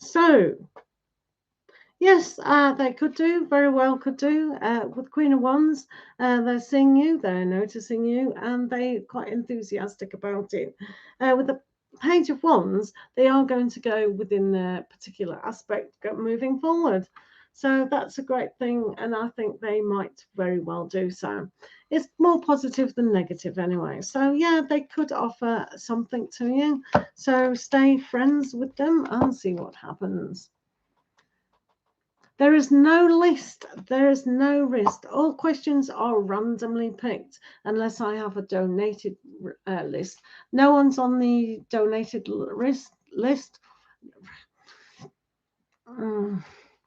So, yes, they could do, very well could do. With Queen of Wands, they're seeing you, they're noticing you, and they're quite enthusiastic about it. With the Page of Wands, they are going to go within their particular aspect, moving forward. So that's a great thing, and I think they might very well do so. It's more positive than negative anyway. So yeah, they could offer something to you. So stay friends with them and see what happens. There is no list. There is no risk. All questions are randomly picked unless I have a donated list. No one's on the donated list.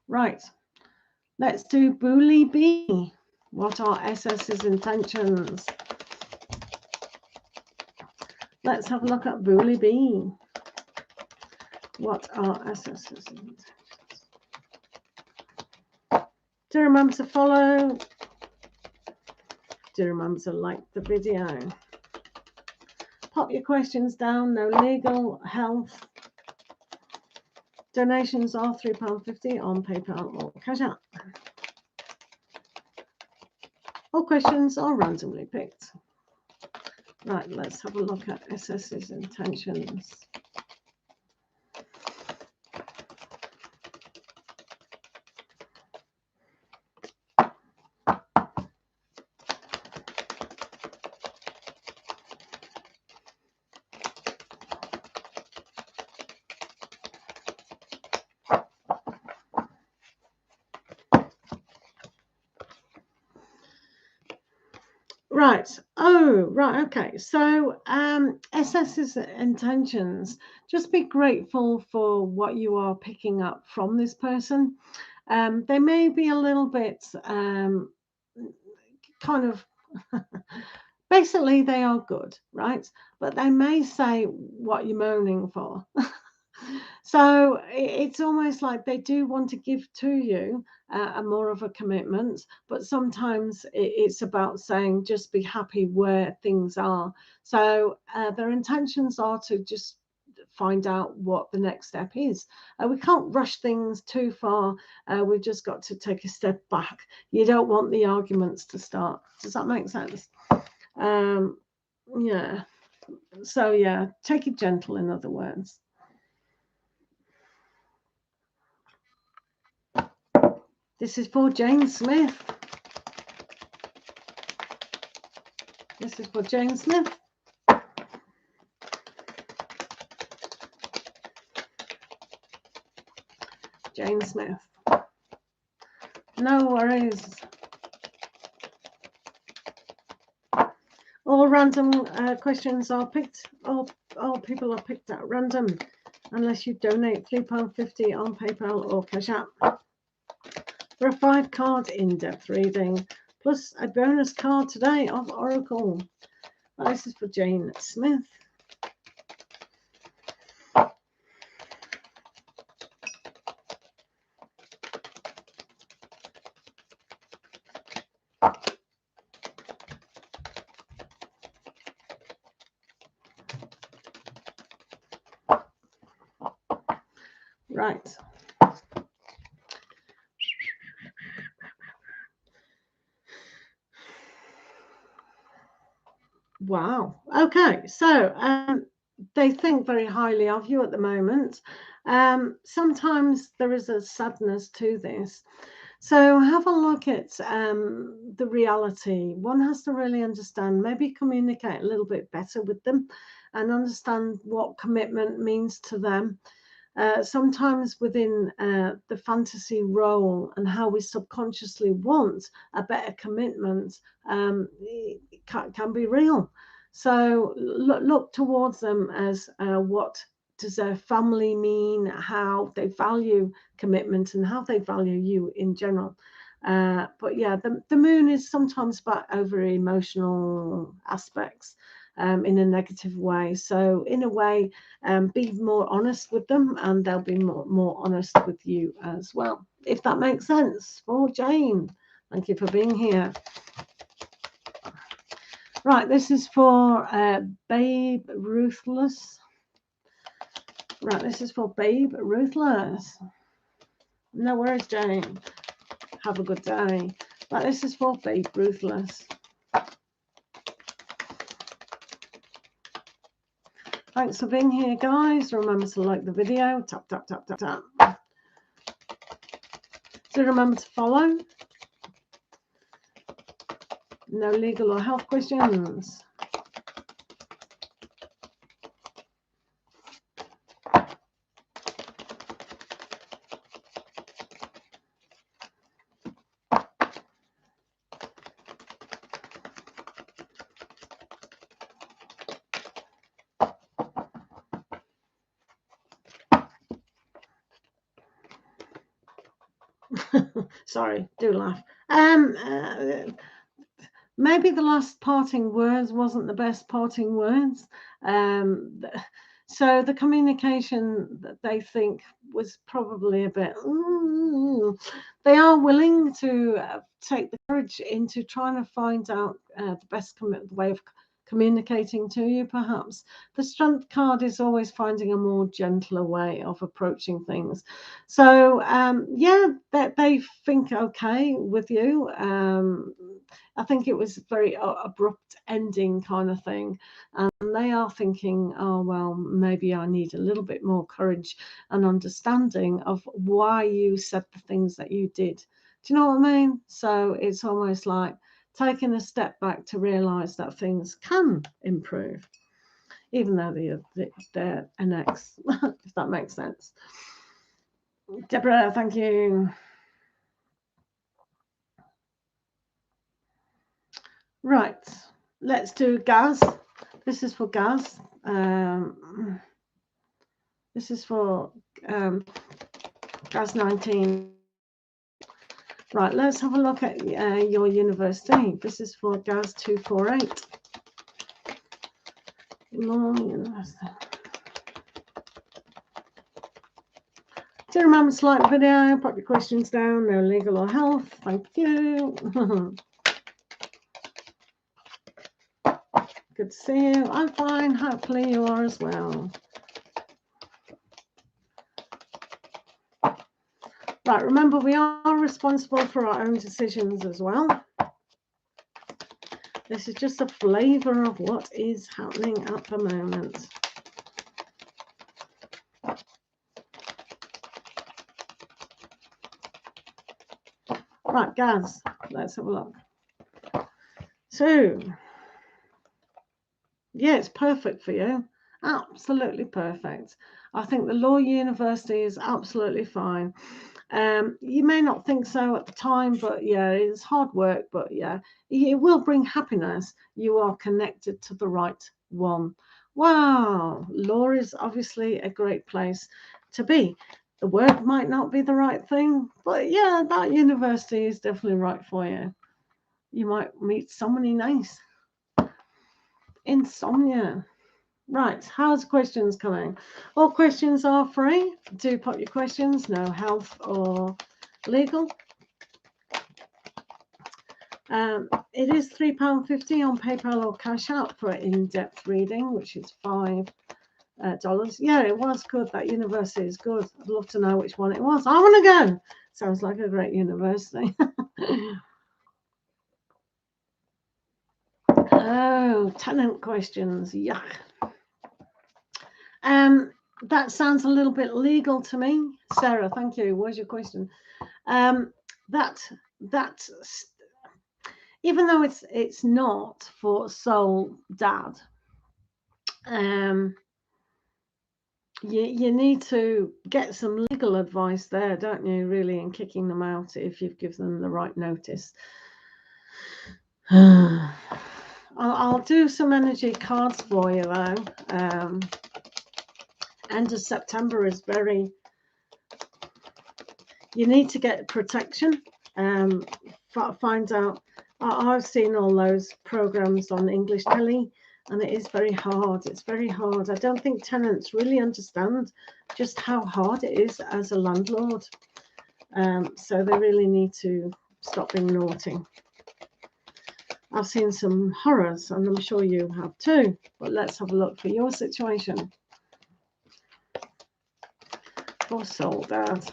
Right. Let's do Bully B. What are SS's intentions? Let's have a look at Bully B. What are SS's intentions? Do remember to follow. Do remember to like the video. Pop your questions down. No legal, health. Donations are £3.50 on PayPal or Cash App. All questions are randomly picked. Right, let's have a look at SS's intentions. Right. Oh, right. Okay. So SS's intentions, just be grateful for what you are picking up from this person. They may be a little bit kind of basically they are good, right? But they may say what you're moaning for. So it's almost like they do want to give to you a more of a commitment, but sometimes it's about saying just be happy where things are. So their intentions are to just find out what the next step is. We can't rush things too far. We've just got to take a step back. You don't want the arguments to start. Does that make sense? Yeah. So yeah, take it gentle, in other words. This is for Jane Smith. This is for Jane Smith. Jane Smith. No worries. All random questions are picked, all people are picked at random, unless you donate £3.50 on PayPal or Cash App for a 5-card in-depth reading, plus a bonus card today of Oracle. This is for Jane Smith. Right. Wow. Okay. So they think very highly of you at the moment. Sometimes there is a sadness to this. So have a look at the reality. One has to really understand, maybe communicate a little bit better with them and understand what commitment means to them. Sometimes within the fantasy role and how we subconsciously want a better commitment can be real. So look towards them as what does their family mean, how they value commitment and how they value you in general. But yeah, the moon is sometimes about over emotional aspects in a negative way. So in a way, be more honest with them and they'll be more honest with you as well, if that makes sense. For Jane, thank you for being here. Right, this is for Babe Ruthless. Right, this is for Babe Ruthless. No worries, Jane. Have a good day. Right, this is for Babe Ruthless. Thanks for being here, guys. Remember to like the video. Tap, tap, tap, tap, tap. Do remember to follow. No legal or health questions. Sorry, do laugh. Maybe the last parting words wasn't the best parting words. So the communication that they think was probably a bit. They are willing to take the courage into trying to find out the best way of communicating to you, perhaps. The Strength card is always finding a more gentler way of approaching things. So, yeah, they think okay with you. I think it was a very abrupt ending kind of thing. And they are thinking, oh, well, maybe I need a little bit more courage and understanding of why you said the things that you did. Do you know what I mean? So it's almost like taking a step back to realize that things can improve, even though they're an ex, if that makes sense. Deborah, thank you. Right, let's do Gaz. This is for Gaz. This is for Gaz 19. Right, let's have a look at your university. This is for Gaz 248. Law University. Do remember to like the video, pop your questions down, no legal or health. Thank you. Good to see you. I'm fine. Hopefully you are as well. Right, remember we are responsible for our own decisions as well. This is just a flavour of what is happening at the moment. Right, Gaz, let's have a look. So, yeah, it's perfect for you. Absolutely perfect. I think the Law University is absolutely fine. You may not think so at the time, but yeah, it's hard work, but yeah, it will bring happiness. You are connected to the right one. Wow, law is obviously a great place to be. The work might not be the right thing, but yeah, that university is definitely right for you. You might meet somebody nice. Insomnia. Right, how's questions coming? All questions are free. Do pop your questions, no health or legal. It is £3.50 on PayPal or Cash App for an in-depth reading, which is $5. Yeah, it was good. That university is good. I'd love to know which one it was. I want to go. Sounds like a great university. Oh, tenant questions. Yuck. That sounds a little bit legal to me. Sarah, thank you. Where's your question? That even though it's not for sole dad, you need to get some legal advice there, don't you, really, in kicking them out if you've given them the right notice. I'll do some energy cards for you, though. End of September is very... You need to get protection. Find out... I've seen all those programs on English telly, and it is very hard. It's very hard. I don't think tenants really understand just how hard it is as a landlord. So they really need to stop being naughty. I've seen some horrors, and I'm sure you have too. But let's have a look for your situation. For sole dad.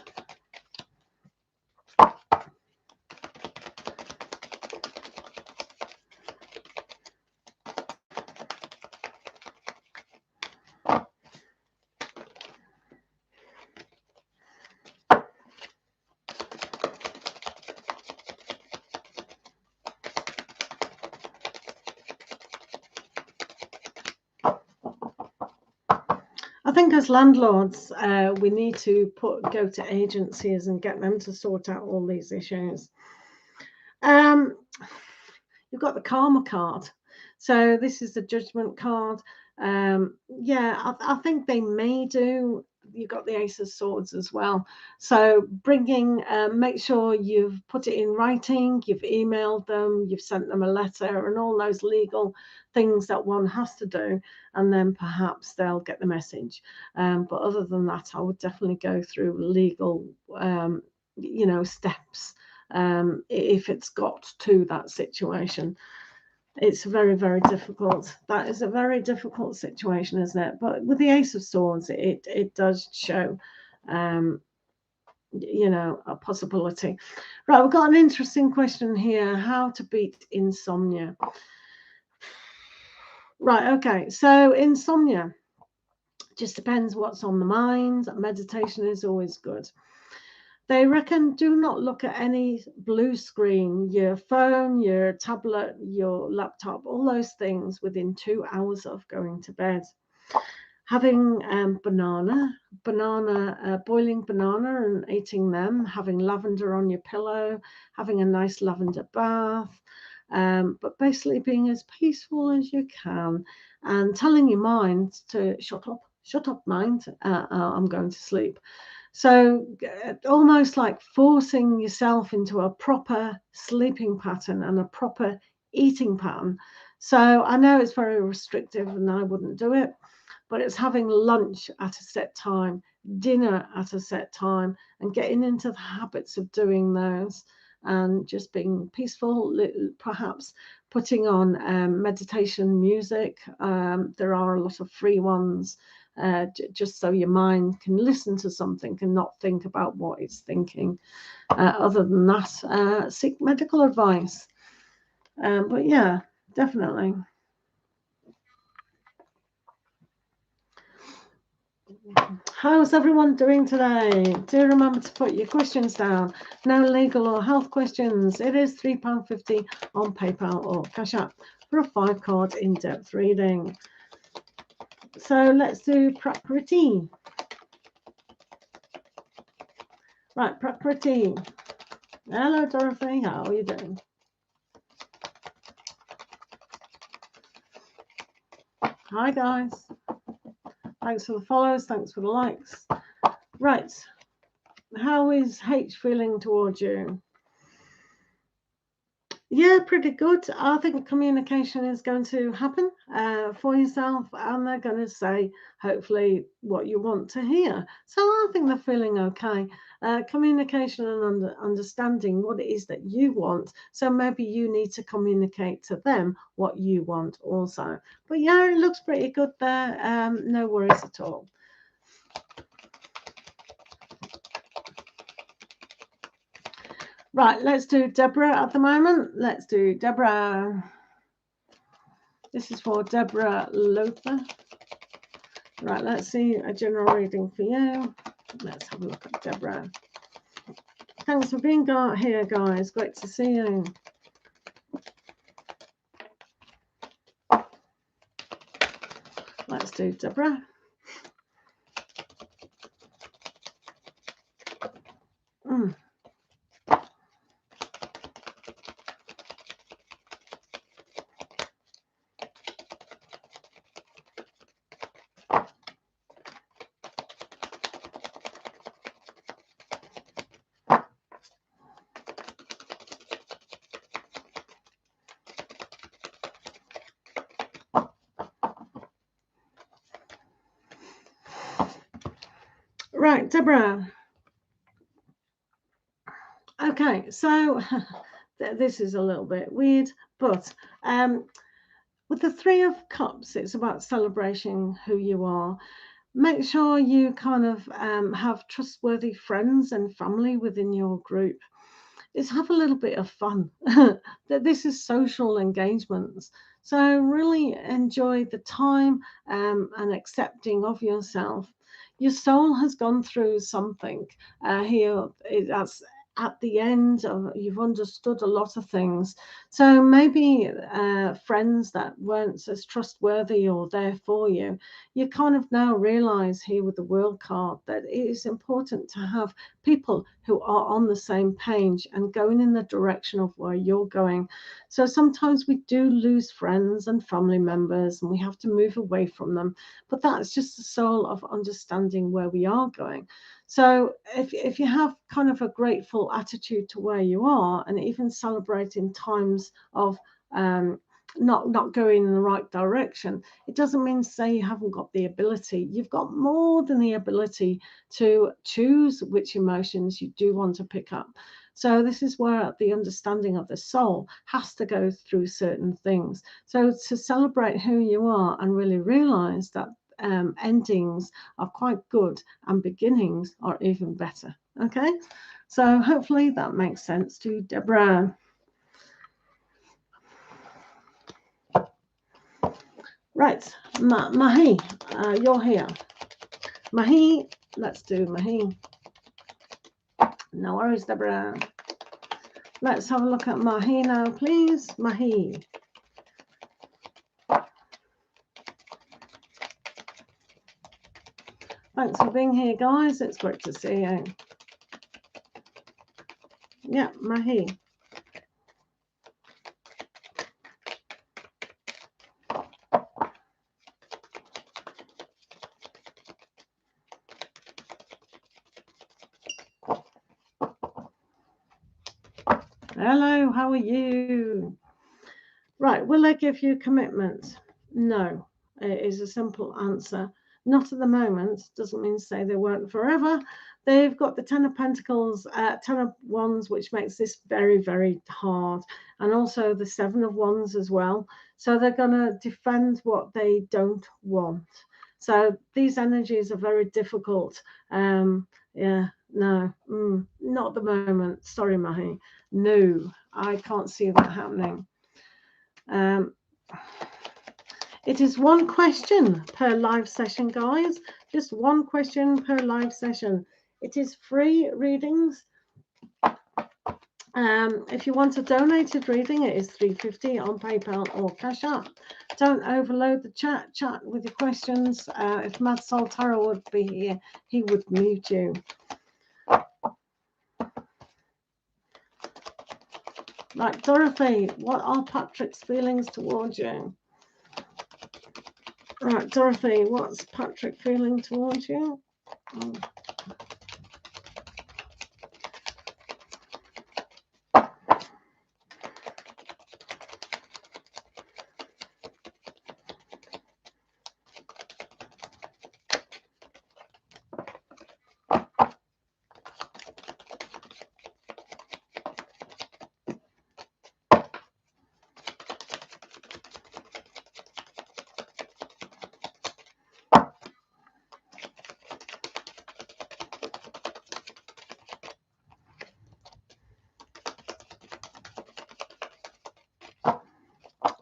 I think as landlords, we need to go to agencies and get them to sort out all these issues. You've got the karma card. So this is the judgment card. Yeah, I think they may do. You've got the Ace of Swords as well. So make sure you've put it in writing, you've emailed them, you've sent them a letter, and all those legal things that one has to do, and then perhaps they'll get the message. But other than that, I would definitely go through legal, steps if it's got to that situation. It's very, very difficult. That is a very difficult situation, isn't it? But with the Ace of Swords, it does show, a possibility. Right, we've got an interesting question here. How to beat insomnia. Right, okay. So insomnia just depends what's on the mind. Meditation is always good. They reckon do not look at any blue screen, your phone, your tablet, your laptop, all those things within 2 hours of going to bed. Having boiling banana and eating them, having lavender on your pillow, having a nice lavender bath, but basically being as peaceful as you can and telling your mind to shut up mind, I'm going to sleep. So almost like forcing yourself into a proper sleeping pattern and a proper eating pattern. So I know it's very restrictive and I wouldn't do it, but it's having lunch at a set time, dinner at a set time, and getting into the habits of doing those and just being peaceful, perhaps putting on meditation music. There are a lot of free ones. Just so your mind can listen to something and not think about what it's thinking. Other than that, seek medical advice. But yeah, definitely. How's everyone doing today? Do remember to put your questions down. No legal or health questions. It is £3.50 on PayPal or Cash App for a 5-card in-depth reading. So let's do Prakriti. Right, Prakriti. Hello, Dorothy. How are you doing? Hi, guys. Thanks for the follows. Thanks for the likes. Right. How is H feeling towards you? Yeah, pretty good. I think communication is going to happen for yourself, and they're going to say, hopefully, what you want to hear. So I think they're feeling okay. Communication and understanding what it is that you want. So maybe you need to communicate to them what you want also. But yeah, it looks pretty good there. No worries at all. Right, let's do Deborah at the moment. Let's do Deborah. This is for Deborah Lothar. Right, let's see a general reading for you. Let's have a look at Deborah. Thanks for being here, guys. Great to see you. Let's do Deborah. Right, Deborah. Okay, so this is a little bit weird, but with the Three of Cups, it's about celebrating who you are. Make sure you kind of have trustworthy friends and family within your group. Is have a little bit of fun. This is social engagements. So really enjoy the time and accepting of yourself. Your soul has gone through something here. That's at the end of, you've understood a lot of things. So maybe friends that weren't as trustworthy or there for you, you kind of now realize here with the World card that it is important to have people who are on the same page and going in the direction of where you're going. So sometimes we do lose friends and family members and we have to move away from them, but that's just the soul of understanding where we are going. So if you have kind of a grateful attitude to where you are, and even celebrating times of not going in the right direction, it doesn't mean to say you haven't got the ability. You've got more than the ability to choose which emotions you do want to pick up. So this is where the understanding of the soul has to go through certain things. So to celebrate who you are and really realize that endings are quite good and beginnings are even better. Okay, so hopefully that makes sense to Deborah. Right, Mahi, you're here. Mahi, let's do Mahi. No worries, Deborah. Let's have a look at Mahi now, please. Mahi. Thanks for being here, guys. It's great to see you. Yeah, Mahi. Hello, how are you? Right, will they give you commitment? No, it is a simple answer. Not at the moment. Doesn't mean to say they won't forever. They've got the Ten of Pentacles, Ten of Wands, which makes this very, very hard. And also the Seven of Wands as well. So they're going to defend what they don't want. So these energies are very difficult. Yeah, no, not at the moment. Sorry, Mahi. No, I can't see that happening. It is one question per live session, guys. Just one question per live session. It is free readings. If you want a donated reading, it is $3.50 on PayPal or Cash App. Don't overload the chat. Chat with your questions. If Mad Soul Tarot would be here, he would mute you. Right, Dorothy, what are Patrick's feelings towards you? Right, Dorothy, what's Patrick feeling towards you?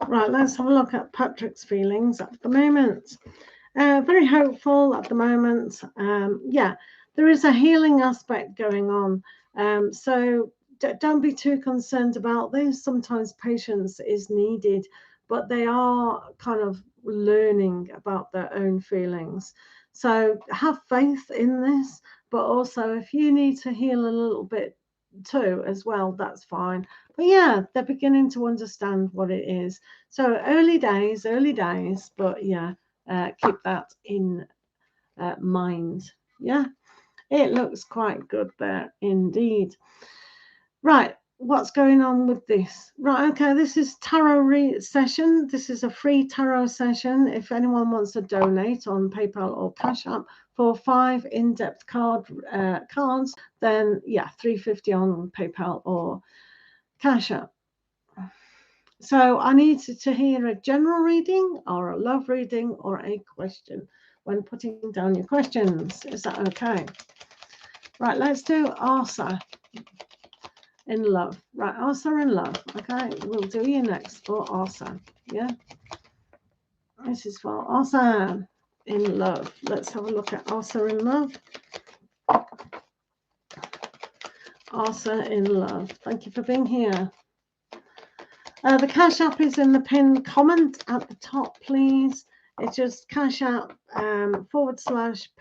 Right, let's have a look at Patrick's feelings at the moment. Very hopeful at the moment. Yeah, there is a healing aspect going on. So don't be too concerned about this. Sometimes patience is needed, but they are kind of learning about their own feelings. So have faith in this, but also if you need to heal a little bit too as well, that's fine. But yeah, they're beginning to understand what it is. So early days, but yeah, keep that in mind. Yeah, it looks quite good there indeed. Right, what's going on with this? Right, okay, this is tarot session. This is a free tarot session. If anyone wants to donate on PayPal or Cash App for 5 in-depth cards, then yeah, $3.50 on PayPal or Cash App. So I need to hear a general reading or a love reading or a question when putting down your questions. Is that okay? Right, let's do Arsa in love. Right, Arsa in love. Okay, we'll do you next for Arsa. Yeah, this is for Arsa in love. Let's have a look at Arsa in love. Arsa in love. Thank you for being here. The Cash App is in the pinned comment at the top, please. It's just Cash App / #PureJoyTarot.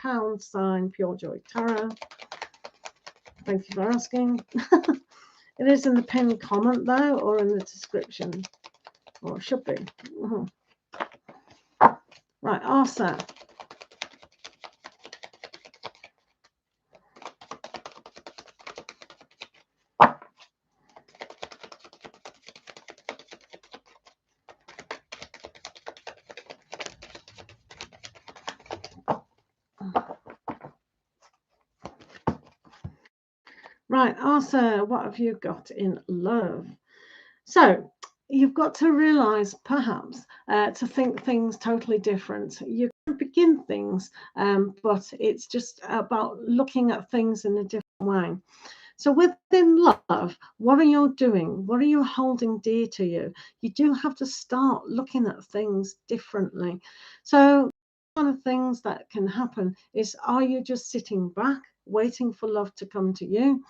Thank you for asking. It is in the pinned comment though, or in the description, or it should be. Right, Arsa. Right, Arsa, what have you got in love? So you've got to realize perhaps to think things totally different. You can begin things, but it's just about looking at things in a different way. So within love, what are you doing? What are you holding dear to you? You do have to start looking at things differently. So one of the things that can happen is, are you just sitting back waiting for love to come to you?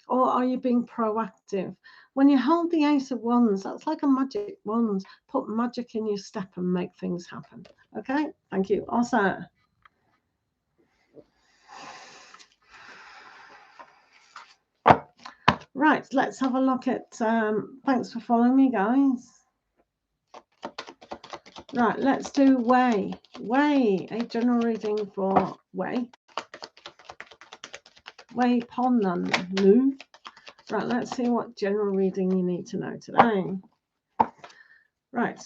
Or are you being proactive? When you hold the Ace of Wands, that's like a magic wand. Put magic in your step and make things happen. Okay, thank you. Also, right, let's have a look at, thanks for following me, guys. Right, let's do Way. Way, a general reading for Way. Way Ponan Nu. Right, let's see what general reading you need to know today. Right.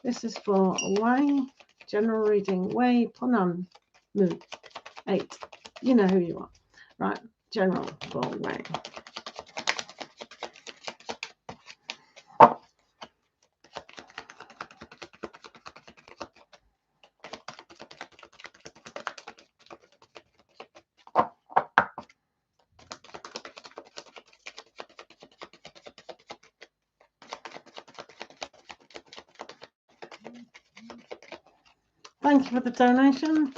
This is for Way. General reading. Way Ponan Nu. 8. You know who you are. Right. General for Way. Thank you for the donation.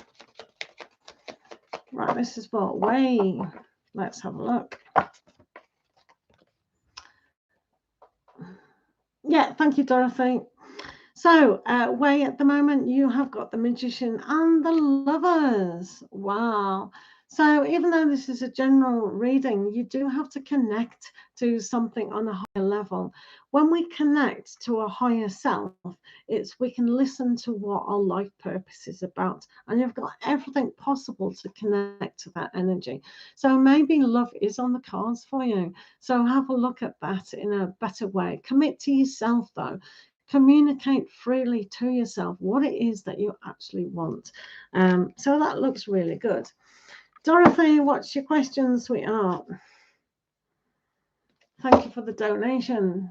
Right, this is for Way. Let's have a look. Yeah, thank you, Dorothy. So, Way, at the moment, you have got the Magician and the Lovers. Wow. So even though this is a general reading, you do have to connect to something on a higher level. When we connect to a higher self, we can listen to what our life purpose is about. And you've got everything possible to connect to that energy. So maybe love is on the cards for you. So have a look at that in a better way. Commit to yourself, though. Communicate freely to yourself what it is that you actually want. So that looks really good. Dorothy, what's your question, sweetheart? Thank you for the donation.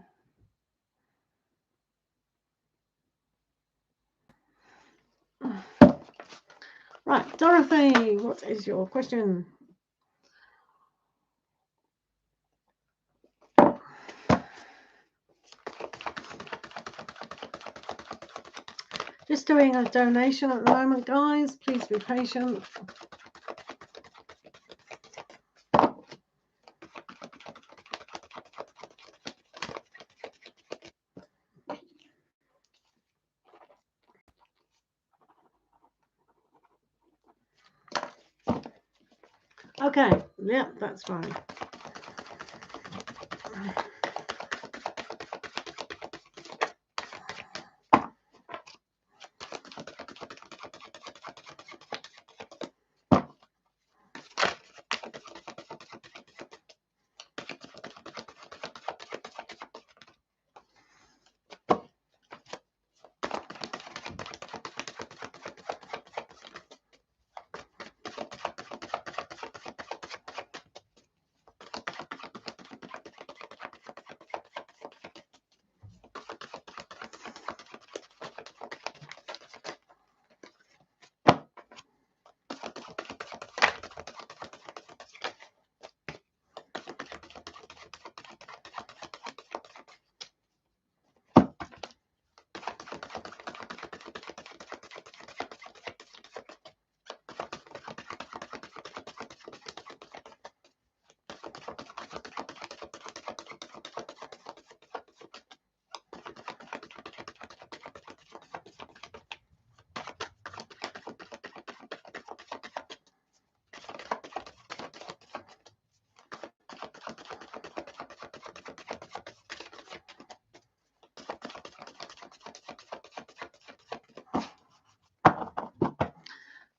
Right, Dorothy, what is your question? Just doing a donation at the moment, guys. Please be patient. Okay, yeah, that's fine.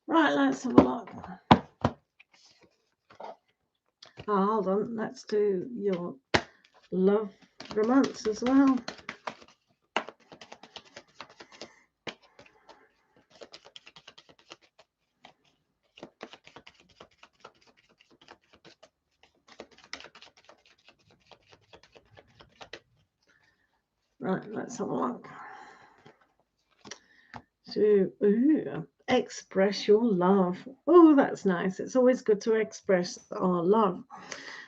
Right, let's have a look. Oh, hold on, let's do your love romance as well. Right, let's have a look. So, express your love. Oh, that's nice. It's always good to express our love.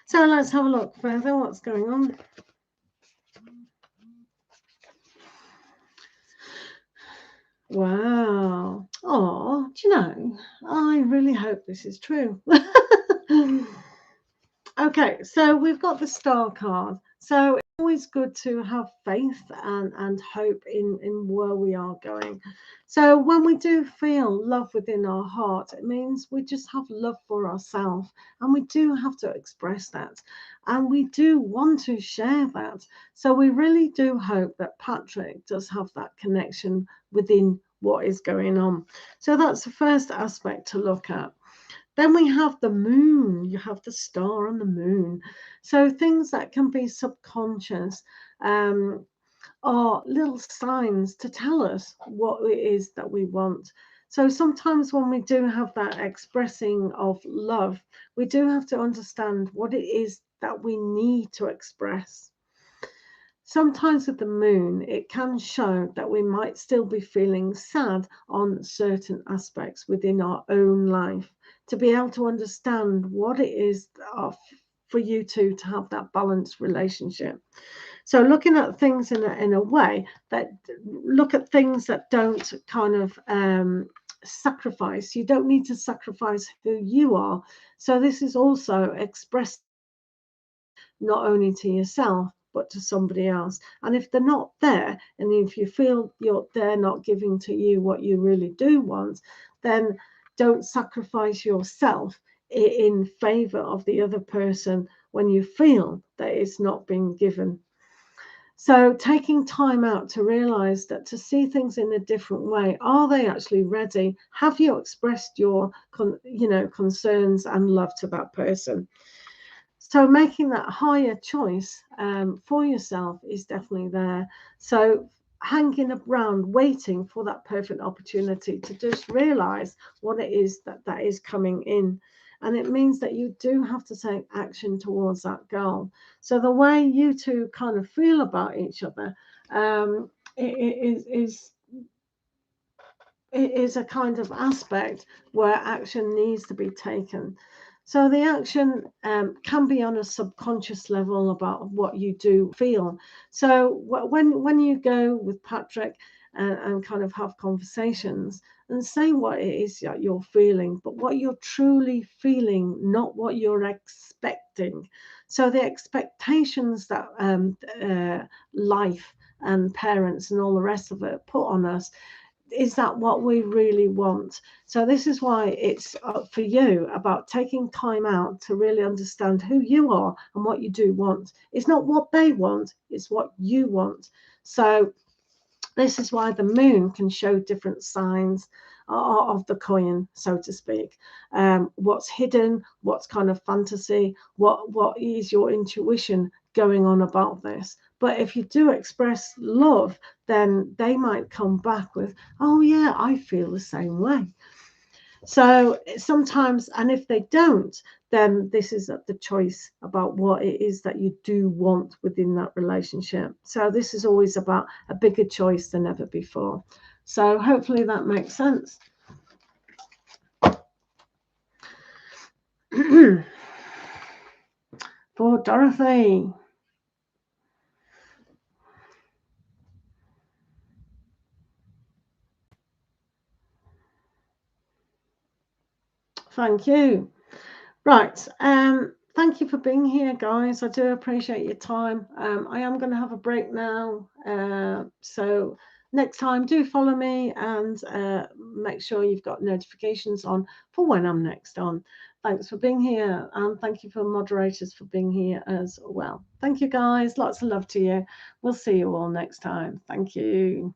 So let's have a look further. What's going on? Wow. Oh, do you know, I really hope this is true. Okay, so we've got the star card. So it's always good to have faith and hope in where we are going. So when we do feel love within our heart, it means we just have love for ourselves, and we do have to express that, and we do want to share that. So we really do hope that Patrick does have that connection within what is going on. So that's the first aspect to look at. Then we have the moon. You have the star on the moon. So things that can be subconscious are little signs to tell us what it is that we want. So sometimes when we do have that expressing of love, we do have to understand what it is that we need to express. Sometimes with the moon, it can show that we might still be feeling sad on certain aspects within our own life, to be able to understand what it is for you to have that balanced relationship. So looking at things in a way that look at things that don't kind of sacrifice. You don't need to sacrifice who you are. So this is also expressed not only to yourself, but to somebody else. And if they're not there, and if you feel they're not giving to you what you really do want, then don't sacrifice yourself in favor of the other person when you feel that it's not being given. So taking time out to realize that, to see things in a different way. Are they actually ready? Have you expressed your concerns and love to that person? So making that higher choice for yourself is definitely there. So hanging around waiting for that perfect opportunity to just realize what it is that is coming in. And it means that you do have to take action towards that goal. So the way you two kind of feel about each other is a kind of aspect where action needs to be taken. So the action can be on a subconscious level about what you do feel. So when you go with Patrick and kind of have conversations and say what it is that you're feeling, but what you're truly feeling, not what you're expecting. So the expectations that life and parents and all the rest of it put on us, is that what we really want? So this is why it's for you about taking time out to really understand who you are and what you do want. It's not what they want, it's what you want. So this is why the moon can show different signs of the coin, so to speak. What's hidden, what's kind of fantasy, what is your intuition going on about this? But if you do express love, then they might come back with, oh yeah, I feel the same way. So sometimes, and if they don't, then this is the choice about what it is that you do want within that relationship. So this is always about a bigger choice than ever before. So hopefully that makes sense. For Dorothy. Thank you. Right. Thank you for being here, guys. I do appreciate your time. I am going to have a break now. So next time, do follow me and make sure you've got notifications on for when I'm next on. Thanks for being here. And thank you for moderators for being here as well. Thank you, guys. Lots of love to you. We'll see you all next time. Thank you.